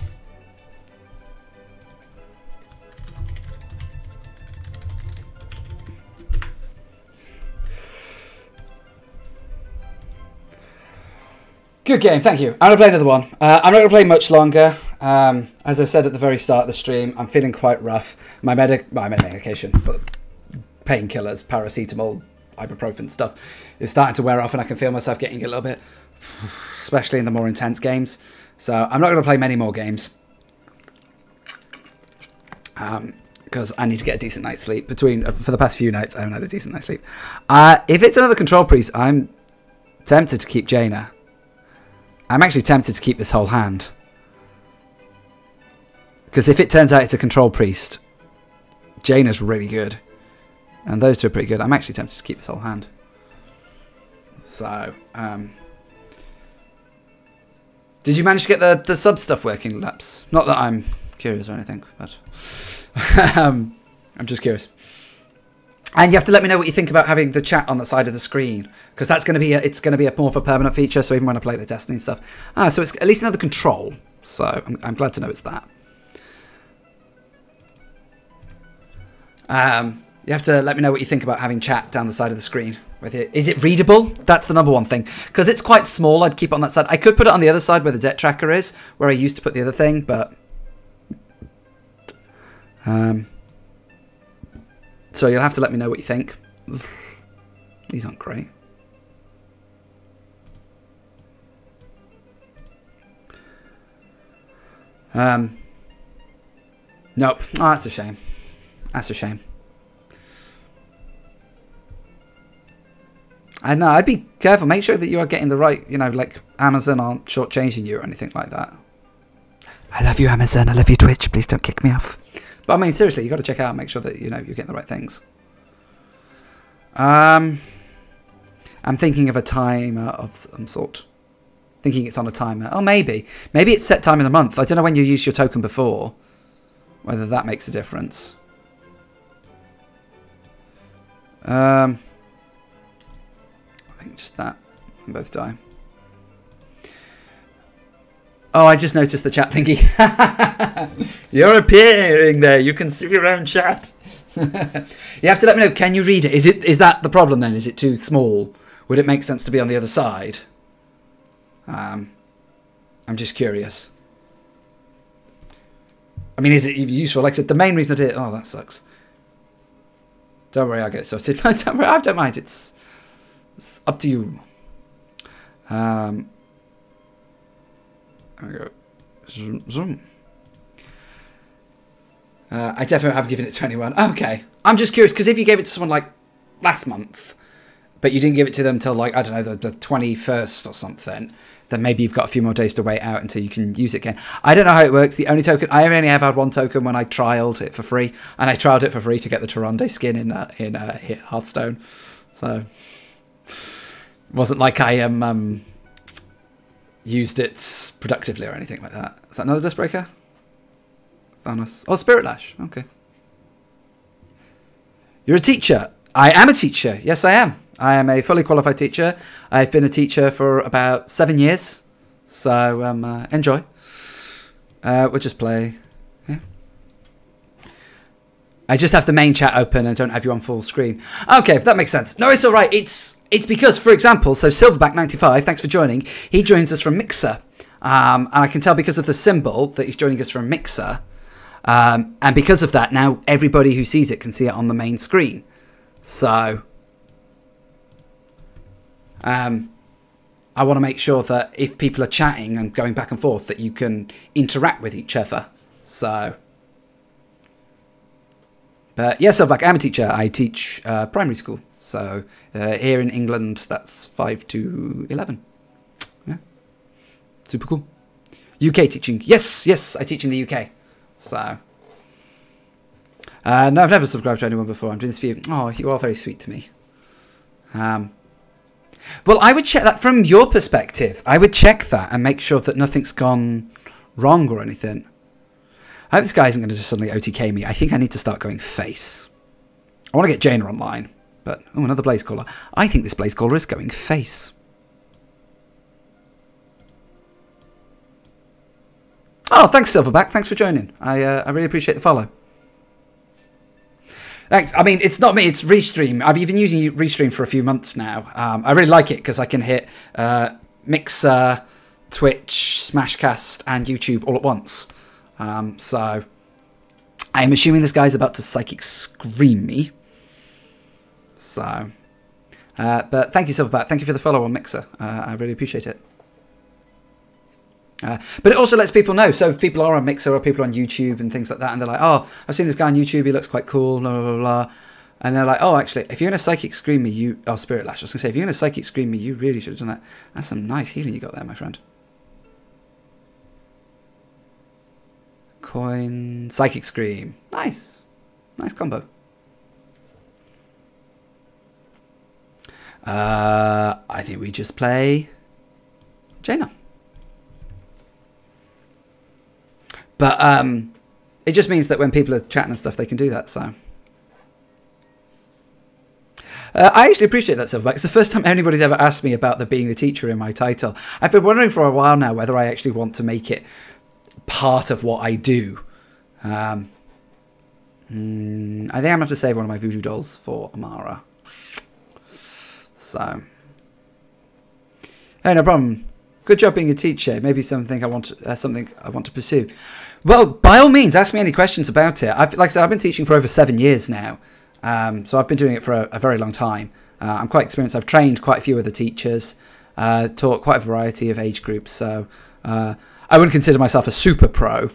Good game, thank you. I'm going to play another one. I'm not going to play much longer. As I said at the very start of the stream, I'm feeling quite rough. My medication, painkillers, paracetamol, ibuprofen stuff is starting to wear off, and I can feel myself getting a little bit, especially in the more intense games. So I'm not going to play many more games because I need to get a decent night's sleep. For the past few nights, I haven't had a decent night's sleep. If it's another control priest, I'm tempted to keep Jaina. I'm actually tempted to keep this whole hand. Because if it turns out it's a control priest, Jaina's really good. And those two are pretty good. I'm actually tempted to keep this whole hand. So, did you manage to get the sub stuff working, Laps? Not that I'm curious or anything, but I'm just curious. And you have to let me know what you think about having the chat on the side of the screen, because that's going to be it's going to be a more of a permanent feature. So even when I play the Destiny and stuff, so it's at least another control. So I'm glad to know it's that. You have to let me know what you think about having chat down the side of the screen with it. Is it readable? That's the number one thing, because it's quite small. I'd keep it on that side. I could put it on the other side where the debt tracker is, where I used to put the other thing, but so you'll have to let me know what you think. These aren't great. Nope. Oh, that's a shame. That's a shame. I know. I'd be careful. Make sure that you are getting the right, like Amazon aren't shortchanging you or anything like that. I love you, Amazon. I love you, Twitch. Please don't kick me off. But I mean, seriously, you got to check out and make sure that you're getting the right things. I'm thinking of a timer of some sort. Thinking it's on a timer. Oh, maybe it's set time in the month. I don't know when you used your token before. Whether that makes a difference. I think just that. And both die. Oh, I just noticed the chat thingy. You're appearing there. You can see your own chat. You have to let me know. Can you read it? Is that the problem then? Is it too small? Would it make sense to be on the other side? I'm just curious. I mean, is it useful? Like I said, the main reason I did it... Oh, that sucks. Don't worry, I'll get it sorted. No, don't worry, I don't mind. It's up to you. There we go. Zoom. I definitely have given it to anyone. Okay. I'm just curious, because if you gave it to someone like last month, but you didn't give it to them till like, I don't know, the 21st or something, then maybe you've got a few more days to wait out until you can use it again. I don't know how it works. The only token, I only have had one token when I trialed it for free, and I trialed it for free to get the Tyrande skin in Hearthstone. So, it wasn't like I used it productively or anything like that. Is that another Dustbreaker? Thanos. Oh, Spirit Lash. Okay. You're a teacher. I am a teacher. Yes, I am. I am a fully qualified teacher. I've been a teacher for about 7 years. So, enjoy. We'll just play. Yeah. I just have the main chat open and don't have you on full screen. Okay, that makes sense. No, it's all right. It's because, for example, so Silverback95, thanks for joining. He joins us from Mixer. And I can tell because of the symbol that he's joining us from Mixer. And because of that, now everybody who sees it can see it on the main screen. So... I want to make sure that if people are chatting and going back and forth, that you can interact with each other. So, but yes, I'm back. I'm a teacher. I teach primary school. So here in England, that's 5 to 11. Yeah, super cool. UK teaching. Yes, I teach in the UK. So, no, I've never subscribed to anyone before. I'm doing this for you. Oh, you are very sweet to me. Well, I would check that from your perspective. I would check that and make sure that nothing's gone wrong or anything. I hope this guy isn't going to just suddenly OTK me. I think I need to start going face. I want to get Jaina online. But, oh, another Blazecaller. I think this Blazecaller is going face. Oh, thanks, Silverback. Thanks for joining. I really appreciate the follow. Thanks. I mean, it's not me, it's Restream. I've been using Restream for a few months now. I really like it because I can hit Mixer, Twitch, Smashcast, and YouTube all at once. So, I'm assuming this guy's about to Psychic Scream me. So, but thank you, Silverback. Thank you for the follow on Mixer. I really appreciate it. But it also lets people know. So if people are on Mixer or people on YouTube and things like that, and they're like, oh, I've seen this guy on YouTube, he looks quite cool, blah, blah, blah. And they're like, oh, actually, if you're going to Psychic Scream me, you... Oh, Spirit Lash. I was going to say, if you're going to Psychic Scream me, you really should have done that. That's some nice healing you got there, my friend. Coin... Psychic Scream. Nice. Nice combo. I think we just play... Jaina. But it just means that when people are chatting and stuff, they can do that, so... I actually appreciate that, Silverback. It's the first time anybody's ever asked me about the being a teacher in my title. I've been wondering for a while now whether I actually want to make it part of what I do. I think I'm going to have to save one of my voodoo dolls for Amara. So... Hey, no problem. Good job being a teacher. Maybe something I want to pursue. Well, by all means, ask me any questions about it. Like I said, I've been teaching for over 7 years now, so I've been doing it for a very long time. I'm quite experienced. I've trained quite a few other teachers, taught quite a variety of age groups. So I wouldn't consider myself a super pro,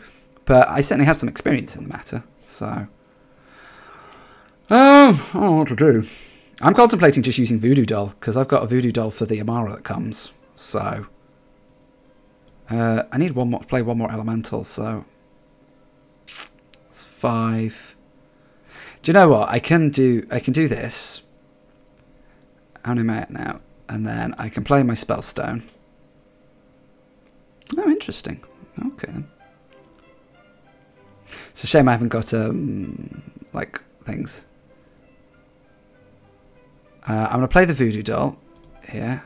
but I certainly have some experience in the matter. So, I don't know what to do. I'm contemplating just using Voodoo Doll because I've got a Voodoo Doll for the Amara that comes. So. I need one more, play one more elemental, so it's 5. Do you know what? I can do this. How many am I at now? And then I can play my Spellstone. Oh, interesting. Okay then. It's a shame I haven't got like things. I'm gonna play the Voodoo Doll here.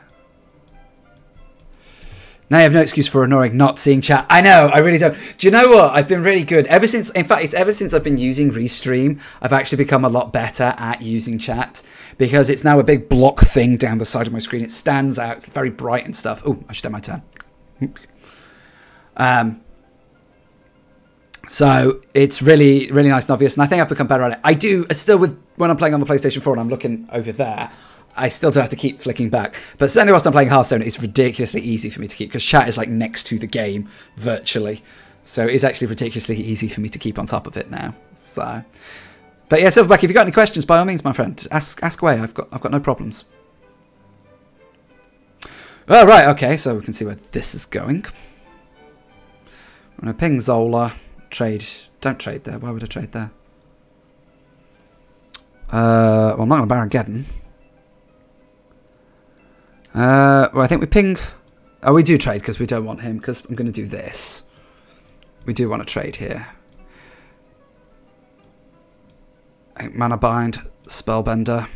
Now you have no excuse for ignoring not seeing chat. I know, I really don't. Do you know what? I've been really good. Ever since, in fact, it's ever since I've been using Restream, I've actually become a lot better at using chat because it's now a big block thing down the side of my screen. It stands out. It's very bright and stuff. Oh, I should have my turn. Oops. So it's really, really nice and obvious. And I think I've become better at it. I do, still with, when I'm playing on the PlayStation 4 and I'm looking over there, I still do have to keep flicking back. But certainly whilst I'm playing Hearthstone, it's ridiculously easy for me to keep, because chat is like next to the game, virtually. So it's actually ridiculously easy for me to keep on top of it now. So, but yeah, Silverback, if you've got any questions, by all means, my friend, ask away. I've got no problems. Oh, right, okay, so we can see where this is going. I'm going to ping Zola. Trade. Don't trade there. Why would I trade there? Well, I'm not going to Baron Geddon. Well, I think we ping... Oh, we do trade because we don't want him, because I'm going to do this. We do want to trade here. Mana Bind, Spellbender.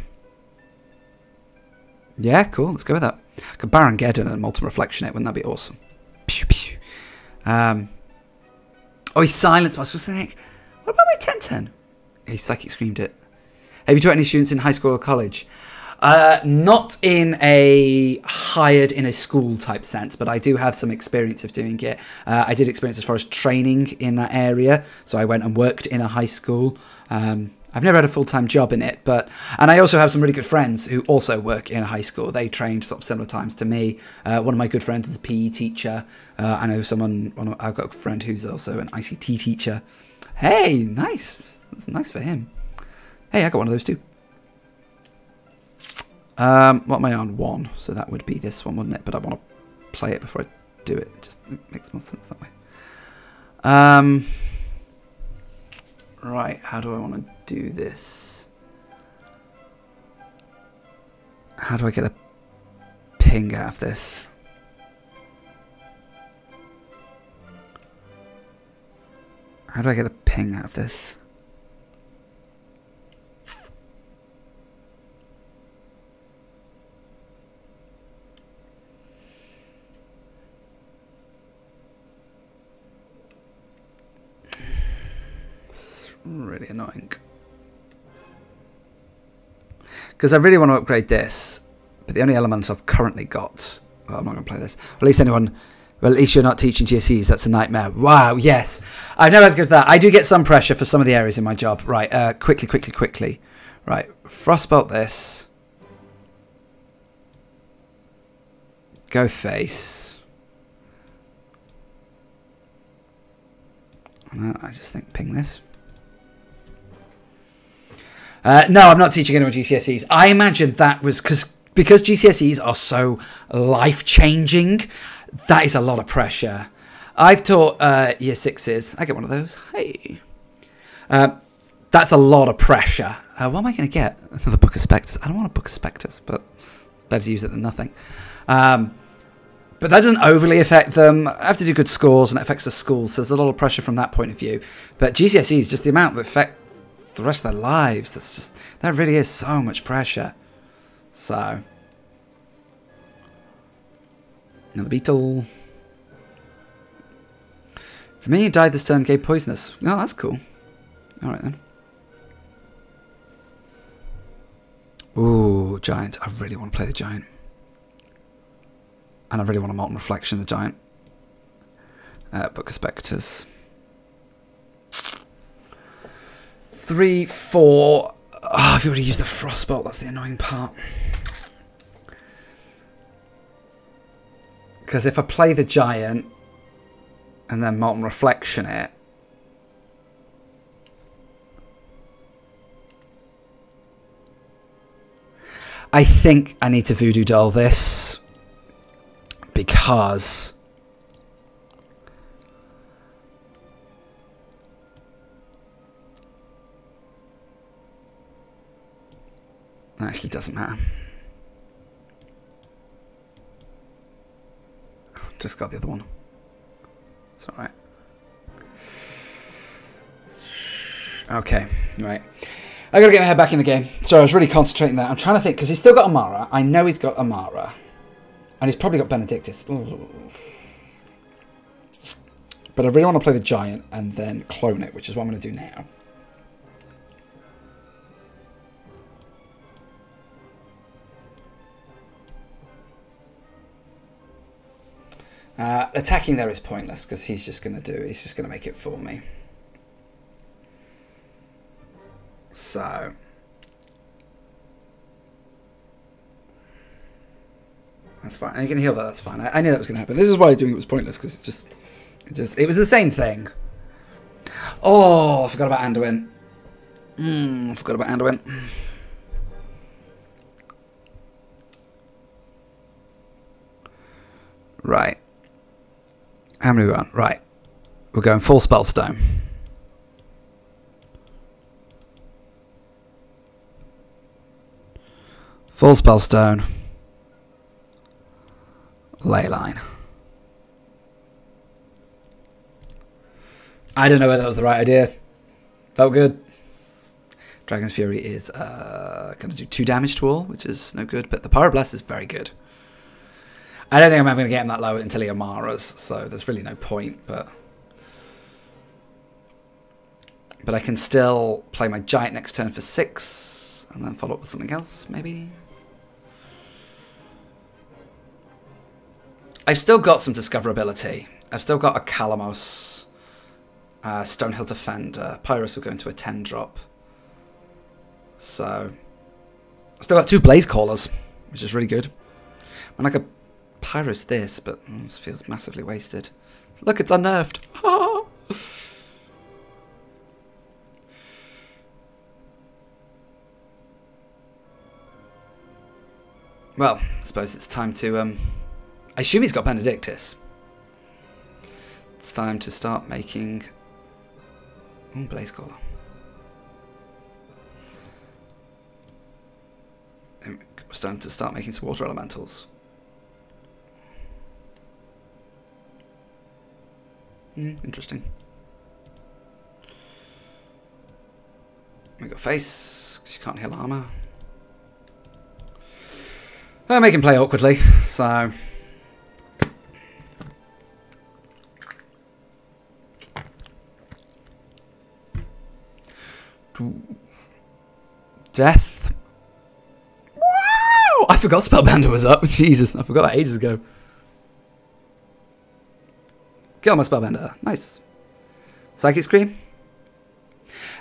Yeah, cool. Let's go with that. I could Baron Geddon and Molten Reflection it. Wouldn't that be awesome? Pew, pew. Oh, he's silenced. I was just thinking, what about my 10-10? He Psychic Screamed it. Have you taught any students in high school or college? Not in a hired in a school type sense, but I do have some experience of doing it. I did experience as far as training in that area. So I went and worked in a high school. I've never had a full-time job in it, and I also have some really good friends who also work in a high school. They trained sort of similar times to me. One of my good friends is a PE teacher. I know I've got a friend who's also an ICT teacher. Hey, nice. That's nice for him. Hey, I got one of those too. What am I on? 1. So that would be this one, wouldn't it? But I want to play it before I do it. It just makes more sense that way. Right, how do I want to do this? How do I get a ping out of this? How do I get a ping out of this? Really annoying, because I really want to upgrade this, but the only elements I've currently got, well, I'm not going to play this. Well, at least you're not teaching GCSEs. That's a nightmare. Wow, yes, I've never had to go to that. I do get some pressure for some of the areas in my job. Right, quickly. Right, Frostbolt this. Go face. I just think ping this. No, I'm not teaching anyone GCSEs. I imagine that was because GCSEs are so life-changing, that is a lot of pressure. I've taught year 6s. I get one of those. Hey. That's a lot of pressure. What am I going to get? The Book of Spectres. I don't want a Book of Spectres, but it's better to use it than nothing. But that doesn't overly affect them. I have to do good scores, and it affects the schools, so there's a lot of pressure from that point of view. But GCSEs, just the amount that affect the rest of their lives, that really is so much pressure. So another beetle. For me, you died this turn, gave poisonous. Oh, that's cool. Alright then. Ooh, giant. I really want to play the giant. And I really want a Molten Reflection, the giant. Book of Spectres. 3, 4. Oh, I've already used a Frostbolt. That's the annoying part. Because if I play the giant and then Molten Reflection it, I think I need to Voodoo Doll this, because it actually doesn't matter. Just got the other one. It's alright. Okay, right. I gotta get my head back in the game. So I was really concentrating there. I'm trying to think, because he's still got Amara. I know he's got Amara. And he's probably got Benedictus. Ooh. But I really want to play the Giant and then clone it, which is what I'm going to do now. Attacking there is pointless because he's just going to make it for me. So that's fine. And you can heal that. That's fine. I knew that was going to happen. This is why doing it was pointless because it was the same thing. Oh, I forgot about Anduin. I forgot about Anduin. Right. How many are we on? Right. We're going full Spellstone. Full Spellstone. Leyline. I don't know whether that was the right idea. Felt good. Dragon's Fury is going to do 2 damage to all, which is no good. But the Pyroblast is very good. I don't think I'm ever going to get him that low until he Amaras, so there's really no point. But I can still play my Giant next turn for 6, and then follow up with something else, maybe. I've still got some Discoverability. I've still got a Calamos, Stonehill Defender. Pyrus will go into a 10-drop. So I've still got 2 Blaze Callers, which is really good. And I could Pyrus this, but this feels massively wasted. Look, it's unnerved. Well, I suppose it's time to... I assume he's got Benedictus. It's time to start making... Ooh, Blaze Caller. It's time to start making some Water Elementals. Interesting. We got face, because you can't heal armor. I make him play awkwardly, so... Death. Wow! I forgot Spellbender was up. Jesus, I forgot that ages ago. Kill my Spellbender. Nice. Psychic Scream.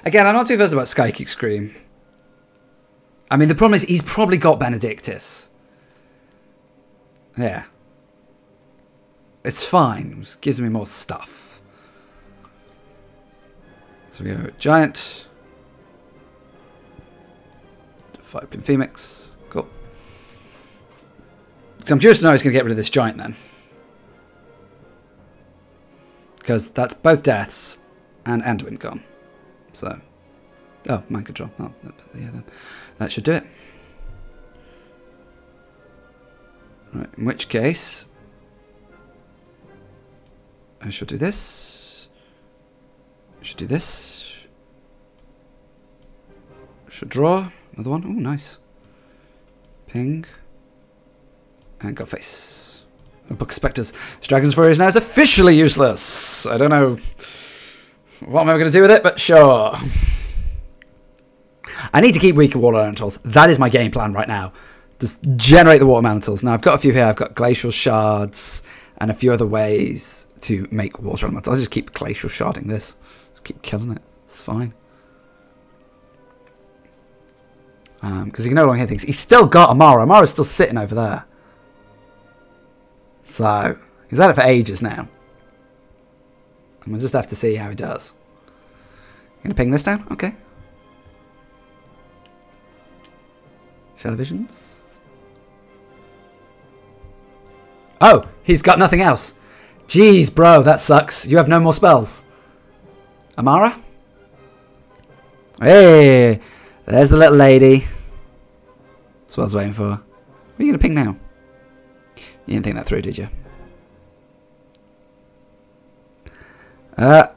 Again, I'm not too fussed about Psychic Scream. I mean, the problem is he's probably got Benedictus. Yeah. It's fine. It just gives me more stuff. So we go Giant. 5-pin Phoenix. Cool. So I'm curious to know he's going to get rid of this Giant then. Because that's both deaths and Anduin gone. So, oh, mind control. Oh, yeah, that should do it. Right, in which case, I should do this. I should do this. I should draw another one. Oh, nice. Ping. And got face. Book Spectres. Dragon's Fury is now officially useless. I don't know what am I going to do with it, but sure. I need to keep weaker water elementals. That is my game plan right now. Just generate the water elementals. Now I've got a few here. I've got glacial shards and a few other ways to make water elementals. I'll just keep glacial sharding this. Just keep killing it. It's fine. Because he can no longer hear things. He's still got Amara. Amara's still sitting over there. So, he's had it for ages now. And we'll just have to see how he does. Gonna ping this down? Okay. Shadow Visions. Oh, he's got nothing else. Jeez, bro, that sucks. You have no more spells. Amara? Hey, there's the little lady. That's what I was waiting for. What are you gonna ping now? You didn't think that through, did you? Right,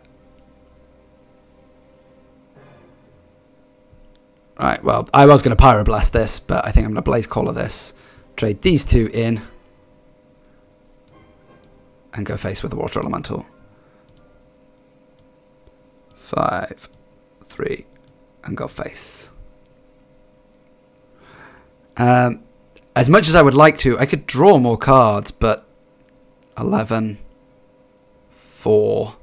well, I was going to Pyroblast this, but I think I'm going to Blaze Caller this. Trade these 2 in. and go face with the water elemental. 5, 3, and go face. As much as I would like to, I could draw more cards, but 11, 4,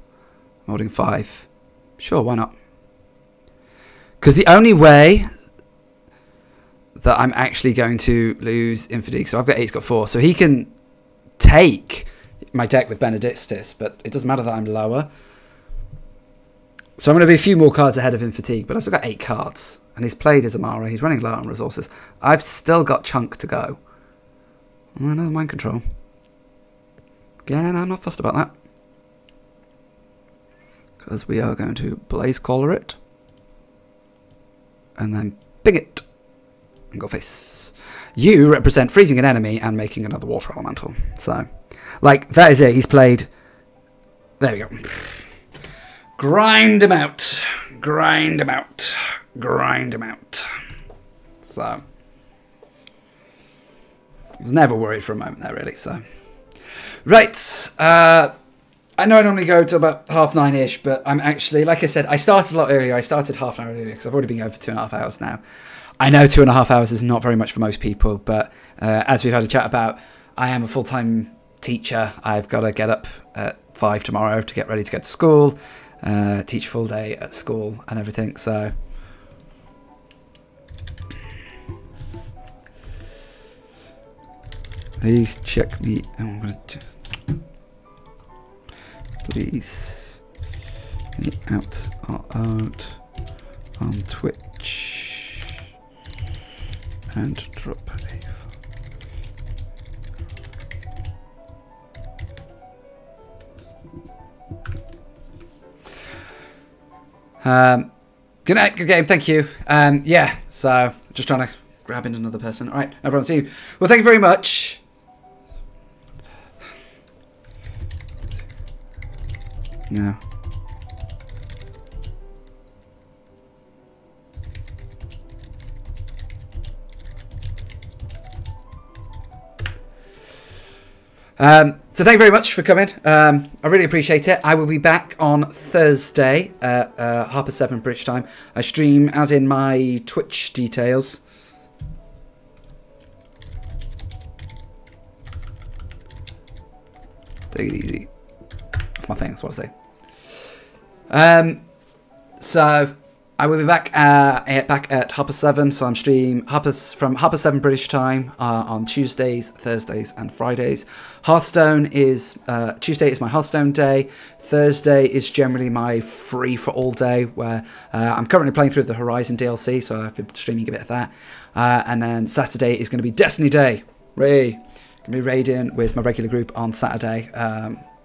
holding 5. Sure, why not? Because the only way that I'm actually going to lose Infatigue, so I've got 8, he's got 4, so he can take my deck with Benedictus, but it doesn't matter that I'm lower. So I'm going to be a few more cards ahead of Infatigue, but I've still got 8 cards. And he's played his Amara. He's running low on resources. I've still got Chunk to go. Another Mind Control. Again, I'm not fussed about that. Because we are going to Blaze Caller it. And then Bing it. And go face. You represent freezing an enemy and making another water elemental. So, like, that is it. He's played... There we go. Grind him out. Grind him out. Grind him out. So, I was never worried for a moment there, really. So, right. I know I normally go to about 9:30ish, but I'm actually, like I said, I started a lot earlier. I started half an hour earlier because I've already been over 2.5 hours now. I know 2.5 hours is not very much for most people, but as we've had a chat about, I am a full-time teacher. I've got to get up at 5 tomorrow to get ready to go to school, teach full day at school and everything. So. Please check me. Please me out on Twitch and drop a good night, good game, thank you. Yeah, so just trying to grab in another person. All right, no problem. See you. Well, thank you very much. Yeah. So thank you very much for coming. I really appreciate it. I will be back on Thursday at 7:30 British time. I stream as in my Twitch details. Take it easy. That's my thing. That's what I say. So I will be back at 7:30. So I'm stream from 7:30 British time on Tuesdays, Thursdays, and Fridays. Hearthstone is Tuesday is my Hearthstone day. Thursday is generally my free for all day, where I'm currently playing through the Horizon DLC, so I've been streaming a bit of that. And then Saturday is going to be Destiny Day. Going to be raiding with my regular group on Saturday.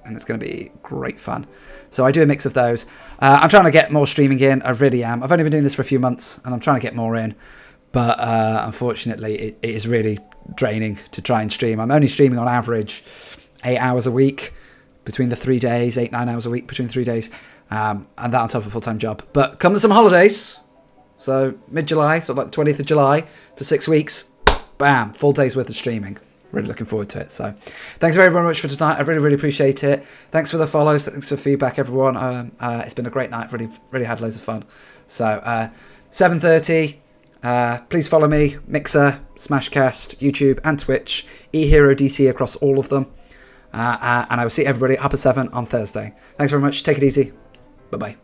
And it's going to be great fun. So I do a mix of those. I'm trying to get more streaming in. I really am. I've only been doing this for a few months, and I'm trying to get more in. But unfortunately, it is really draining to try and stream. I'm only streaming on average 8 hours a week between the 3 days, 8-9 hours a week between 3 days. And that on top of a full-time job. But come to some holidays. So mid-July, so like the 20th of July for 6 weeks. Bam, full day's worth of streaming. Really looking forward to it. So thanks very, very much for tonight. I really, really appreciate it. Thanks for the follows. Thanks for the feedback, everyone. It's been a great night. Really, really had loads of fun. So 7:30. Please follow me. Mixer, Smashcast, YouTube, and Twitch. eHeroDC across all of them. And I will see everybody up at 7 on Thursday. Thanks very much. Take it easy. Bye-bye.